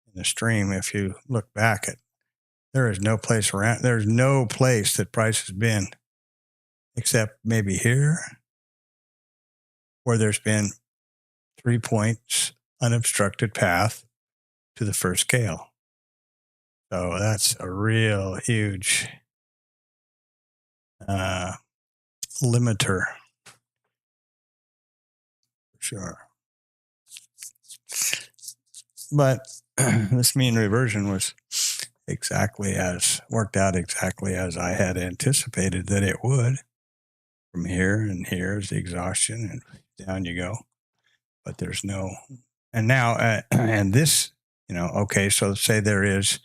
in the stream, if you look back there's no place that price has been, except maybe here, where there's been 3 points unobstructed path to the first scale. So that's a real huge limiter, for sure. But this mean reversion was worked out exactly as I had anticipated that it would. From here, and here's the exhaustion, and down you go. But there's no, and now, and this, okay, so say there is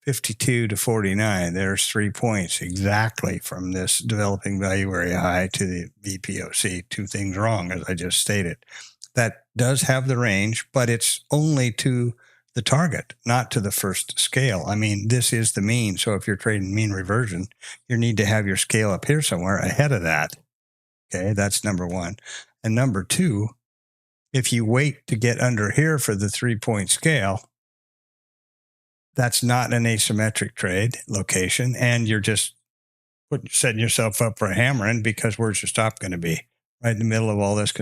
52 to 49. There's 3 points exactly from this developing value area high to the VPOC. 2 things wrong, as I just stated. That does have the range, but it's only to the target, not to the first scale. I mean, this is the mean. So if you're trading mean reversion, you need to have your scale up here somewhere ahead of that. Okay, that's number one. And number two, if you wait to get under here for the 3-point scale, that's not an asymmetric trade location, and you're just setting yourself up for a hammering, because where's your stop going to be? Right in the middle of all this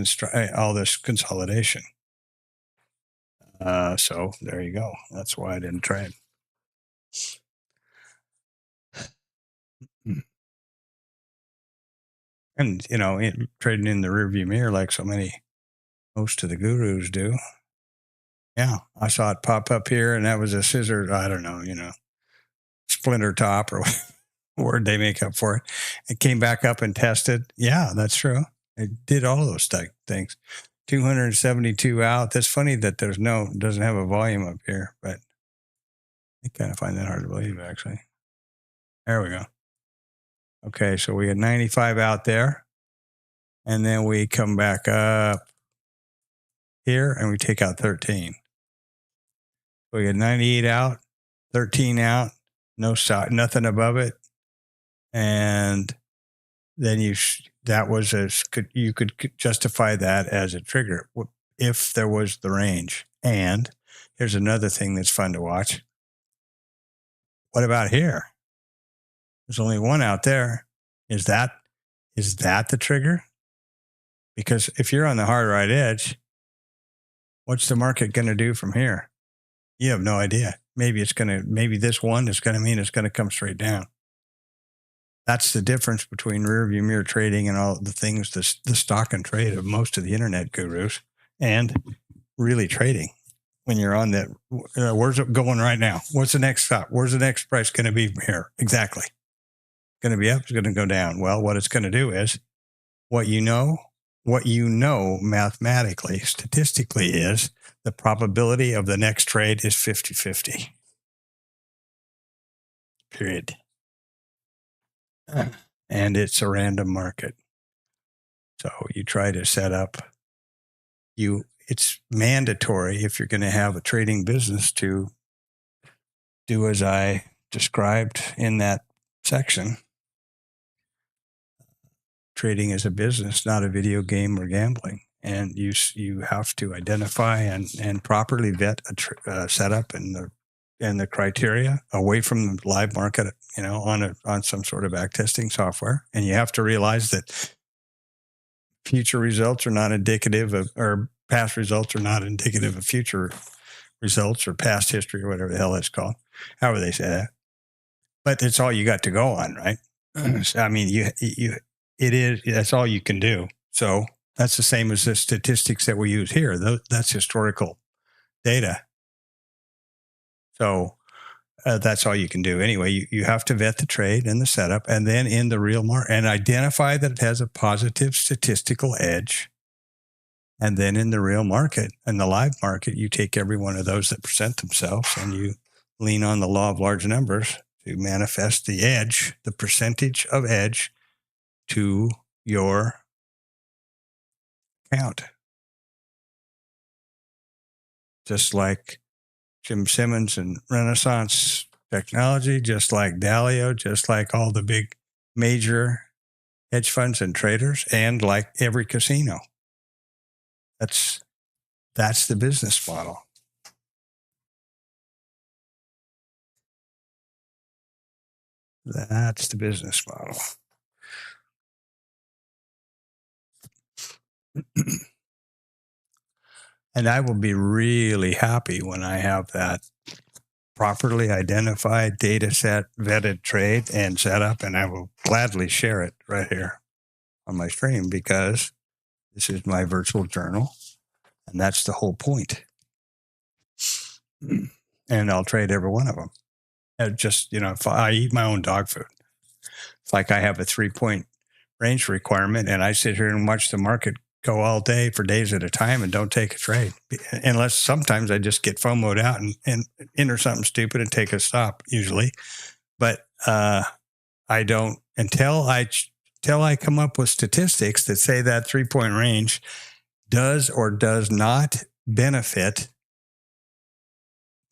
consolidation. So there you go. That's why I didn't trade. And, trading in the rearview mirror like most of the gurus do. Yeah, I saw it pop up here, and that was a scissor, I don't know, splinter top or word they make up for it. It came back up and tested. Yeah, that's true. It did all those things. 272 out. That's funny that doesn't have a volume up here, but I kind of find that hard to believe, actually. There we go. Okay, so we had 95 out there, and then we come back up here and we take out 13. We had 98 out, 13 out, no shot, nothing above it, and then you could justify that as a trigger if there was the range. And here's another thing that's fun to watch. What about here? There's only one out there. Is that the trigger? Because if you're on the hard right edge, what's the market going to do from here? You have no idea. Maybe this one is going to mean it's going to come straight down. That's the difference between rearview mirror trading and all the things, the stock and trade of most of the internet gurus, and really trading. When you're on that, where's it going right now? What's the next stop? Where's the next price going to be from here? Exactly. Going to be up, it's going to go down. Well, what it's going to do is what you know mathematically, statistically, is the probability of the next trade is 50-50. Period. And it's a random market. So you try to set up, it's mandatory if you're going to have a trading business to do as I described in that section. Trading is a business, not a video game or gambling. And you have to identify and properly vet a setup and the criteria away from the live market, on some sort of backtesting software. And you have to realize that future results are not indicative of, or past results are not indicative of future results or past history or whatever the hell it's called, however they say that. But it's all you got to go on, right? I mean, that's all you can do. So that's the same as the statistics that we use here. That's historical data. So that's all you can do. Anyway, you have to vet the trade and the setup, and then in the real market, and identify that it has a positive statistical edge. And then in the real market, in the live market, you take every one of those that present themselves and you lean on the law of large numbers to manifest the edge, the percentage of edge to your account. Just like Jim Simmons and Renaissance Technology, just like Dalio, just like all the big major hedge funds and traders, and like every casino. That's the business model. That's the business model. And I will be really happy when I have that properly identified data set, vetted trade, and set up, and I will gladly share it right here on my stream, because this is my virtual journal, and that's the whole point. And I'll trade every one of them. If I eat my own dog food, it's like I have a 3-point range requirement, and I sit here and watch the market go all day for days at a time and don't take a trade, unless sometimes I just get FOMO'd out and enter something stupid and take a stop usually. But I don't until I come up with statistics that say that 3-point range does or does not benefit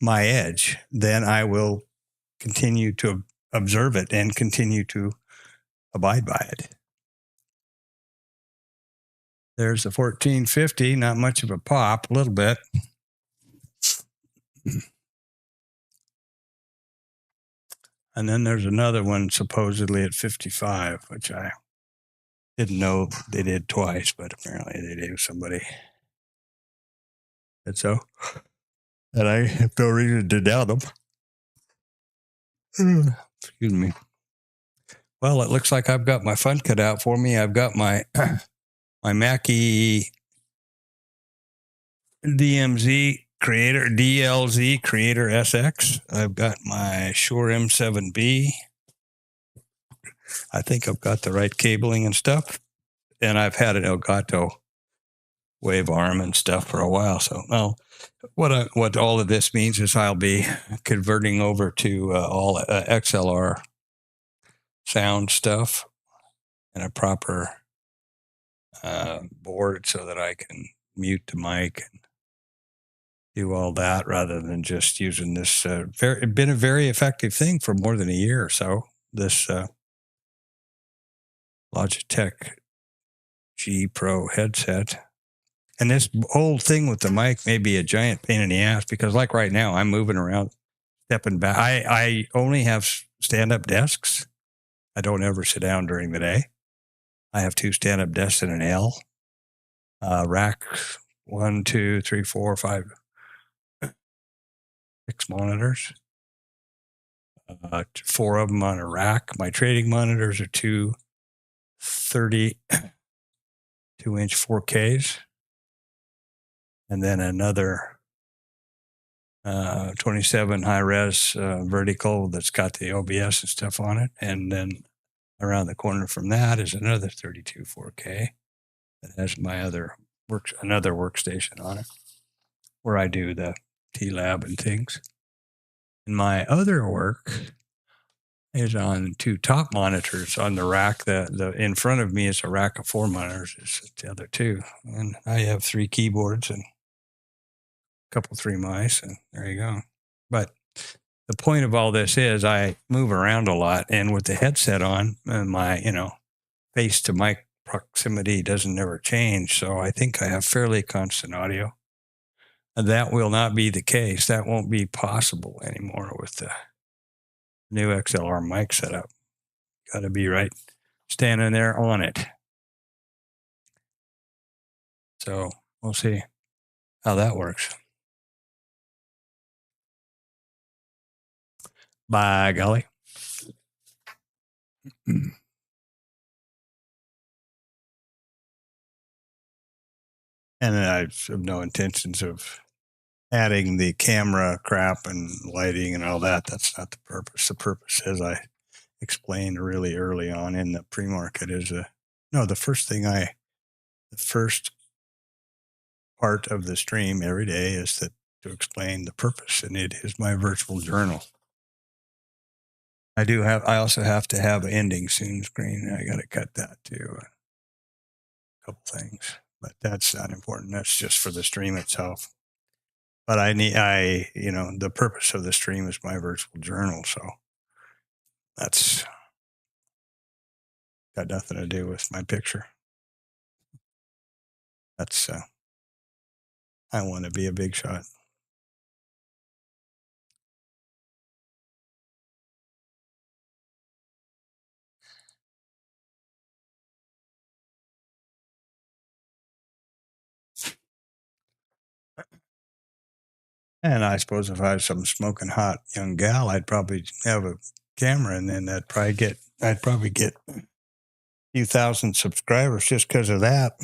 my edge, then I will continue to observe it and continue to abide by it. There's the 1450, not much of a pop, a little bit. And then there's another one supposedly at 55, which I didn't know they did twice, but apparently they do. Somebody said so. And I have no reason to doubt them. Excuse me. Well, it looks like I've got my fun cut out for me. I've got my Mackie DLZ Creator SX. I've got my Shure M7B. I think I've got the right cabling and stuff. And I've had an Elgato wave arm and stuff for a while. So, well, what all of this means is I'll be converting over to all XLR sound stuff and a proper board so that I can mute the mic and do all that, rather than just using this. It's been a very effective thing for more than a year or so. This Logitech G Pro headset. And this whole thing with the mic may be a giant pain in the ass, because like right now, I'm moving around, stepping back. I only have stand-up desks. I don't ever sit down during the day. I have 2 stand-up desks and an L. Rack 1, 2, 3, 4, 5, 6 monitors. 4 of them on a rack. My trading monitors are 2 32-inch 4Ks. and then another 27 high res vertical that's got the OBS and stuff on it. And then around the corner from that is another 32 4K that has my another workstation on it where I do the T-Lab and things. And my other work is on 2 top monitors on the rack. The in front of me is a rack of 4 monitors. It's the other 2. And I have 3 keyboards and a couple 3 mice, and there you go. But the point of all this is I move around a lot, and with the headset on, my face to mic proximity doesn't ever change. So I think I have fairly constant audio. And that will not be the case. That won't be possible anymore with the new XLR mic setup. Got to be right standing there on it. So we'll see how that works. By golly. And I have no intentions of adding the camera crap and lighting and all that. That's not the purpose. The purpose, as I explained really early on in the pre-market, is the first part of the stream every day is to explain the purpose, and it is my virtual journal. I also have to have an ending soon screen. I got to cut that too. A couple things, but that's not important. That's just for the stream itself. But the purpose of the stream is my virtual journal. So that's got nothing to do with my picture. That's, I want to be a big shot. And I suppose if I was some smoking hot young gal, I'd probably have a camera, and then I'd probably get a few thousand subscribers just because of that.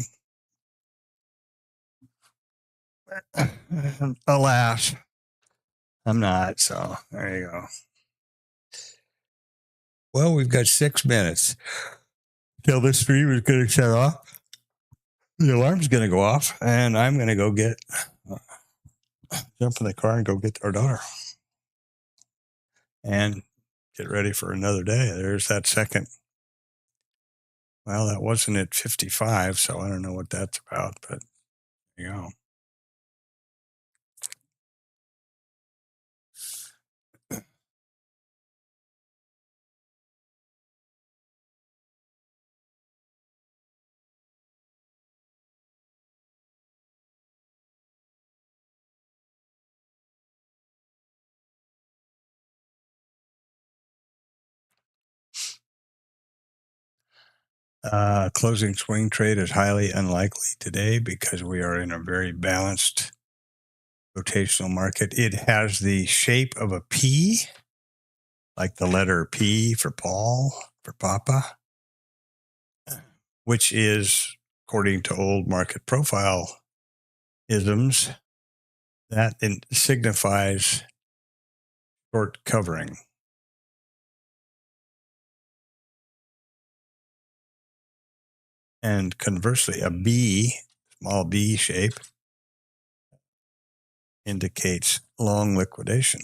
Alas, I'm not. So there you go. Well, we've got 6 minutes till this stream is going to shut off. The alarm's going to go off, and I'm going to go jump in the car and go get our daughter and get ready for another day. There's that second. Well, that wasn't at 55, so I don't know what that's about, but there you go. Closing swing trade is highly unlikely today because we are in a very balanced rotational market. It has the shape of a P, like the letter P for Paul, for Papa, which is, according to old market profile isms, that signifies short covering. And conversely, a B, small b shape, indicates long liquidation.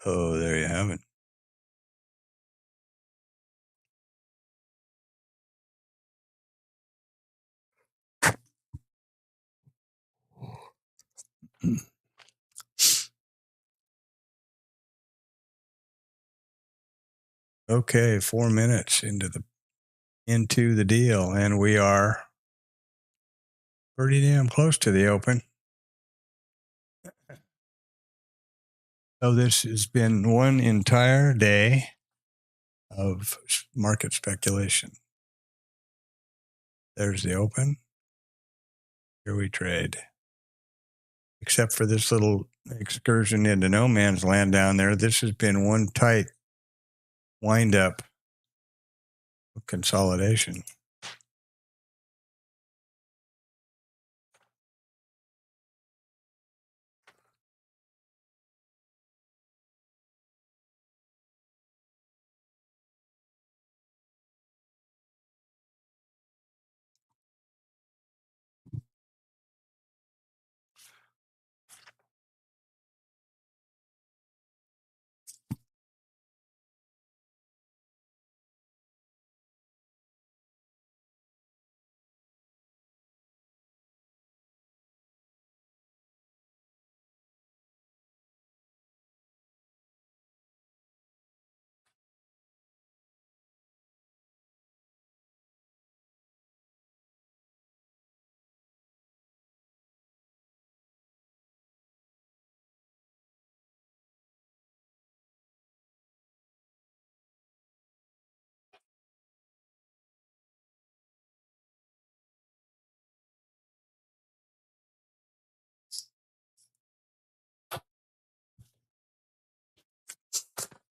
Oh, there you have it. Okay, 4 minutes into the deal, and we are pretty damn close to the open. So this has been one entire day of market speculation. There's the open. Here we trade. Except for this little excursion into no man's land down there, this has been one tight wind up of consolidation.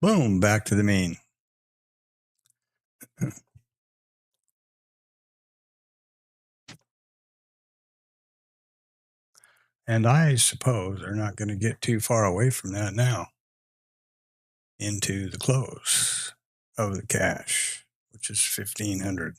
Boom, back to the mean. And I suppose they're not going to get too far away from that now into the close of the cash, which is 1,500.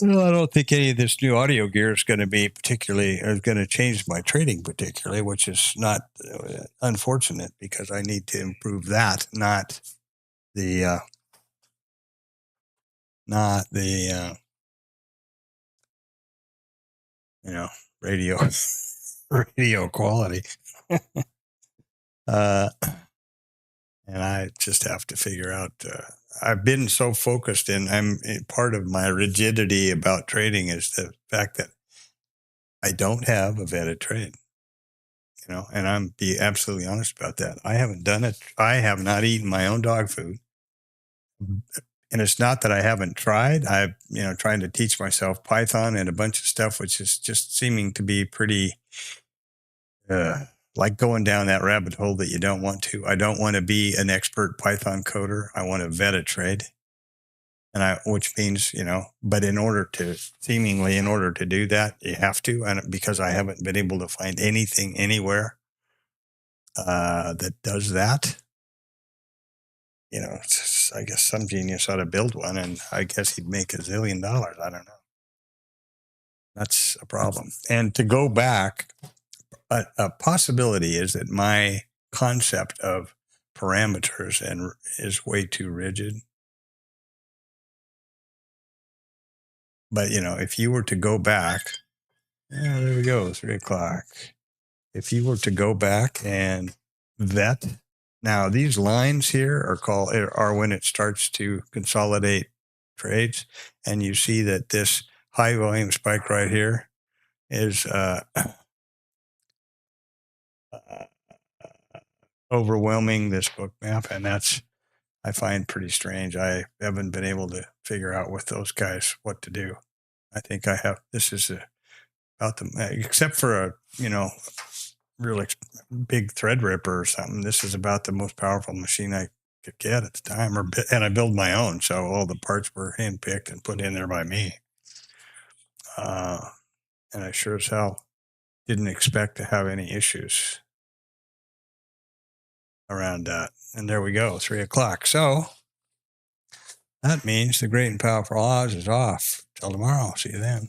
Well, I don't think any of this new audio gear is going to be going to change my trading particularly, which is not unfortunate because I need to improve that, not the radio radio quality. And I just have to figure out. I've been so focused, and part of my rigidity about trading is the fact that I don't have a vetted trade. And I'm be absolutely honest about that. I haven't done it. I have not eaten my own dog food, and it's not that I haven't tried. I've trying to teach myself Python and a bunch of stuff, which is just seeming to be pretty. Like going down that rabbit hole that you don't want to. I don't want to be an expert Python coder. I want to vet a trade. Which means, but in order to do that, you have to. And because I haven't been able to find anything anywhere that does that, I guess some genius ought to build one, and I guess he'd make $1 zillion. I don't know. That's a problem. And to go back, a possibility is that my concept of parameters is way too rigid. But, if you were to go back, there we go, 3:00. If you were to go back and vet, now these lines here are when it starts to consolidate trades, and you see that this high volume spike right here is overwhelming this book map, and that's I find pretty strange. I haven't been able to figure out with those guys what to do. I think I have. This is about them, except for a real big thread ripper or something. This is about the most powerful machine I could get at the time, and I build my own, so all the parts were handpicked and put in there by me. And I sure as hell didn't expect to have any issues around that. And there we go, 3:00. So that means the great and powerful Oz is off. Till tomorrow. See you then.